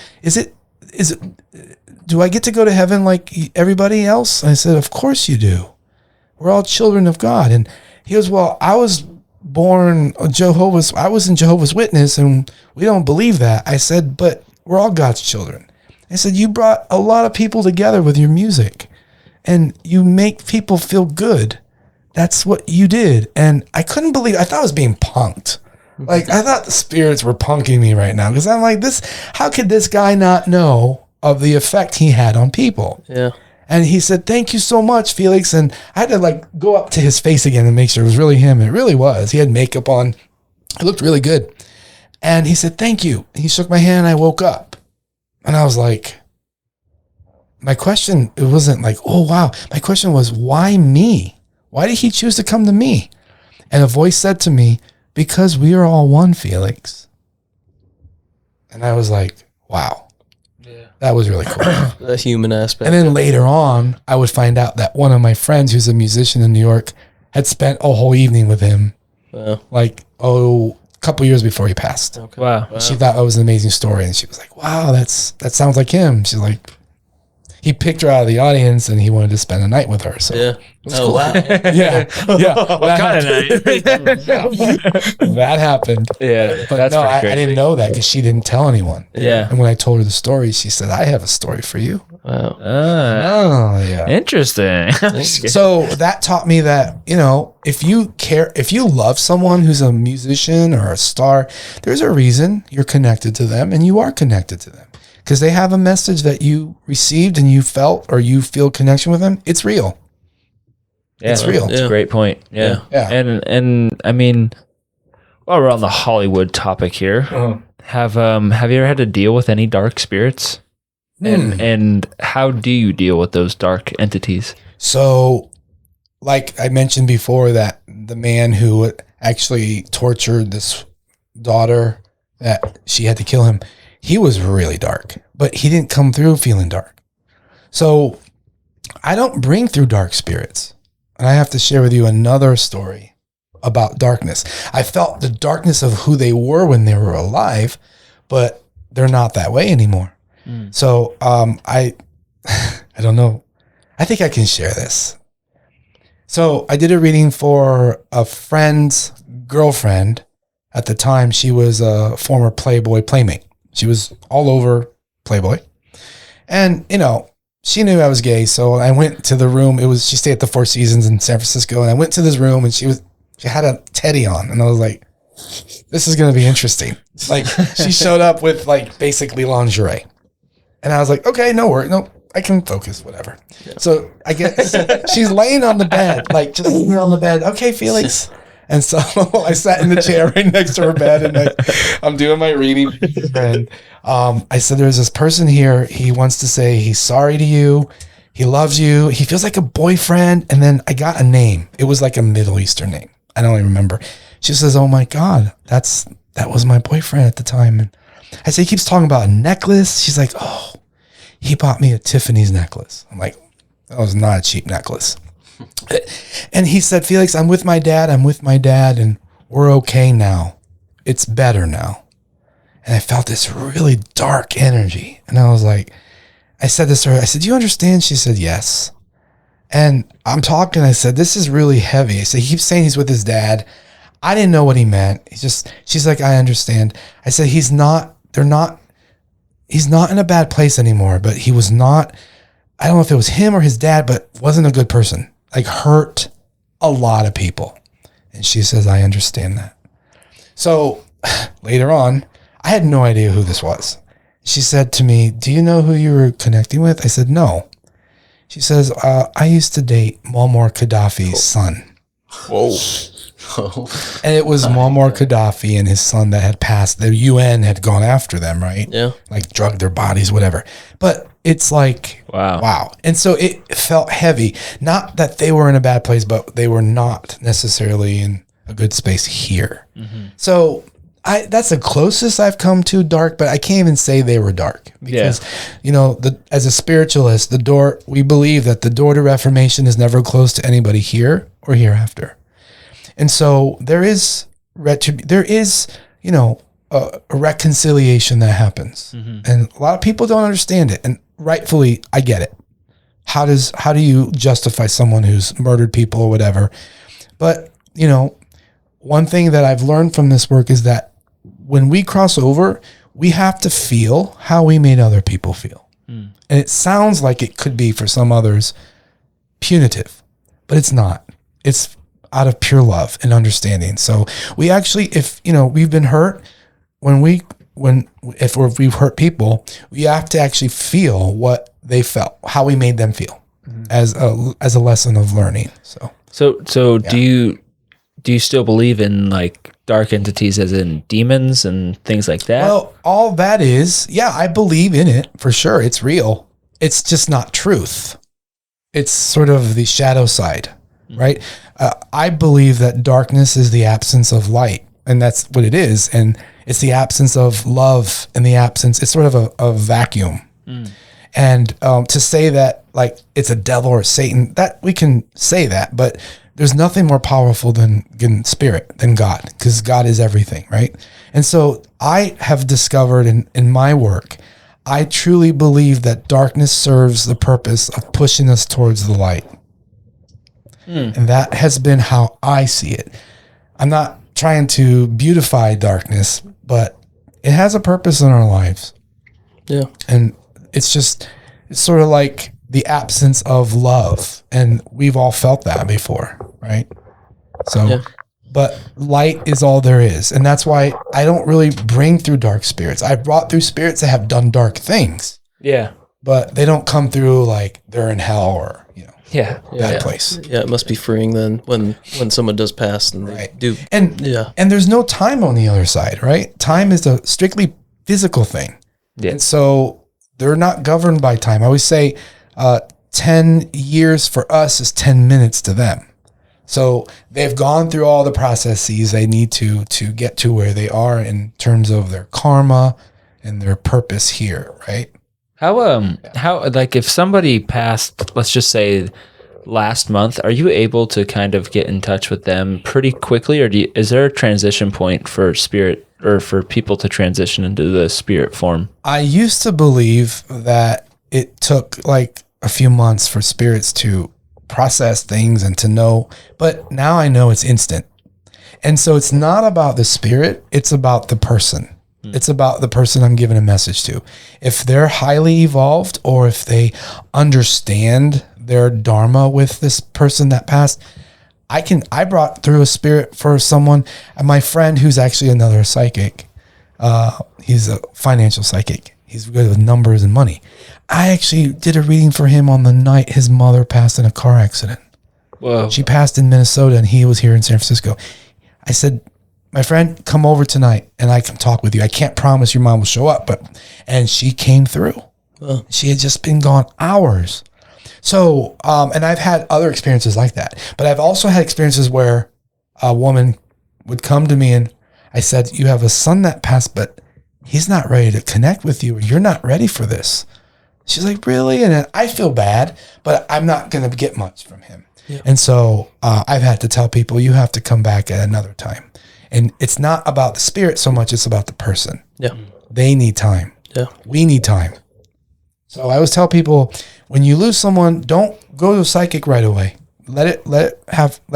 Speaker 7: Do I get to go to heaven like everybody else?" I said, "Of course you do. We're all children of God." And he goes, "Well, I was born I was in Jehovah's Witness, and we don't believe that." I said, "But we're all God's children." I said, "You brought a lot of people together with your music, and you make people feel good. That's what you did." And I couldn't believe I thought I was being punked. Like, I thought the spirits were punking me right now, because I'm like, how could this guy not know of the effect he had on people?
Speaker 3: Yeah.
Speaker 7: And he said, thank you so much, Felix. And I had to like go up to his face again and make sure it was really him. It really was. He had makeup on. It looked really good. And he said, thank you. He shook my hand and I woke up. And I was like, my question, it wasn't like, oh, wow. My question was, why me? Why did he choose to come to me? And a voice said to me, because we are all one, Felix. And I was like, wow. Yeah. That was really cool.
Speaker 3: The human aspect.
Speaker 7: And then later on, I would find out that one of my friends who's a musician in New York had spent a whole evening with him. Wow. Like, a couple years before he passed.
Speaker 6: Okay. Wow.
Speaker 7: She thought it was an amazing story. And she was like, wow, that sounds like him. She's like, he picked her out of the audience and he wanted to spend a night with her. So
Speaker 3: yeah.
Speaker 7: Cool. Wow. Yeah.
Speaker 6: What kind of night?
Speaker 7: That happened.
Speaker 6: Yeah.
Speaker 7: But no, I didn't know that because she didn't tell anyone.
Speaker 6: Yeah.
Speaker 7: And when I told her the story, she said, I have a story for you.
Speaker 3: Wow.
Speaker 7: Oh, yeah.
Speaker 6: Interesting.
Speaker 7: So that taught me that, if you love someone who's a musician or a star, there's a reason you're connected to them and you are connected to them. Because they have a message that you received and you felt or you feel connection with them. It's real.
Speaker 6: Yeah,
Speaker 7: it's real.
Speaker 6: It's a great point. Yeah. And I mean, while we're on the Hollywood topic here, have you ever had to deal with any dark spirits? And how do you deal with those dark entities?
Speaker 7: So, like I mentioned before, that the man who actually tortured this daughter, that she had to kill him, he was really dark, but he didn't come through feeling dark. So I don't bring through dark spirits. And I have to share with you another story about darkness. I felt the darkness of who they were when they were alive, but they're not that way anymore. So I don't know. I think I can share this. So I did a reading for a friend's girlfriend. At the time, she was a former Playboy playmate. She was all over Playboy. And, she knew I was gay. So I went to the room. She stayed at the Four Seasons in San Francisco. And I went to this room and she had a teddy on. And I was like, this is going to be interesting. Like, she showed up with like basically lingerie. And I was like, okay, no worries. No, I can focus, whatever. Yeah. So I guess she's laying on the bed, like just on the bed. Okay, Felix. And so I sat in the chair right next to her bed and I'm doing my reading. And I said, there's this person here. He wants to say he's sorry to you. He loves you. He feels like a boyfriend. And then I got a name. It was like a Middle Eastern name. I don't even remember. She says, oh my God, that was my boyfriend at the time. And I said, he keeps talking about a necklace. She's like, oh, he bought me a Tiffany's necklace. I'm like, that was not a cheap necklace. And he said, Felix, I'm with my dad, and we're okay now. It's better now. And I felt this really dark energy. And I was like, I said this to her. I said, do you understand? She said, yes. And I'm talking. I said, this is really heavy. I said, he keeps saying he's with his dad. I didn't know what he meant. She's like, I understand. I said, he's not in a bad place anymore, but he was not, I don't know if it was him or his dad, but wasn't a good person. Like hurt a lot of people. And she says, I understand that. So later on, I had no idea who this was. She said to me, do you know who you were connecting with? I said, no. She says, I used to date Muammar Gaddafi's son.
Speaker 3: Whoa.
Speaker 7: And it was Muammar Gaddafi and his son that had passed. The UN had gone after them, right?
Speaker 3: Yeah.
Speaker 7: Like drugged their bodies, whatever. But it's like, wow. And so it felt heavy. Not that they were in a bad place, but they were not necessarily in a good space here. Mm-hmm. So that's the closest I've come to dark, but I can't even say they were dark because, as a spiritualist, we believe that the door to reformation is never closed to anybody here or hereafter. And so there is a reconciliation that happens. Mm-hmm. And a lot of people don't understand it. And rightfully, I get it. How do you justify someone who's murdered people or whatever? But, one thing that I've learned from this work is that when we cross over, we have to feel how we made other people feel. Mm. And it sounds like it could be for some others punitive, but it's not. It's out of pure love and understanding. So we actually, if we've been hurt, if we've hurt people, we have to actually feel what they felt, how we made them feel. as a lesson of learning. So
Speaker 6: Do you still believe in like dark entities as in demons and things like that?
Speaker 7: Well, all that is, I believe in it for sure. It's real. It's just not truth. It's sort of the shadow side, right? I believe that darkness is the absence of light, and that's what it is. And it's the absence of love and the absence, it's sort of a vacuum. And to say that like it's a devil or Satan, that we can say that, but there's nothing more powerful than spirit, than God, because God is everything, right? And so I have discovered in my work, I truly believe that darkness serves the purpose of pushing us towards the light. And that has been how I see it. I'm not trying to beautify darkness, but it has a purpose in our lives.
Speaker 3: Yeah.
Speaker 7: And it's sort of like the absence of love. And we've all felt that before, right? So, but light is all there is. And that's why I don't really bring through dark spirits. I've brought through spirits that have done dark things.
Speaker 6: Yeah.
Speaker 7: But they don't come through like they're in hell or, that place.
Speaker 3: Yeah, it must be freeing then when someone does pass and they do.
Speaker 7: And there's no time on the other side, right? Time is a strictly physical thing. Yeah. And so they're not governed by time. I always say 10 years for us is 10 minutes to them. So they've gone through all the processes they need to get to where they are in terms of their karma and their purpose here, right?
Speaker 6: How like if somebody passed, let's just say last month, are you able to kind of get in touch with them pretty quickly, or is there a transition point for spirit or for people to transition into the spirit form?
Speaker 7: I used to believe that it took like a few months for spirits to process things and to know, but now I know it's instant. And so it's not about the spirit, it's about the person. It's about the person I'm giving a message to. If they're highly evolved or if they understand their dharma with this person that passed, I brought through a spirit for someone, my friend who's actually another psychic. He's a financial psychic. He's good with numbers and money. I actually did a reading for him on the night his mother passed in a car accident.
Speaker 6: Whoa.
Speaker 7: She passed in Minnesota and he was here in San Francisco. I said, my friend, come over tonight and I can talk with you. I can't promise your mom will show up, and she came through. She had just been gone hours. So, and I've had other experiences like that, but I've also had experiences where a woman would come to me and I said, you have a son that passed, but he's not ready to connect with you. Or you're not ready for this. She's like, really? And I feel bad, but I'm not going to get much from him. Yeah. And so I've had to tell people, you have to come back at another time. And it's not about the spirit so much, it's about the person. Yeah. They need time. Yeah. We need time. So I always tell people, when you lose someone, don't go to a psychic right away. Let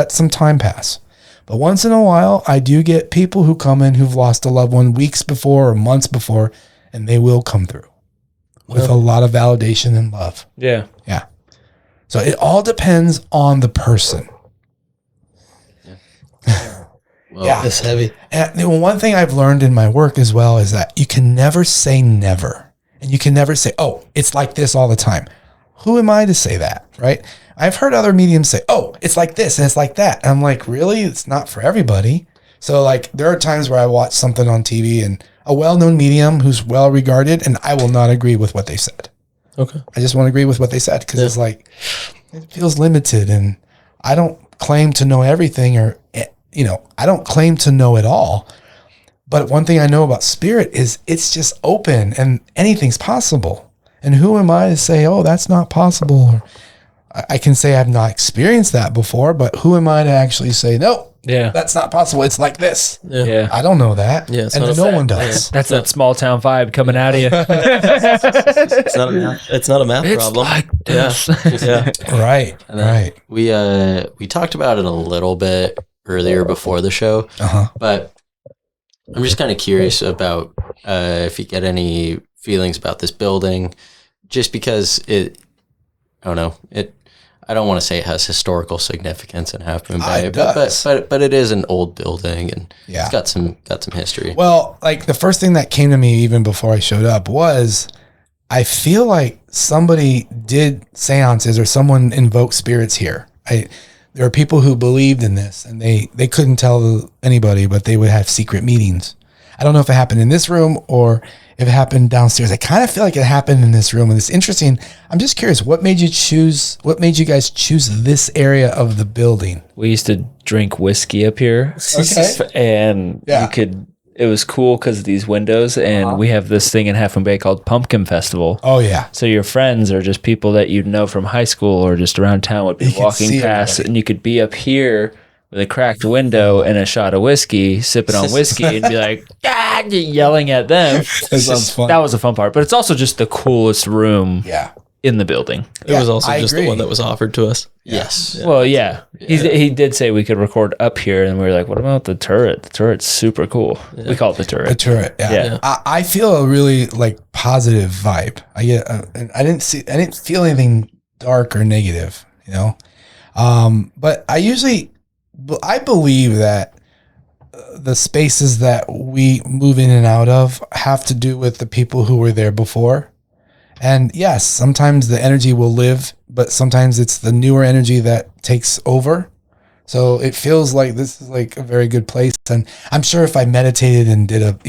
Speaker 7: some time pass. But once in a while, I do get people who come in who've lost a loved one weeks before or months before, and they will come through with a lot of validation and love.
Speaker 6: Yeah.
Speaker 7: Yeah. So it all depends on the person.
Speaker 3: Well, yeah, it's heavy.
Speaker 7: And one thing I've learned in my work as well is that you can never say never. And you can never say, oh, it's like this all the time. Who am I to say that, right? I've heard other mediums say, oh, it's like this and it's like that. And I'm like, really? It's not for everybody. So like there are times where I watch something on TV and a well-known medium who's well-regarded, and I will not agree with what they said.
Speaker 3: Okay.
Speaker 7: I just won't agree with what they said because it's like, it feels limited, and I don't claim to know everything, or I don't claim to know it all. But one thing I know about spirit is it's just open and anything's possible. And who am I to say, oh, that's not possible? Or I can say I've not experienced that before, but who am I to actually say, no, that's not possible. It's like this. Yeah. I don't know that. Yeah, and no one does.
Speaker 6: That's that small town vibe coming out of you.
Speaker 3: It's not a math problem.
Speaker 6: Like this.
Speaker 7: Yeah. Right. Right.
Speaker 8: We talked about it a little bit earlier before the show, but I'm just kind of curious about if you get any feelings about this building, just because I don't want to say it has historical significance and have been by it, but it is an old building and it's got some history.
Speaker 7: Well, like the first thing that came to me even before I showed up was I feel like somebody did seances or someone invoked spirits here. There are people who believed in this, and they couldn't tell anybody, but they would have secret meetings. I don't know if it happened in this room or if it happened downstairs. I kind of feel like it happened in this room, and it's interesting. I'm just curious, what made you guys choose this area of the building?
Speaker 6: We used to drink whiskey up here.
Speaker 7: Okay.
Speaker 6: And you could, it was cool because of these windows, and we have this thing in Half Moon Bay called Pumpkin Festival.
Speaker 7: Oh, yeah.
Speaker 6: So your friends are just people that you know from high school or just around town would be walking past, and you could be up here with a cracked window and a shot of whiskey, sipping on whiskey, and be like, yelling at them.
Speaker 7: That sounds fun.
Speaker 6: That was a fun part. But it's also just the coolest room in the building.
Speaker 3: It was also just the one that was offered to us.
Speaker 8: Yes.
Speaker 6: Yeah. Well, yeah. He did say we could record up here, and we were like, what about the turret? The turret's super cool. Yeah. We call it the turret.
Speaker 7: The turret, yeah. I feel a really like positive vibe. I get, I didn't feel anything dark or negative, you know? But I believe that the spaces that we move in and out of have to do with the people who were there before. And yes, sometimes the energy will live, but sometimes it's the newer energy that takes over. So it feels like this is like a very good place. And I'm sure if I meditated and did a,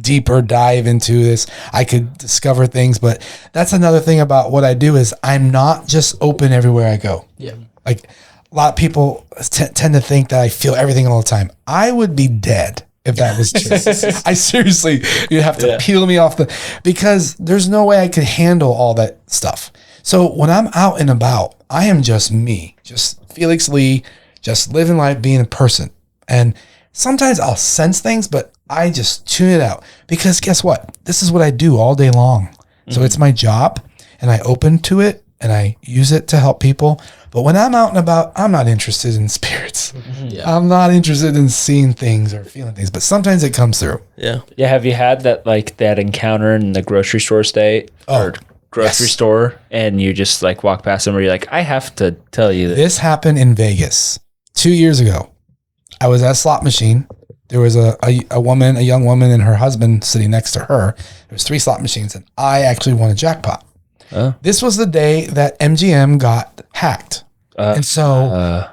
Speaker 7: deeper dive into this, I could discover things. But that's another thing about what I do is I'm not just open everywhere I go.
Speaker 8: Yeah.
Speaker 7: Like a lot of people tend to think that I feel everything all the time. I would be dead if that was true. I seriously, you'd have to peel me off because there's no way I could handle all that stuff. So when I'm out and about, I am just me, just Felix Lee, just living life, being a person. And sometimes I'll sense things, but I just tune it out because guess what? This is what I do all day long. So it's my job and I open to it and I use it to help people. But when I'm out and about, I'm not interested in spirits. I'm not interested in seeing things or feeling things, but sometimes it comes through.
Speaker 6: Yeah. Have you had that encounter in the grocery store store and you just like walk past them where you're like, I have to tell you
Speaker 7: this happened in Vegas 2 years ago. I was at a slot machine. There was a young woman and her husband sitting next to her. There was 3 slot machines and I actually won a jackpot. This was the day that MGM got hacked. And so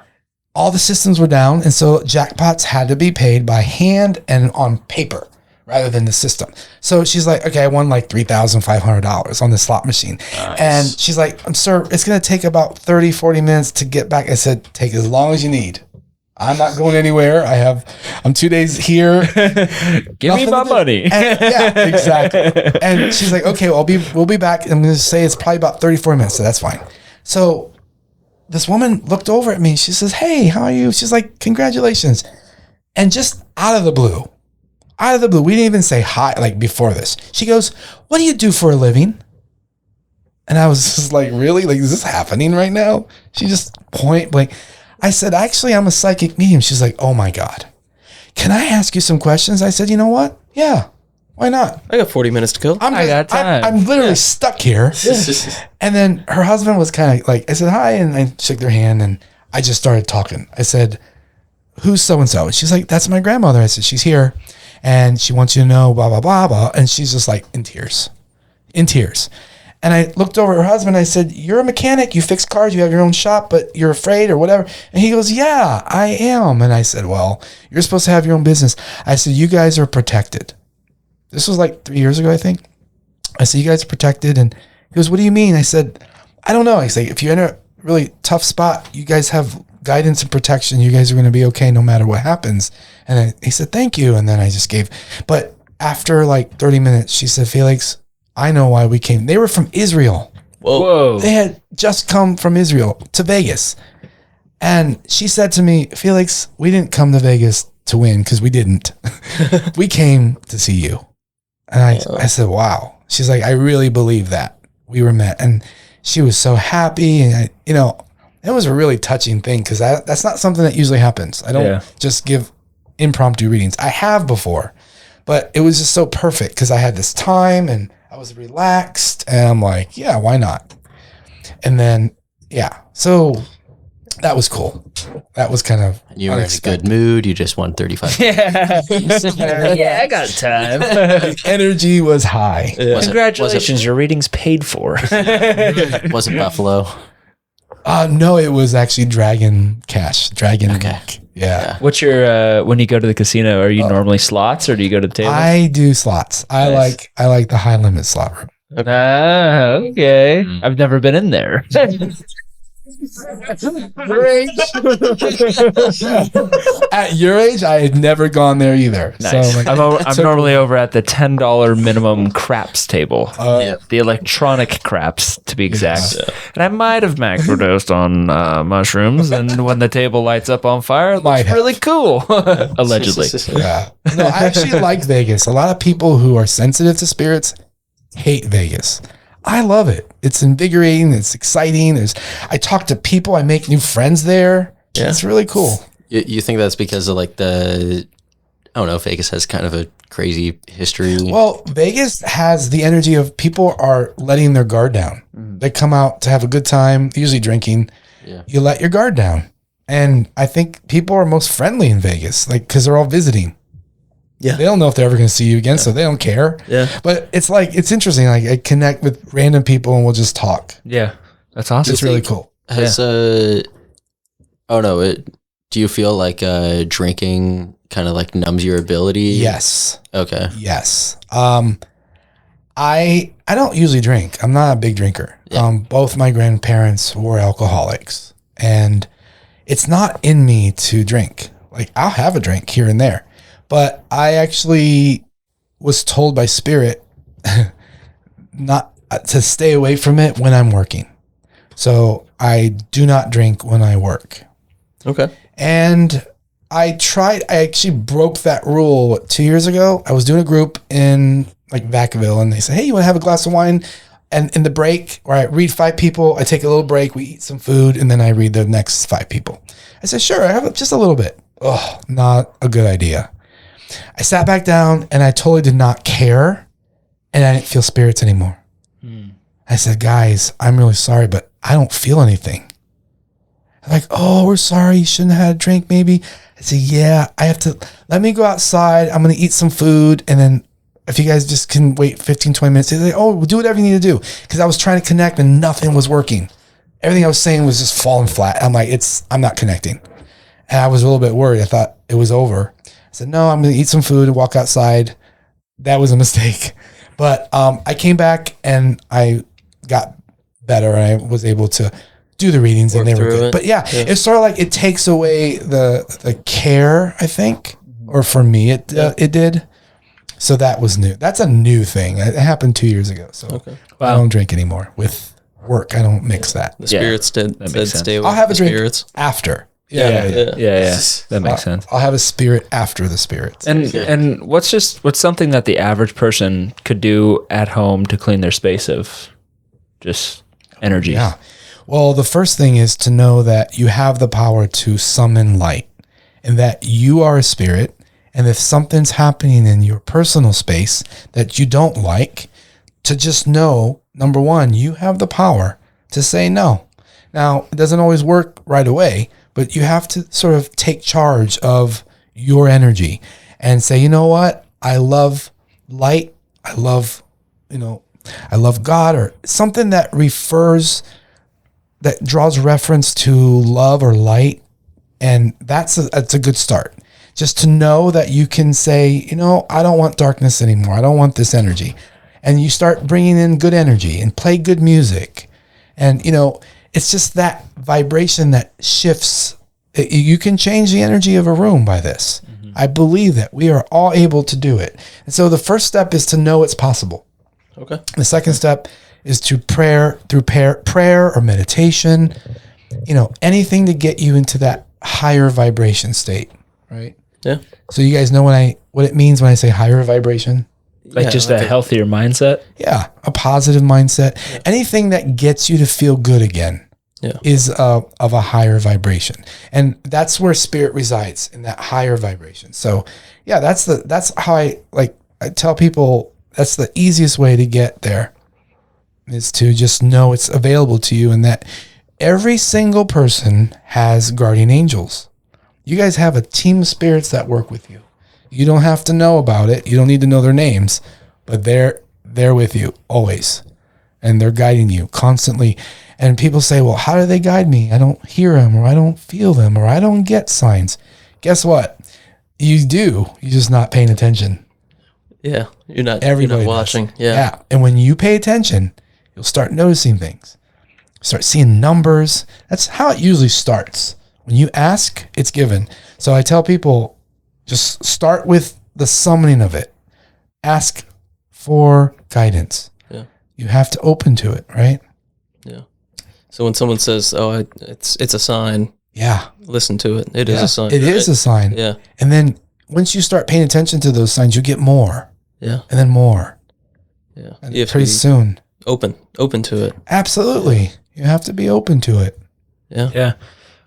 Speaker 7: all the systems were down. And so jackpots had to be paid by hand and on paper rather than the system. So she's like, okay, I won like $3,500 on the slot machine. Nice. And she's like, sir, it's going to take about 30, 40 minutes to get back. I said, take as long as you need. I'm not going anywhere. I'm 2 days here.
Speaker 6: Give me my money.
Speaker 7: And, yeah, exactly. And she's like, okay, well, we'll be back. I'm going to say it's probably about 30, 40 minutes. So that's fine. So this woman looked over at me. She says, hey, how are you? She's like, congratulations. And just out of the blue, we didn't even say hi like before this. She goes, what do you do for a living? And I was just like, really? Like, is this happening right now? She just point blank. I said, actually, I'm a psychic medium. She's like, oh my God. Can I ask you some questions? I said, you know what? Yeah. Why not?
Speaker 3: I got 40 minutes to kill.
Speaker 6: I got time.
Speaker 7: I'm literally stuck here. And then her husband was kind of like, I said, hi. And I shook their hand and I just started talking. I said, who's so-and-so? And she's like, that's my grandmother. I said, she's here and she wants you to know blah, blah, blah, blah. And she's just like in tears. And I looked over at her husband. I said, you're a mechanic. You fix cars. You have your own shop, but you're afraid or whatever. And he goes, yeah, I am. And I said, well, you're supposed to have your own business. I said, you guys are protected. This was like 3 years ago, I think. I said, you guys are protected. And he goes, what do you mean? I said, I don't know. I say, if you're in a really tough spot, you guys have guidance and protection. You guys are going to be okay no matter what happens. And he said, thank you. And then I just gave. But after like 30 minutes, she said, Felix, I know why we came. They were from Israel.
Speaker 6: Whoa.
Speaker 7: They had just come from Israel to Vegas. And she said to me, Felix, we didn't come to Vegas to win because we didn't. We came to see you. And I said, wow. She's like, I really believe that we were met. And she was so happy. And it was a really touching thing because that's not something that usually happens. I don't just give impromptu readings. I have before, but it was just so perfect because I had this time and I was relaxed and I'm like, yeah, why not? And then, so that was cool. That was kind of
Speaker 8: You were
Speaker 7: unexpected.
Speaker 8: in a good mood. You just won 35.
Speaker 6: Yeah, I got time.
Speaker 7: Energy was high.
Speaker 6: Congratulations, your reading's paid for.
Speaker 8: Was it Buffalo?
Speaker 7: No, it was actually Dragon Cash. Dragon.
Speaker 8: Okay.
Speaker 7: Yeah.
Speaker 6: What's your when you go to the casino? Are you normally slots or do you go to the table?
Speaker 7: I do slots. I like the high limit slot room.
Speaker 6: Okay. I've never been in there.
Speaker 7: At your age, I had never gone there either.
Speaker 6: Nice.
Speaker 7: So, like,
Speaker 6: I'm normally over at the $10 minimum craps table. The electronic craps, to be exact. And I might have macrodosed on mushrooms, and when the table lights up on fire, it looks really cool. Allegedly.
Speaker 7: yeah. No, I actually like Vegas. A lot of people who are sensitive to spirits hate Vegas. I love it. It's invigorating. It's exciting. I talk to people. I make new friends there. Yeah. It's really cool.
Speaker 8: You think that's because of like I don't know, Vegas has kind of a crazy history.
Speaker 7: Well, Vegas has the energy of people are letting their guard down. They come out to have a good time, usually drinking. Yeah. You let your guard down. And I think people are most friendly in Vegas, like, because they're all visiting. Yeah. They don't know if they're ever going to see you again, so they don't care. Yeah. But it's interesting. Like, I connect with random people and we'll just talk.
Speaker 6: Yeah. That's awesome.
Speaker 7: It's really cool.
Speaker 8: Do you feel like drinking kind of like numbs your ability?
Speaker 7: Yes.
Speaker 8: Okay.
Speaker 7: Yes. I don't usually drink. I'm not a big drinker. Yeah. Both my grandparents were alcoholics, and it's not in me to drink. Like, I'll have a drink here and there. But I actually was told by Spirit not to stay away from it when I'm working. So I do not drink when I work.
Speaker 3: Okay.
Speaker 7: And I actually broke that rule 2 years ago. I was doing a group in like Vacaville, and they said, hey, you want to have a glass of wine? And in the break, where I read 5 people, I take a little break, we eat some food, and then I read the next 5 people. I said, sure, I have just a little bit. Oh, not a good idea. I sat back down and I totally did not care, and I didn't feel spirits anymore. I said, guys, I'm really sorry, but I don't feel anything. They're like, oh, we're sorry. You shouldn't have had a drink maybe. I said, yeah, let me go outside. I'm going to eat some food. And then if you guys just can wait 15, 20 minutes, they're like, oh, we'll do whatever you need to do. Because I was trying to connect and nothing was working. Everything I was saying was just falling flat. I'm like, I'm not connecting. And I was a little bit worried. I thought it was over. I said, no, I'm going to eat some food and walk outside. That was a mistake. But I came back and I got better. And I was able to do the readings and they were good. But yeah, it's sort of like it takes away the care, I think. Or for me, it did. So that was new. That's a new thing. It happened 2 years ago. So I don't drink anymore with work. I don't mix that.
Speaker 3: The spirits said stay away.
Speaker 7: I'll have a drink
Speaker 3: spirits
Speaker 7: after.
Speaker 6: Yeah. That makes sense.
Speaker 7: I'll have a spirit after the spirits.
Speaker 6: And what's something that the average person could do at home to clean their space of just energy?
Speaker 7: Yeah. Well, the first thing is to know that you have the power to summon light, and that you are a spirit. And if something's happening in your personal space that you don't like, to just know, number one, you have the power to say no. Now, it doesn't always work right away, but you have to sort of take charge of your energy and say, you know what? I love light. I love God, or something that draws reference to love or light. And that's a good start. Just to know that you can say, I don't want darkness anymore. I don't want this energy. And you start bringing in good energy and play good music. And, it's just that vibration that shifts. You can change the energy of a room by this. Mm-hmm. I believe that we are all able to do it. And so the first step is to know it's possible.
Speaker 3: Okay.
Speaker 7: The second step is to prayer or meditation, anything to get you into that higher vibration state, right?
Speaker 3: Yeah.
Speaker 7: So you guys know what it means when I say higher vibration?
Speaker 6: Like just a healthier mindset?
Speaker 7: Yeah, a positive mindset. Yeah. Anything that gets you to feel good again is of a higher vibration. And that's where spirit resides, in that higher vibration. So yeah, that's how I tell people that's the easiest way to get there, is to just know it's available to you, and that every single person has guardian angels. You guys have a team of spirits that work with you. You don't have to know about it. You don't need to know their names, but they're with you always. And they're guiding you constantly. And people say, well, how do they guide me? I don't hear them, or I don't feel them, or I don't get signs. Guess what? You do. You're just not paying attention.
Speaker 3: Yeah. You're not
Speaker 7: Everybody
Speaker 3: watching.
Speaker 7: does.
Speaker 3: Yeah.
Speaker 7: And when you pay attention, you'll start noticing things. Start seeing numbers. That's how it usually starts. When you ask, it's given. So I tell people, just start with the summoning of it. Ask for guidance.
Speaker 3: Yeah.
Speaker 7: You have to open to it, right?
Speaker 3: Yeah. So when someone says, "Oh, it's a sign,"
Speaker 7: Yeah.
Speaker 3: listen to it. It is a sign.
Speaker 7: It is a sign.
Speaker 3: Yeah.
Speaker 7: And then once you start paying attention to those signs, you get more.
Speaker 3: Yeah.
Speaker 7: And then more.
Speaker 3: Yeah.
Speaker 7: And
Speaker 3: You have to
Speaker 7: pretty
Speaker 3: be
Speaker 7: soon.
Speaker 3: open to it.
Speaker 7: Absolutely. You have to be open to it.
Speaker 3: Yeah.
Speaker 6: Yeah.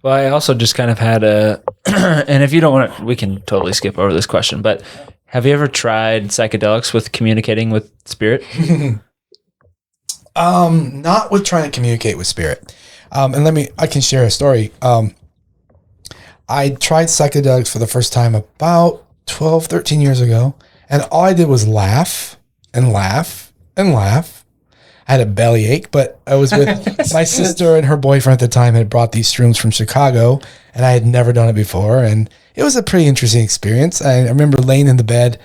Speaker 6: Well, I also just kind of had a, and if you don't want to, we can totally skip over this question, but have you ever tried psychedelics with communicating with spirit?
Speaker 7: Not with trying to communicate with spirit. And I can share a story. I tried psychedelics for the first time about 12, 13 years ago. And all I did was laugh and laugh and laugh. I had a bellyache, but I was with my sister and her boyfriend at the time had brought these shrooms from Chicago, and I had never done it before. And it was a pretty interesting experience. I remember laying in the bed,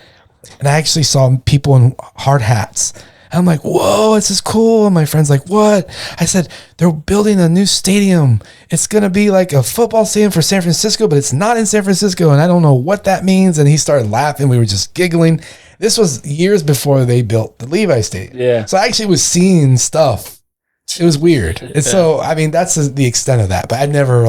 Speaker 7: and I actually saw people in hard hats. And I'm like, whoa, this is cool. And my friend's like, what? I said, they're building a new stadium. It's going to be like a football stadium for San Francisco, but it's not in San Francisco. And I don't know what that means. And he started laughing. We were just giggling. This was years before they built the Levi Stadium.
Speaker 6: Yeah.
Speaker 7: So I actually was seeing stuff. It was weird. And so, I mean, that's the extent of that. But I never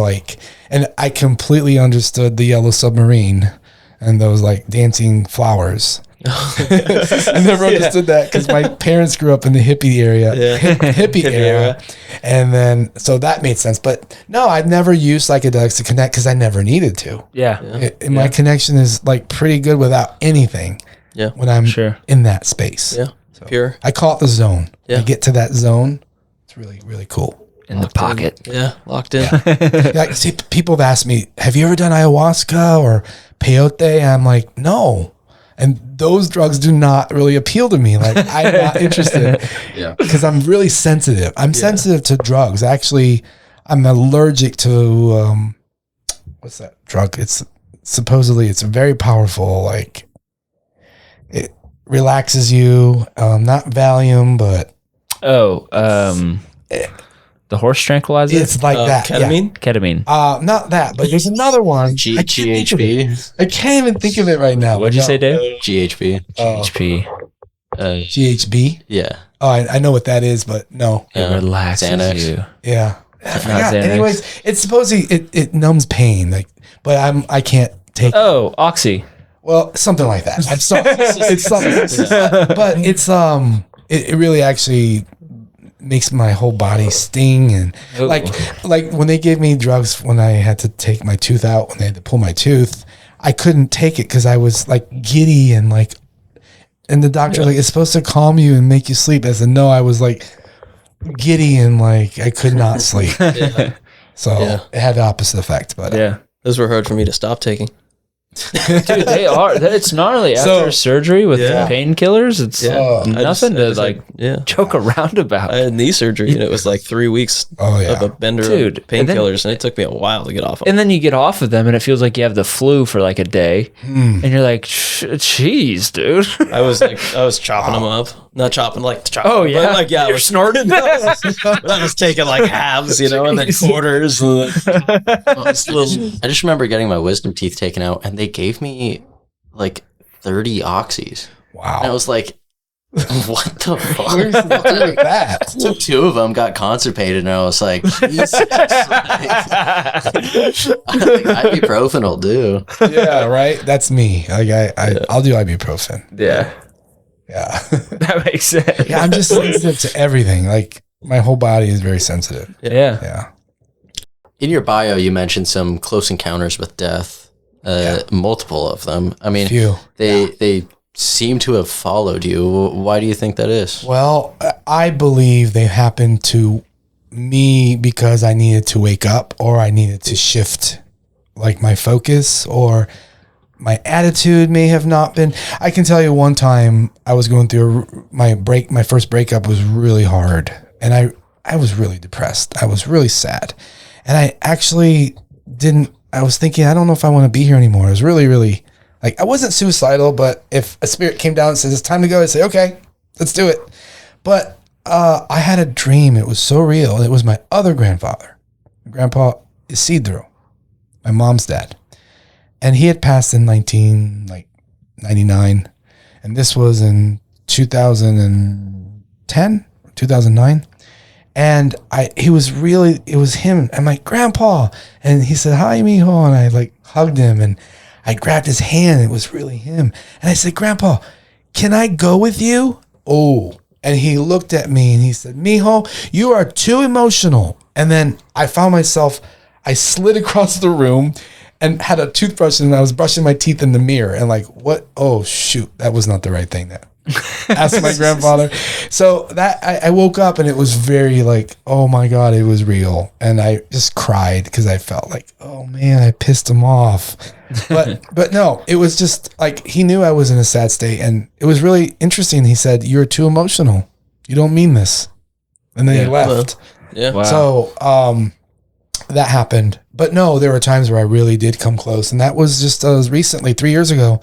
Speaker 7: and I completely understood the Yellow Submarine and those dancing flowers. I never understood that because my parents grew up in the hippie area, hippie era. And then, so that made sense. But no, I've never used psychedelics to connect because I never needed to.
Speaker 6: Yeah.
Speaker 7: My connection is pretty good without anything.
Speaker 3: Yeah.
Speaker 7: When I'm in that space.
Speaker 3: Yeah.
Speaker 7: So
Speaker 3: Pure.
Speaker 7: I call it the zone.
Speaker 3: Yeah.
Speaker 7: I get to that zone. It's really, really cool.
Speaker 6: In the pocket.
Speaker 3: Yeah. Locked in.
Speaker 7: See, people have asked me, have you ever done ayahuasca or peyote? And I'm like, no. And those drugs do not really appeal to me. I'm not interested.
Speaker 8: Yeah.
Speaker 7: Because I'm really sensitive. I'm sensitive to drugs. Actually, I'm allergic to, what's that drug? It's supposedly, it's very powerful. It relaxes you. Not Valium, but.
Speaker 6: The horse tranquilizer?
Speaker 7: It's like that.
Speaker 3: Ketamine?
Speaker 6: Yeah. Ketamine.
Speaker 7: Not that, but there's another one.
Speaker 8: GHB.
Speaker 7: I can't even think of it right now.
Speaker 6: What'd you say, Dave?
Speaker 8: GHB.
Speaker 6: HP.
Speaker 7: GHB?
Speaker 8: Yeah.
Speaker 7: Oh, I know what that is, but no.
Speaker 6: It relaxes
Speaker 8: Xanax.
Speaker 6: you.
Speaker 7: Yeah. I forgot.
Speaker 6: Xanax.
Speaker 7: Anyways, it's supposedly it numbs pain, but I can't take.
Speaker 6: Oh, Oxy.
Speaker 7: Well, something like that. I'm sorry. It's something, but it's it really actually makes my whole body sting and like when they gave me drugs when I had to take my tooth out, when they had to pull my tooth, I couldn't take it because I was giddy and the doctor it's supposed to calm you and make you sleep. I said no, I was giddy and I could not sleep. So it had the opposite effect. But
Speaker 3: those were hard for me to stop taking.
Speaker 6: Dude, they are. It's gnarly. After surgery with painkillers, it's nothing to joke around about.
Speaker 3: I had knee surgery and it was 3 weeks of a bender of painkillers, and it took me a while to get off of them.
Speaker 6: And then you get off of them and it feels like you have the flu for a day. And you're like, jeez, dude.
Speaker 3: I was chopping them up. Not chopping chopping.
Speaker 6: Oh, yeah.
Speaker 3: But
Speaker 6: you're snorting.
Speaker 3: I was taking halves, and then quarters.
Speaker 8: I just remember getting my wisdom teeth taken out, and they gave me 30 oxys.
Speaker 7: Wow.
Speaker 8: And I was like, what the fuck?
Speaker 7: Where's the deal with that?
Speaker 8: So 2 of them got constipated, and I was like, Jesus. I think ibuprofen will do.
Speaker 7: Yeah, right. That's me. I'll do ibuprofen.
Speaker 6: Yeah.
Speaker 7: Yeah.
Speaker 6: That makes sense.
Speaker 7: Yeah, I'm just sensitive to everything. My whole body is very sensitive.
Speaker 6: Yeah.
Speaker 7: Yeah.
Speaker 8: In your bio, you mentioned some close encounters with death, multiple of them. I mean, they seem to have followed you. Why do you think that is?
Speaker 7: Well, I believe they happen to me because I needed to wake up, or I needed to shift like my focus, or my attitude may have not been. I can tell you one time I was going through my first breakup was really hard, and I was really depressed. I was really sad, and I actually I was thinking, I don't know if I want to be here anymore. I was really, really, like, I wasn't suicidal, but if a spirit came down and says, it's time to go, I'd say, okay, let's do it. But I had a dream. It was so real. It was my other grandfather. My grandpa Isidro, my mom's dad. And he had passed in 1999. And this was in 2010, 2009. And it was him and my grandpa. And he said, hi, mijo. And I like hugged him and I grabbed his hand. It was really him. And I said, Grandpa, can I go with you? Oh, and he looked at me and he said, mijo, you are too emotional. And then I found myself, I slid across the room and had a toothbrush and I was brushing my teeth in the mirror and like, what? Oh, shoot. That was not the right thing to ask my grandfather. So that I woke up and it was very like, oh my God, it was real. And I just cried because I felt like, oh man, I pissed him off. But no, it was just like, he knew I was in a sad state and it was really interesting. He said, you're too emotional. You don't mean this. And then he left.
Speaker 3: Yeah.
Speaker 6: Wow.
Speaker 7: So, that happened. But no, there were times where I really did come close. And that was just recently, 3 years ago.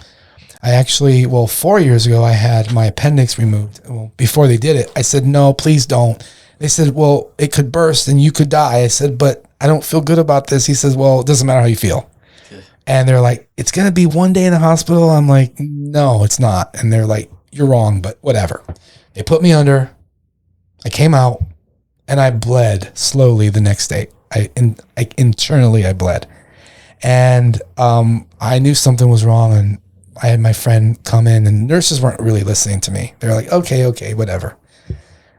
Speaker 7: 4 years ago, I had my appendix removed. Well, before they did it, I said, no, please don't. They said, well, it could burst and you could die. I said, but I don't feel good about this. He says, well, it doesn't matter how you feel. Okay. And they're like, it's going to be one day in the hospital. I'm like, no, it's not. And they're like, you're wrong, but whatever. They put me under. I came out and I bled slowly the next day. Internally, I bled. And I knew something was wrong, and I had my friend come in, and nurses weren't really listening to me. They're like, okay, whatever.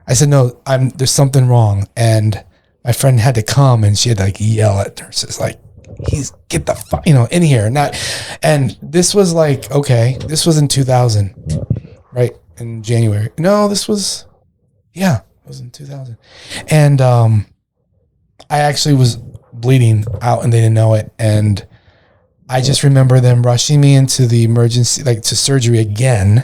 Speaker 7: I said, no, there's something wrong. And my friend had to come and she had to like yell at nurses, like, get the fuck, in here. And this was like, okay, this was in 2000, right? In January. No, it was in 2000. And, I actually was bleeding out and they didn't know it. And I just remember them rushing me into the emergency, like to surgery again.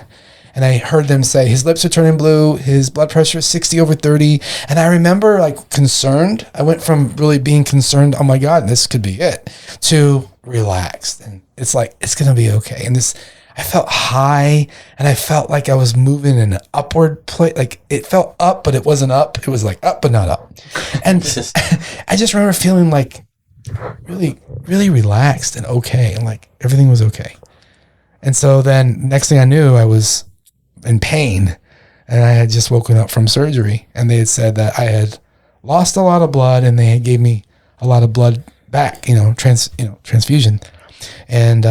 Speaker 7: And I heard them say, his lips are turning blue. His blood pressure is 60/30. And I remember like concerned. I went from really being concerned, oh my God, this could be it, to relaxed. And it's like, it's going to be okay. And I felt high and I felt like I was moving in an upward place. Like it felt up, but it wasn't up. It was like up, but not up. And I just remember feeling like really, really relaxed and okay. And like everything was okay. And so then next thing I knew, I was in pain and I had just woken up from surgery and they had said that I had lost a lot of blood and they had gave me a lot of blood back, transfusion. And,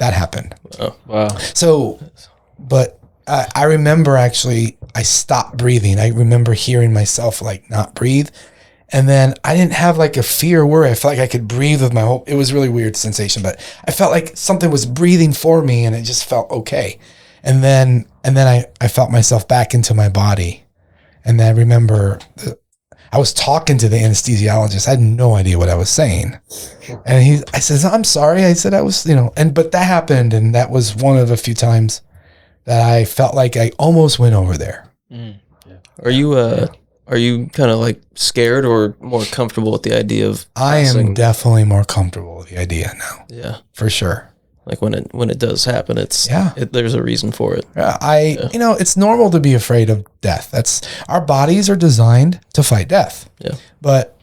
Speaker 7: that happened.
Speaker 3: Oh,
Speaker 6: wow.
Speaker 7: So, but I remember actually, I stopped breathing. I remember hearing myself like not breathe. And then I didn't have like a fear or worry. I felt like I could breathe with my whole, it was a really weird sensation, but I felt like something was breathing for me and it just felt okay. And then I felt myself back into my body. And then I remember I was talking to the anesthesiologist. I had no idea what I was saying. And I said, I'm sorry. I said I was, but that happened. And that was one of a few times that I felt like I almost went over there.
Speaker 3: Mm. Yeah. Are you kind of like scared or more comfortable with the idea of passing?
Speaker 7: I am definitely more comfortable with the idea now.
Speaker 3: Yeah.
Speaker 7: For sure.
Speaker 3: Like when it does happen, there's a reason for it.
Speaker 7: It's normal to be afraid of death. Our bodies are designed to fight death.
Speaker 3: Yeah.
Speaker 7: But,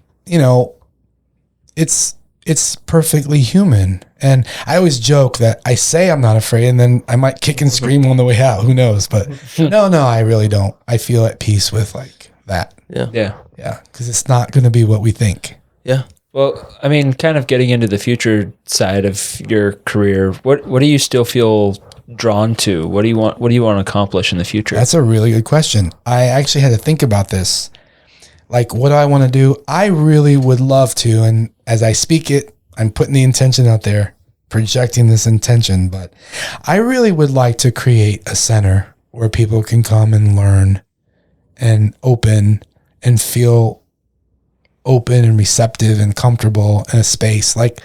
Speaker 7: it's perfectly human. And I always joke that I say I'm not afraid and then I might kick and scream on the way out. Who knows? But no, I really don't. I feel at peace with like that.
Speaker 3: Yeah.
Speaker 6: Yeah.
Speaker 7: Yeah. Because it's not going to be what we think.
Speaker 3: Yeah.
Speaker 6: Well, I mean, kind of getting into the future side of your career, what do you still feel drawn to? What do you want to accomplish in the future?
Speaker 7: That's a really good question. I actually had to think about this. Like, what do I want to do? I really would love to, and as I speak it, I'm putting the intention out there, projecting this intention, but I really would like to create a center where people can come and learn and open and feel open and receptive and comfortable in a space like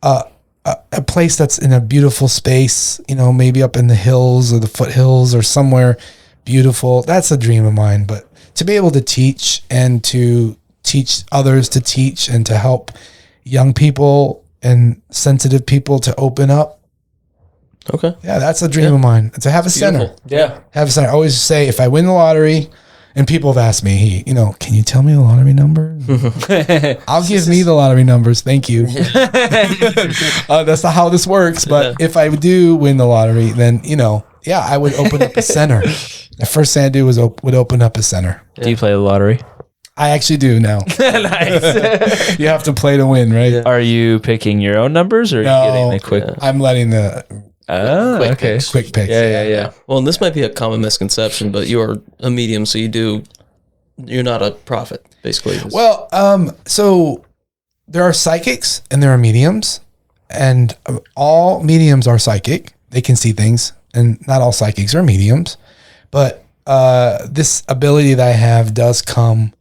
Speaker 7: a place that's in a beautiful space, you know, maybe up in the hills or the foothills or somewhere beautiful. That's a dream of mine. But to be able to teach and to teach others to teach and to help young people and sensitive people to open up.
Speaker 3: Okay.
Speaker 7: Yeah, that's a dream of mine. To have a center.
Speaker 6: Yeah.
Speaker 7: Have a center. I always say if I win the lottery, and people have asked me, you know, can you tell me the lottery number? I'll give me the lottery numbers. Thank you. That's not how this works. But if I do win the lottery, then, you know, yeah, I would open up a center. The first thing I do would open up a center.
Speaker 6: Do you play the lottery?
Speaker 7: I actually do now.
Speaker 6: Nice.
Speaker 7: You have to play to win, right?
Speaker 6: Are you picking your own numbers or are you getting the quick?
Speaker 7: I'm letting the
Speaker 6: Quick
Speaker 8: picks.
Speaker 7: quick picks.
Speaker 6: Yeah.
Speaker 3: Well, and this might be a common misconception, but you are a medium, so you're not a prophet, basically.
Speaker 7: Well, so there are psychics and there are mediums, and all mediums are psychic. They can see things, and not all psychics are mediums. But this ability that I have does come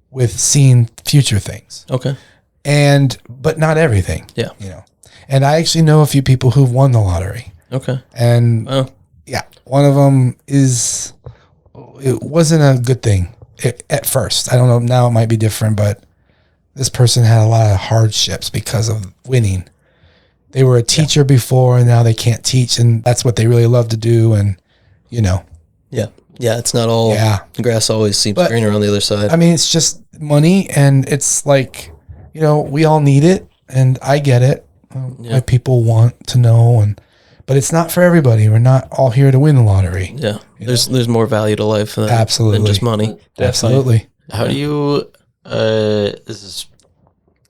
Speaker 7: with seeing future things.
Speaker 3: Okay.
Speaker 7: But not everything.
Speaker 3: Yeah.
Speaker 7: You know. And I actually know a few people who've won the lottery.
Speaker 3: Okay.
Speaker 7: And yeah, one of them it wasn't a good thing at first. I don't know. Now it might be different, but this person had a lot of hardships because of winning. They were a teacher before and now they can't teach, and that's what they really love to do. And, you know.
Speaker 3: Yeah. Yeah. It's not all grass always seems greener on the other side.
Speaker 7: I mean, it's just money, and it's like, you know, we all need it, and I get it. Why people want to know, but it's not for everybody. We're not all here to win the lottery.
Speaker 3: Yeah, there's more value to life than just money.
Speaker 7: Absolutely.
Speaker 8: How do you? This is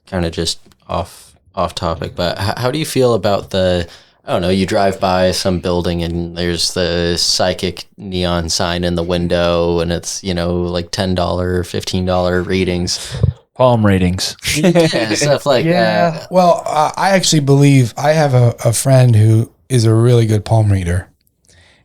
Speaker 8: kind of just off topic, but how do you feel about the? I don't know. You drive by some building and there's the psychic neon sign in the window, and it's, you know, like $10, $15 readings.
Speaker 6: Palm readings.
Speaker 8: Yeah, stuff like that.
Speaker 7: Well, I actually believe I have a friend who is a really good palm reader,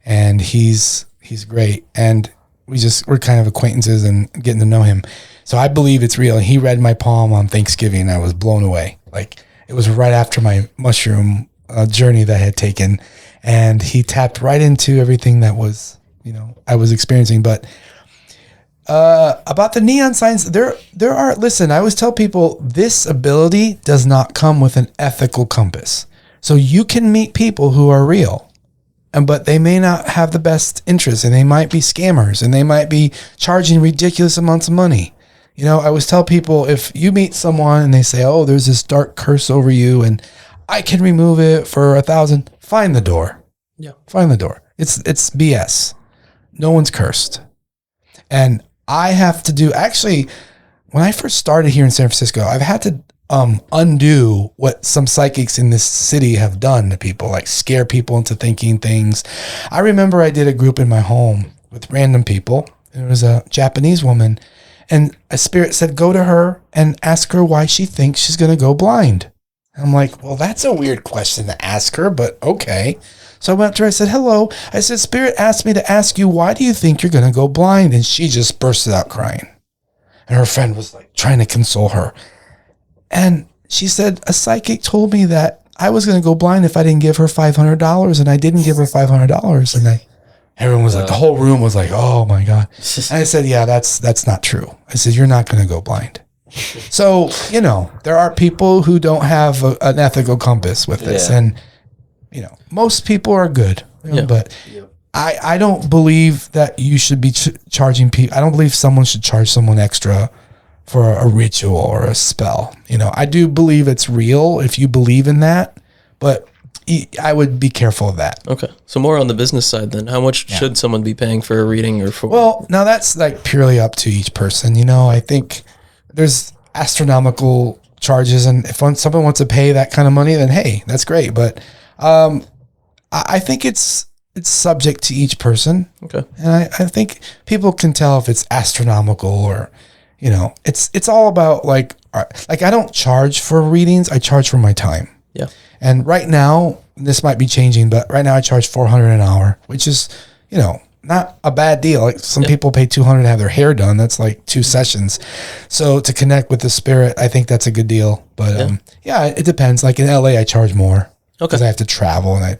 Speaker 7: and he's great. And we're kind of acquaintances and getting to know him. So I believe it's real. He read my palm on Thanksgiving, and I was blown away. Like, it was right after my mushroom journey that I had taken, and he tapped right into everything that was, you know, I was experiencing. But about the neon signs, there are, listen, I always tell people this ability does not come with an ethical compass. So you can meet people who are real, but they may not have the best interest, and they might be scammers, and they might be charging ridiculous amounts of money. You know, I always tell people, if you meet someone and they say, oh, there's this dark curse over you and I can remove it for $1,000, find the door.
Speaker 3: Yeah.
Speaker 7: Find the door. It's BS. No one's cursed. And I have to do, actually, when I first started here in San Francisco, I've had to undo what some psychics in this city have done to people, like scare people into thinking things. I remember I did a group in my home with random people. There was a Japanese woman, and a spirit said, go to her and ask her why she thinks she's going to go blind. I'm like, well, that's a weird question to ask her, but okay. So I went to her, I said, hello. I said, Spirit asked me to ask you, why do you think you're going to go blind? And she just bursted out crying. And her friend was like trying to console her. And she said, a psychic told me that I was going to go blind if I didn't give her $500, and I didn't give her $500. And everyone was like, the whole room was like, oh my God. And I said, yeah, that's not true. I said, you're not going to go blind. So, you know, there are people who don't have an ethical compass with this. Yeah. And, you know, most people are good, but I don't believe that you should be charging people. I don't believe someone should charge someone extra for a ritual or a spell. You know, I do believe it's real if you believe in that, but I would be careful of that.
Speaker 3: Okay. So more on the business side then. How much should someone be paying for a reading or for?
Speaker 7: Well, now that's like purely up to each person. You know, I think there's astronomical charges, and if someone wants to pay that kind of money, then hey, that's great. But I think it's subject to each person.
Speaker 3: Okay.
Speaker 7: And I think people can tell if it's astronomical or, you know, it's all about like I don't charge for readings. I charge for my time.
Speaker 3: Yeah.
Speaker 7: And right now, this might be changing, but right now I charge $400 an hour, which is, you know, not a bad deal. Like some people pay $200 to have their hair done. That's like 2 sessions. So to connect with the spirit, I think that's a good deal. But it depends. Like in LA, I charge more because I have to travel and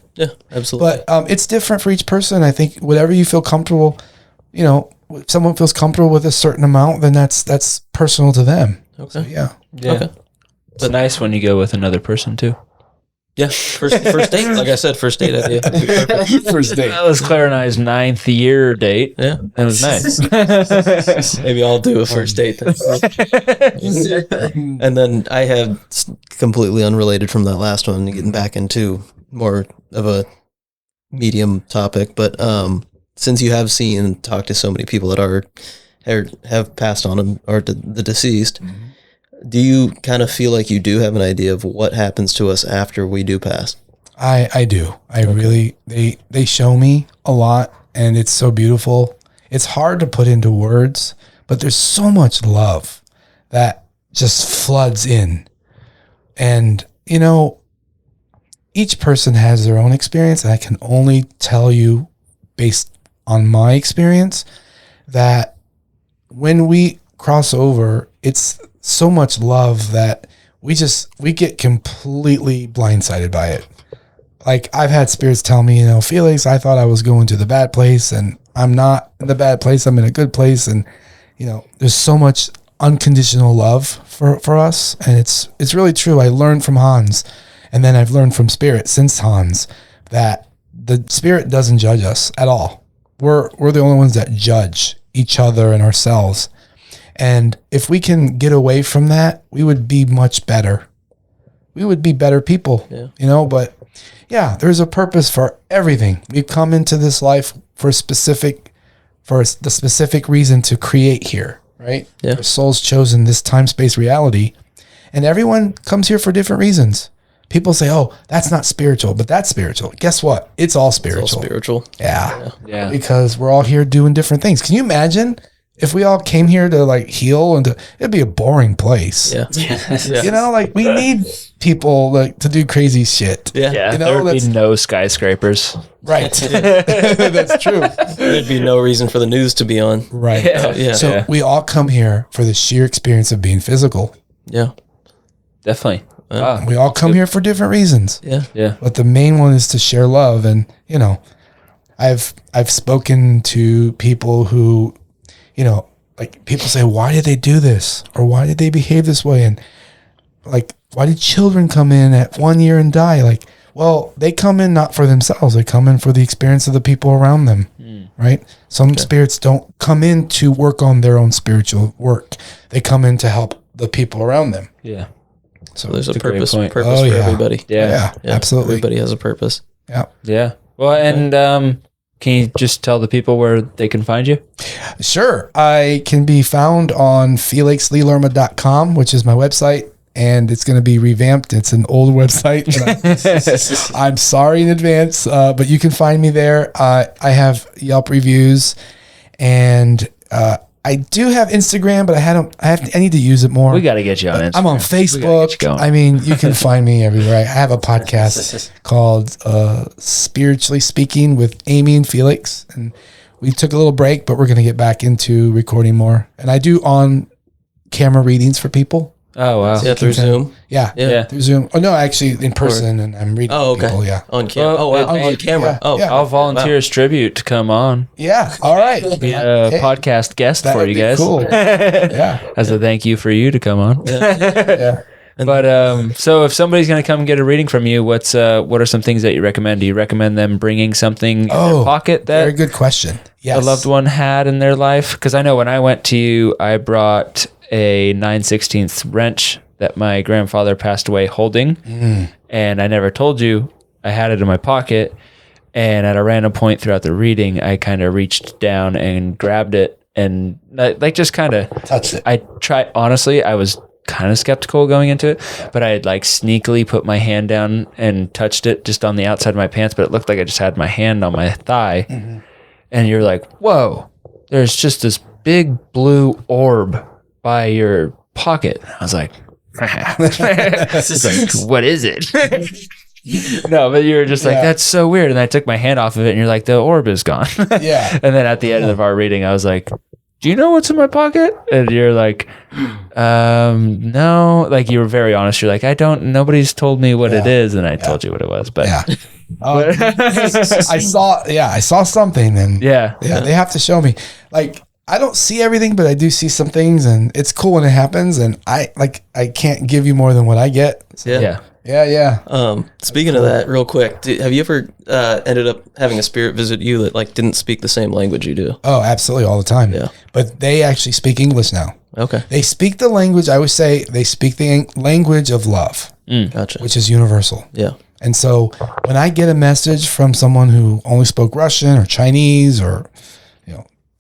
Speaker 3: absolutely.
Speaker 7: But it's different for each person. I think whatever you feel comfortable, you know, if someone feels comfortable with a certain amount, then that's personal to them.
Speaker 3: Okay.
Speaker 7: So, yeah.
Speaker 3: Okay.
Speaker 6: It's nice when you go with another person too.
Speaker 3: Yeah, first date. Like I said, first date idea.
Speaker 7: First date.
Speaker 6: That was Claire and I's 9th year date.
Speaker 3: Yeah,
Speaker 6: it was nice.
Speaker 3: Maybe I'll do a first date then. And then I have completely unrelated from that last one, getting back into more of a medium topic. But since you have seen and talked to so many people that have passed on and are the deceased. Mm-hmm. Do you kind of feel like you do have an idea of what happens to us after we do pass?
Speaker 7: I do. I really, they show me a lot and it's so beautiful. It's hard to put into words, but there's so much love that just floods in. And, you know, each person has their own experience. And I can only tell you based on my experience that when we cross over, it's so much love that we get completely blindsided by it. Like I've had spirits tell me, you know, Felix, I thought I was going to the bad place and I'm not in the bad place. I'm in a good place. And, you know, there's so much unconditional love for us. And it's really true. I learned from Hans and then I've learned from spirit since Hans that the spirit doesn't judge us at all. We're the only ones that judge each other and ourselves. And if we can get away from that, we would be much better. We would be better people, you know, but yeah, there's a purpose for everything. We've come into this life for the specific reason to create here, right? Yeah. Our soul's chosen this time-space reality and everyone comes here for different reasons. People say, oh, that's not spiritual, but that's spiritual. Guess what? It's all spiritual. It's all
Speaker 3: spiritual.
Speaker 7: Yeah. Because we're all here doing different things. Can you imagine if we all came here to like heal it'd be a boring place. Yeah. You know, like we need people like to do crazy shit.
Speaker 6: Yeah.
Speaker 7: You know,
Speaker 6: there would be no skyscrapers.
Speaker 7: Right. That's true.
Speaker 3: There'd be no reason for the news to be on.
Speaker 7: Right. So we all come here for the sheer experience of being physical.
Speaker 3: Yeah.
Speaker 6: Definitely.
Speaker 7: We all come here for different reasons.
Speaker 6: Yeah.
Speaker 7: But the main one is to share love. And, you know, I've spoken to people who, you know, like people say, why did they do this? Or why did they behave this way? And like, why did children come in at 1 year and die? Like, well, they come in not for themselves. They come in for the experience of the people around them, right? Some spirits don't come in to work on their own spiritual work. They come in to help the people around them.
Speaker 6: Yeah.
Speaker 3: So there's a purpose for
Speaker 7: yeah.
Speaker 3: everybody.
Speaker 7: Yeah, absolutely.
Speaker 3: Everybody has a purpose.
Speaker 6: Yeah. Well, and can you just tell the people where they can find you?
Speaker 7: Sure. I can be found on felixleelerma.com, which is my website, and it's going to be revamped. It's an old website. I'm sorry in advance, but you can find me there. I have Yelp reviews, and I do have Instagram, but I need to use it more.
Speaker 6: We got to get you on Instagram.
Speaker 7: I'm on Facebook. I mean, you can find me everywhere. I have a podcast called Spiritually Speaking with Amy and Felix. And we took a little break, but we're going to get back into recording more. And I do on camera readings for people.
Speaker 6: Oh, wow.
Speaker 3: Yeah, through Zoom?
Speaker 7: Yeah, through Zoom. Oh, no, actually in person, and I'm reading people,
Speaker 3: On camera. On camera.
Speaker 6: I'll volunteer as tribute to come on.
Speaker 7: Yeah, all right.
Speaker 6: Be a podcast guest for you guys.
Speaker 7: Cool.
Speaker 6: As a thank you for you to come on. But so if somebody's going to come get a reading from you, what are some things that you recommend? Do you recommend them bringing something in their pocket that
Speaker 7: very good question. Yes.
Speaker 6: a loved one had in their life? Because I know when I went to you, I brought a 9/16 wrench that my grandfather passed away holding. And I never told you. I had it in my pocket. And at a random point throughout the reading, I kind of reached down and grabbed it and like just kind of
Speaker 7: touched it.
Speaker 6: Honestly, I was kind of skeptical going into it, but I had like sneakily put my hand down and touched it just on the outside of my pants, but it looked like I just had my hand on my thigh. And you're like, whoa, there's just this big blue orb by your pocket. I was like, what is it? No, but you were just like,
Speaker 7: Yeah.
Speaker 6: that's so weird. And I took my hand off of it and you're like, the orb is gone.
Speaker 7: Yeah.
Speaker 6: And then at the end of our reading, I was like, do you know what's in my pocket? And you're like, no. Like, you were very honest. You're like, nobody's told me what it is. And I told you what it was. But
Speaker 7: Yeah. I saw something, and
Speaker 6: yeah.
Speaker 7: they have to show me. Like, I don't see everything, but I do see some things, and it's cool when it happens. And I can't give you more than what I get.
Speaker 6: Yeah.
Speaker 3: Speaking of that, real quick, have you ever ended up having a spirit visit you that like didn't speak the same language you do?
Speaker 7: Oh, absolutely, all the time.
Speaker 3: Yeah.
Speaker 7: But they actually speak English now.
Speaker 3: Okay.
Speaker 7: They speak the language. I would say they speak the language of love,
Speaker 3: Gotcha.
Speaker 7: which is universal.
Speaker 3: Yeah.
Speaker 7: And so when I get a message from someone who only spoke Russian or Chinese or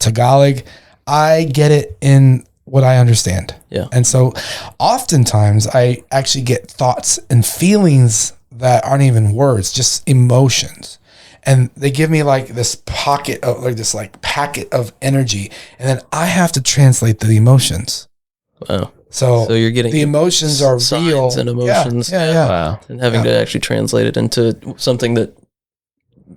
Speaker 7: Tagalog, I get it in what I understand.
Speaker 3: Yeah.
Speaker 7: And so oftentimes I actually get thoughts and feelings that aren't even words, just emotions. And they give me like this packet of energy, and then I have to translate the emotions.
Speaker 3: Wow.
Speaker 7: So
Speaker 3: you're getting
Speaker 7: the emotions are
Speaker 3: signs
Speaker 7: real
Speaker 3: and emotions.
Speaker 7: Yeah.
Speaker 6: Wow.
Speaker 3: And having to actually translate it into something that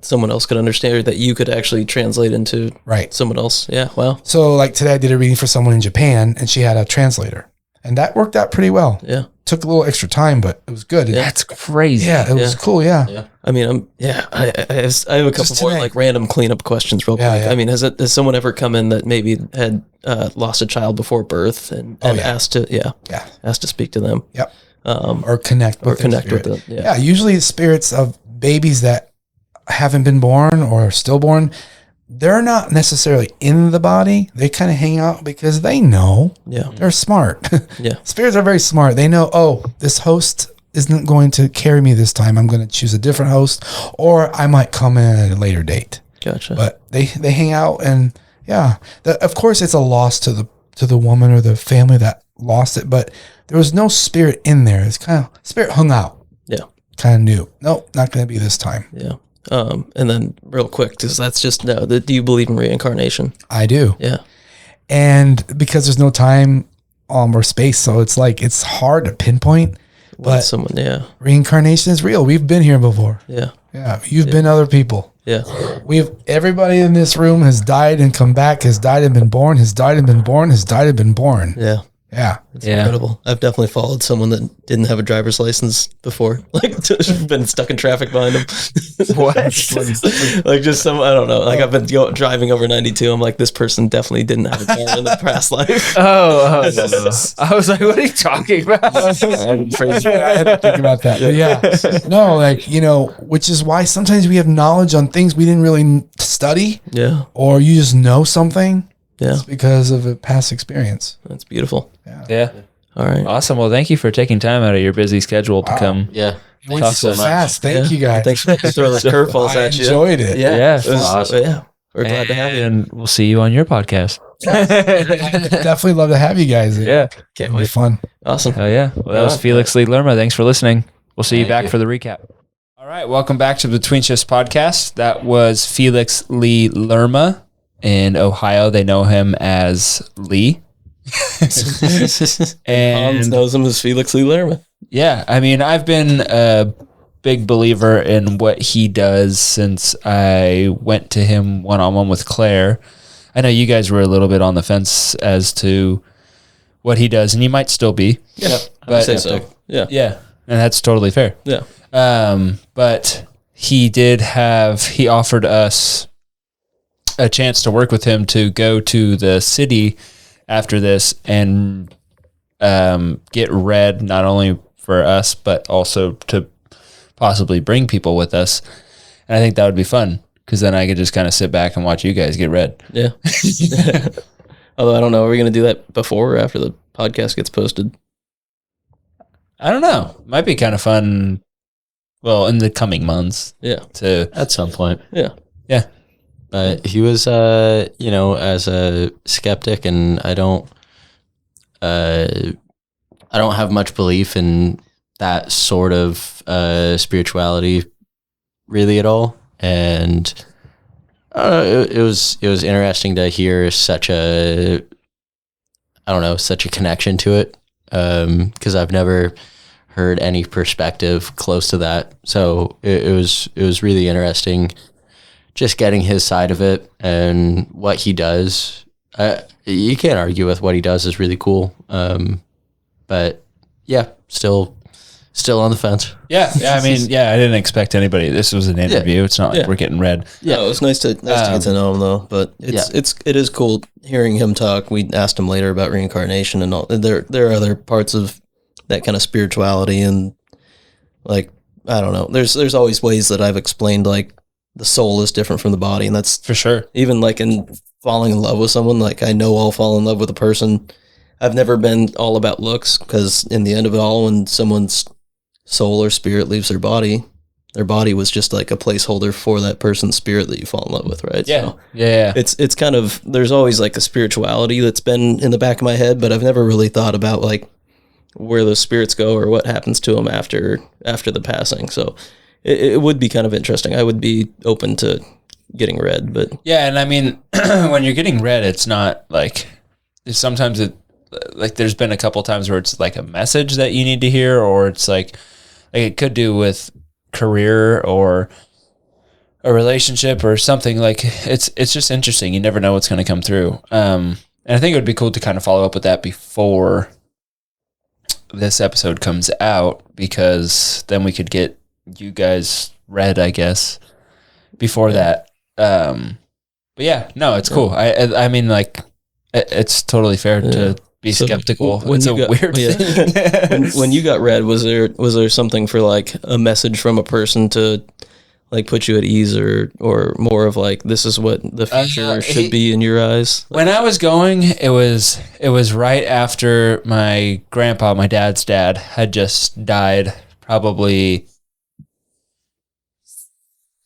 Speaker 3: someone else could understand, or that you could actually translate into someone else. Yeah. Wow.
Speaker 7: So like today I did a reading for someone in Japan, and she had a translator, and that worked out pretty well.
Speaker 3: Yeah.
Speaker 7: Took a little extra time, but it was good.
Speaker 6: That's crazy.
Speaker 7: Yeah, it was cool. Yeah.
Speaker 3: I mean, I have a couple more like random cleanup questions real quick.
Speaker 7: Yeah.
Speaker 3: I mean, has someone ever come in that maybe had lost a child before birth and asked to speak to them?
Speaker 7: Yep. Or connect with
Speaker 3: them.
Speaker 7: Yeah. Usually the spirits of babies that haven't been born or stillborn, they're not necessarily in the body. They kind of hang out because they know.
Speaker 3: Yeah.
Speaker 7: They're smart.
Speaker 3: Yeah.
Speaker 7: Spirits are very smart. They know, this host isn't going to carry me this time. I'm going to choose a different host, or I might come in at a later date.
Speaker 3: Gotcha.
Speaker 7: But they hang out, and of course it's a loss to the woman or the family that lost it, but there was no spirit in there. It's kind of spirit hung out.
Speaker 3: Yeah.
Speaker 7: Kind of knew. Nope, not going to be this time.
Speaker 3: Yeah. And then real quick, because that's just do you believe in reincarnation?
Speaker 7: I do.
Speaker 3: Yeah.
Speaker 7: And because there's no time or space, so it's hard to pinpoint. But
Speaker 3: someone,
Speaker 7: reincarnation is real. We've been here before.
Speaker 3: Yeah.
Speaker 7: Yeah. You've been other people.
Speaker 3: Yeah.
Speaker 7: Everybody in this room has died and come back, has died and been born, has died and been born, has died and been born.
Speaker 3: Yeah.
Speaker 7: Yeah.
Speaker 3: It's incredible. I've definitely followed someone that didn't have a driver's license before, like been stuck in traffic behind them.
Speaker 6: What?
Speaker 3: Like just I don't know. Like I've been driving over 92. I'm like, this person definitely didn't have a car in the past life.
Speaker 6: No. I was like, what are you talking about?
Speaker 7: I had to think about that. But yeah. No, which is why sometimes we have knowledge on things we didn't really study.
Speaker 3: Yeah.
Speaker 7: Or you just know something.
Speaker 3: Yeah.
Speaker 7: It's because of a past experience.
Speaker 3: That's beautiful.
Speaker 6: Yeah.
Speaker 3: All right.
Speaker 6: Awesome. Well, thank you for taking time out of your busy schedule to come.
Speaker 8: Yeah.
Speaker 7: It went so fast. Thank you guys.
Speaker 3: Thanks for throwing those curveballs
Speaker 7: I
Speaker 3: at you.
Speaker 7: enjoyed it.
Speaker 6: Yeah.
Speaker 3: It was
Speaker 6: awesome.
Speaker 3: Yeah. We're glad to have you.
Speaker 6: And we'll see you on your podcast.
Speaker 7: Definitely love to have you guys.
Speaker 6: Yeah.
Speaker 3: Can't
Speaker 7: It'll be
Speaker 3: wait.
Speaker 7: fun.
Speaker 3: Awesome.
Speaker 6: Oh, yeah. Well, that was Felix Lee Lerma. Thanks for listening. We'll see you back for the recap. All right. Welcome back to the Between Shifts podcast. That was Felix Lee Lerma. In Ohio, they know him as Lee.
Speaker 3: Hans
Speaker 6: And
Speaker 3: knows him as Felix Lee Lerma.
Speaker 6: yeah, I mean, I've been a big believer in what he does since I went to him one-on-one with Claire. I know you guys were a little bit on the fence as to what he does, and you might still be.
Speaker 3: Yeah.
Speaker 6: But
Speaker 3: I say so. Yeah.
Speaker 6: yeah, and that's totally fair.
Speaker 3: Yeah.
Speaker 6: But he offered us a chance to work with him to go to the city after this and get read, not only for us, but also to possibly bring people with us. And I think that would be fun because then I could just kind of sit back and watch you guys get read.
Speaker 3: Yeah. Although I don't know, are we going to do that before or after the podcast gets posted?
Speaker 6: I don't know. Might be kind of fun. Well, in the coming months.
Speaker 3: Yeah.
Speaker 8: At some point.
Speaker 3: Yeah.
Speaker 6: Yeah.
Speaker 8: But he was, as a skeptic, and I don't have much belief in that sort of spirituality, really at all. And it was interesting to hear such a connection to it, because I've never heard any perspective close to that. So it was really interesting just getting his side of it and what he does. You can't argue with what he does is really cool. But yeah, still on the fence.
Speaker 6: Yeah. I mean, I didn't expect anybody. This was an interview. It's not like we're getting read.
Speaker 3: Yeah, it was nice to get to know him though. But it is cool hearing him talk. We asked him later about reincarnation and all. There are other parts of that kind of spirituality and like I don't know. There's always ways that I've explained like the soul is different from the body, and that's
Speaker 6: for sure.
Speaker 3: Even like in falling in love with someone, like I know I'll fall in love with a person. I've never been all about looks because in the end of it all, when someone's soul or spirit leaves their body was just like a placeholder for that person's spirit that you fall in love with, right?
Speaker 6: Yeah.
Speaker 3: So
Speaker 6: yeah.
Speaker 3: It's kind of, there's always like a spirituality that's been in the back of my head, but I've never really thought about like where those spirits go or what happens to them after the passing. So it would be kind of interesting. I would be open to getting read, but
Speaker 6: yeah. And I mean, when you're getting read, it's not like sometimes like there's been a couple times where it's like a message that you need to hear, or it's like it could do with career or a relationship or something. Like it's just interesting. You never know what's going to come through. And I think it would be cool to kind of follow up with that before this episode comes out, because then we could get you guys read, I guess, before that. But yeah, no, it's cool. I mean, like, it's totally fair to be skeptical. It's a weird thing.
Speaker 3: when you got read, was there something for like a message from a person to like put you at ease, or more of like, this is what the future should be in your eyes?
Speaker 6: When I was going, it was right after my grandpa, my dad's dad, had just died, probably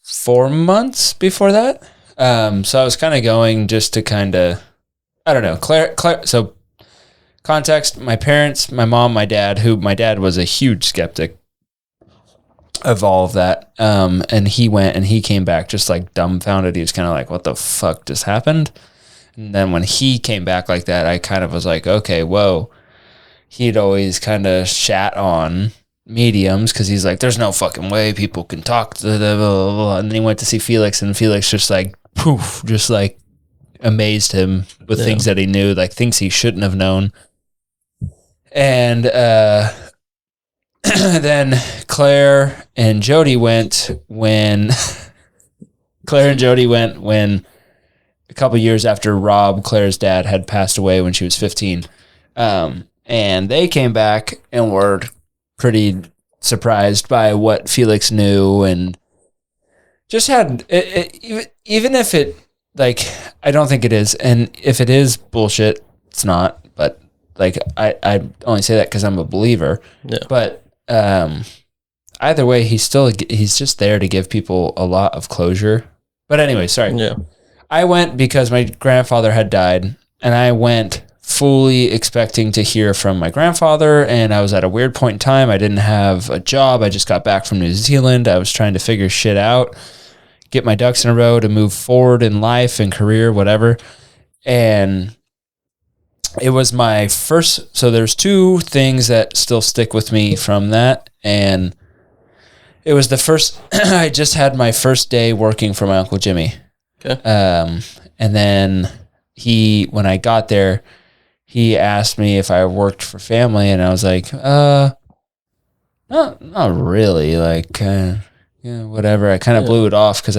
Speaker 6: 4 months before that. So I was kind of going just to kind of, I don't know, Claire. So context: my parents, my mom, my dad. My dad was a huge skeptic of all of that. And he went and he came back just like dumbfounded. He was kind of like, "What the fuck just happened?" And then when he came back like that, I kind of was like, "Okay, whoa." He'd always kind of shat on mediums because he's like, there's no fucking way people can talk to the blah, blah, blah. And then he went to see Felix, and Felix just like poof, just like amazed him with things that he knew, like things he shouldn't have known. And then Claire and Jody went when a couple years after Rob, Claire's dad, had passed away when she was 15. And they came back and were pretty surprised by what Felix knew, and just had even if it, like, I don't think it is, and if it is bullshit, it's not. But like I only say that because I'm a believer.
Speaker 3: Yeah.
Speaker 6: But either way, he's just there to give people a lot of closure. But anyway, sorry.
Speaker 3: Yeah.
Speaker 6: I went because my grandfather had died, and I went fully expecting to hear from my grandfather, and I was at a weird point in time. I didn't have a job. I just got back from New Zealand. I was trying to figure shit out, get my ducks in a row to move forward in life and career, whatever. And it was my first, so there's two things that still stick with me from that. And it was the first, I just had my first day working for my Uncle Jimmy.
Speaker 3: Okay.
Speaker 6: And then when I got there, he asked me if I worked for family, and I was like, not really, like, whatever. I kind of blew it off because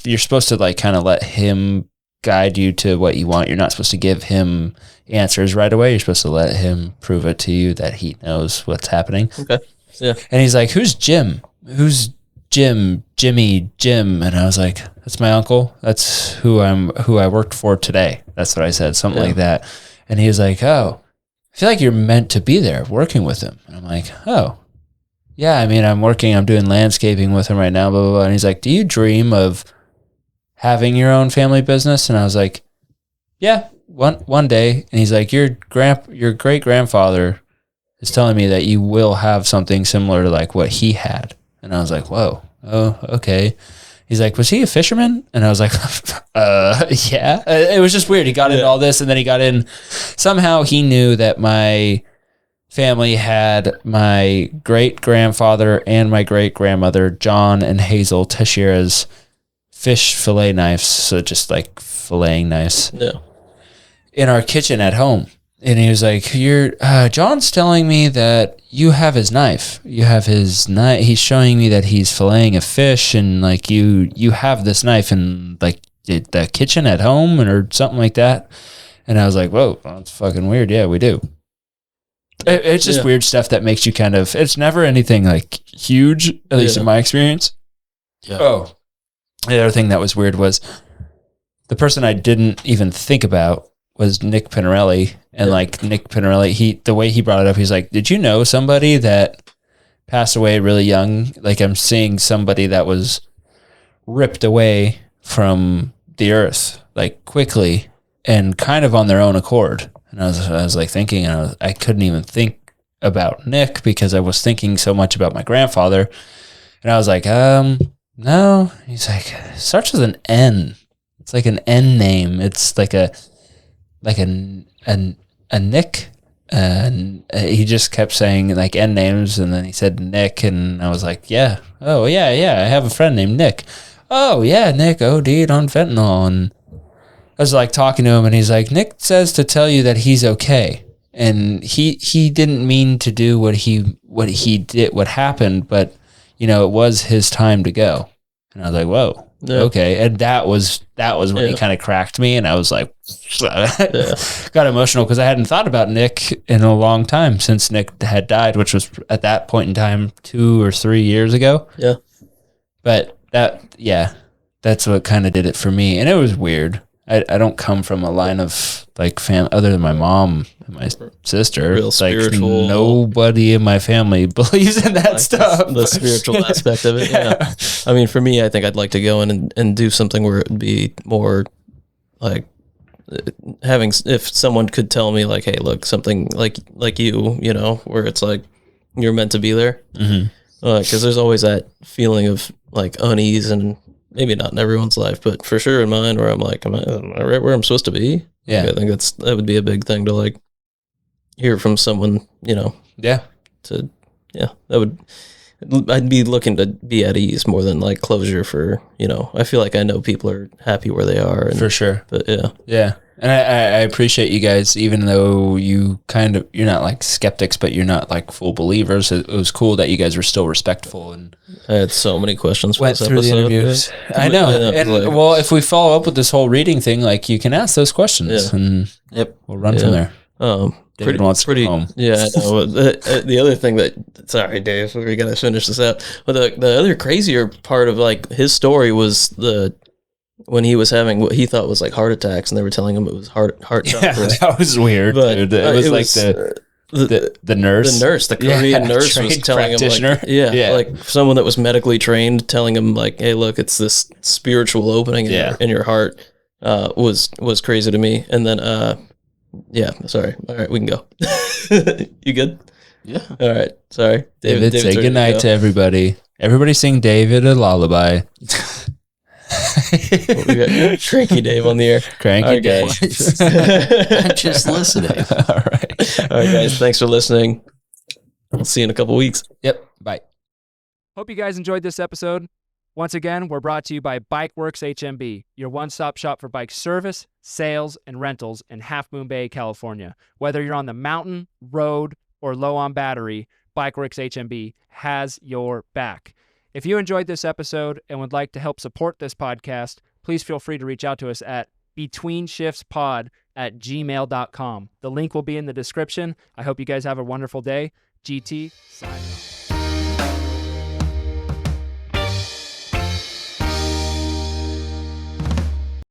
Speaker 6: you're supposed to like kind of let him guide you to what you want. You're not supposed to give him answers right away. You're supposed to let him prove it to you that he knows what's happening.
Speaker 3: Okay. Yeah.
Speaker 6: And he's like, who's Jim? Who's Jim? Jimmy, Jim. And I was like, that's my uncle. That's who I worked for today. That's what I said. Something like that. And he was like, oh, I feel like you're meant to be there working with him. And I'm like, oh, yeah, I mean, I'm doing landscaping with him right now, blah, blah, blah. And he's like, do you dream of having your own family business? And I was like, yeah, one day. And he's like, your great grandfather is telling me that you will have something similar to like what he had. And I was like, whoa, oh, okay. He's like, was he a fisherman? And I was like, yeah. It was just weird. He got into all this, and then he got in. Somehow he knew that my family had my great-grandfather and my great-grandmother, John and Hazel Teixeira's fish fillet knives, so just like filleting knives, in our kitchen at home. And he was like, John's telling me that you have his knife. You have his knife. He's showing me that he's filleting a fish, and like you have this knife in like the kitchen at home or something like that. And I was like, whoa, that's fucking weird. Yeah, we do. It's just weird stuff that makes you kind of, it's never anything like huge, at least in my experience.
Speaker 3: Yeah.
Speaker 6: Oh, the other thing that was weird was the person I didn't even think about was Nick Pinarelli. And like Nick Pinarelli, the way he brought it up, he's like, did you know somebody that passed away really young? Like, I'm seeing somebody that was ripped away from the earth, like quickly and kind of on their own accord. And I was like thinking, and I couldn't even think about Nick because I was thinking so much about my grandfather. And I was like, no. He's like, it starts with an N. It's like an N name. It's like a Nick. And he just kept saying like N names, and then he said Nick, and I was like, yeah. Oh, yeah. I have a friend named Nick. Oh, yeah, Nick OD'd on fentanyl. And I was like talking to him, and he's like, Nick says to tell you that he's okay. And he didn't mean to do what he did, what happened, but you know, it was his time to go. And I was like, whoa. Yeah. Okay. And that was when he kind of cracked me, and I was like, got emotional because I hadn't thought about Nick in a long time since Nick had died, which was at that point in time 2 or 3 years ago.
Speaker 3: Yeah.
Speaker 6: But that's what kind of did it for me. And it was weird. I don't come from a line of like other than my mom and my sister.
Speaker 3: Real spiritual.
Speaker 6: Like nobody in my family believes in that stuff.
Speaker 3: The spiritual aspect of it. Yeah. I mean, for me, I think I'd like to go in and do something where it would be more like if someone could tell me like, hey, look, something like you know, where it's like you're meant to be there. Mm-hmm. 'Cause there's always that feeling of like unease, and maybe not in everyone's life, but for sure in mine, where I'm like, am I right where I'm supposed to be?
Speaker 6: Yeah.
Speaker 3: Like, I think that would be a big thing to like hear from someone, you know.
Speaker 6: Yeah.
Speaker 3: I'd be looking to be at ease more than like closure for, you know, I feel like I know people are happy where they are. And,
Speaker 6: for sure.
Speaker 3: But yeah.
Speaker 6: Yeah. And I appreciate you guys, even though you're not like skeptics, but you're not like full believers. It was cool that you guys were still respectful, and
Speaker 3: I had so many questions for
Speaker 6: went
Speaker 3: this
Speaker 6: through
Speaker 3: episode.
Speaker 6: the interviews. I know. And
Speaker 3: like,
Speaker 6: well, if we follow up with this whole reading thing, like you can ask those questions, and we'll run from there. David wants to go home.
Speaker 3: Yeah, I know. The other thing sorry, Dave, we got to finish this out. But the other crazier part of like his story was when he was having what he thought was like heart attacks, and they were telling him it was heart chakra.
Speaker 6: That was weird. But dude. It was the nurse, the Korean nurse was telling him like, like someone that was medically trained telling him like, hey, look, it's this spiritual opening in your heart, was crazy to me. And then sorry. All right, we can go. You good?
Speaker 8: Yeah.
Speaker 3: All right. Sorry.
Speaker 6: David say goodnight to everybody. Everybody sing David a lullaby.
Speaker 3: We got Cranky Dave on the air.
Speaker 6: Cranky Dave.
Speaker 8: I'm just listening.
Speaker 6: All right,
Speaker 3: guys. Thanks for listening. I'll see you in a couple weeks.
Speaker 6: Yep. Bye.
Speaker 9: Hope you guys enjoyed this episode. Once again, we're brought to you by Bikeworks HMB, your one-stop shop for bike service, sales, and rentals in Half Moon Bay, California. Whether you're on the mountain, road, or low on battery, Bikeworks HMB has your back. If you enjoyed this episode and would like to help support this podcast, please feel free to reach out to us at betweenshiftspod@gmail.com. The link will be in the description. I hope you guys have a wonderful day. GT, signing off.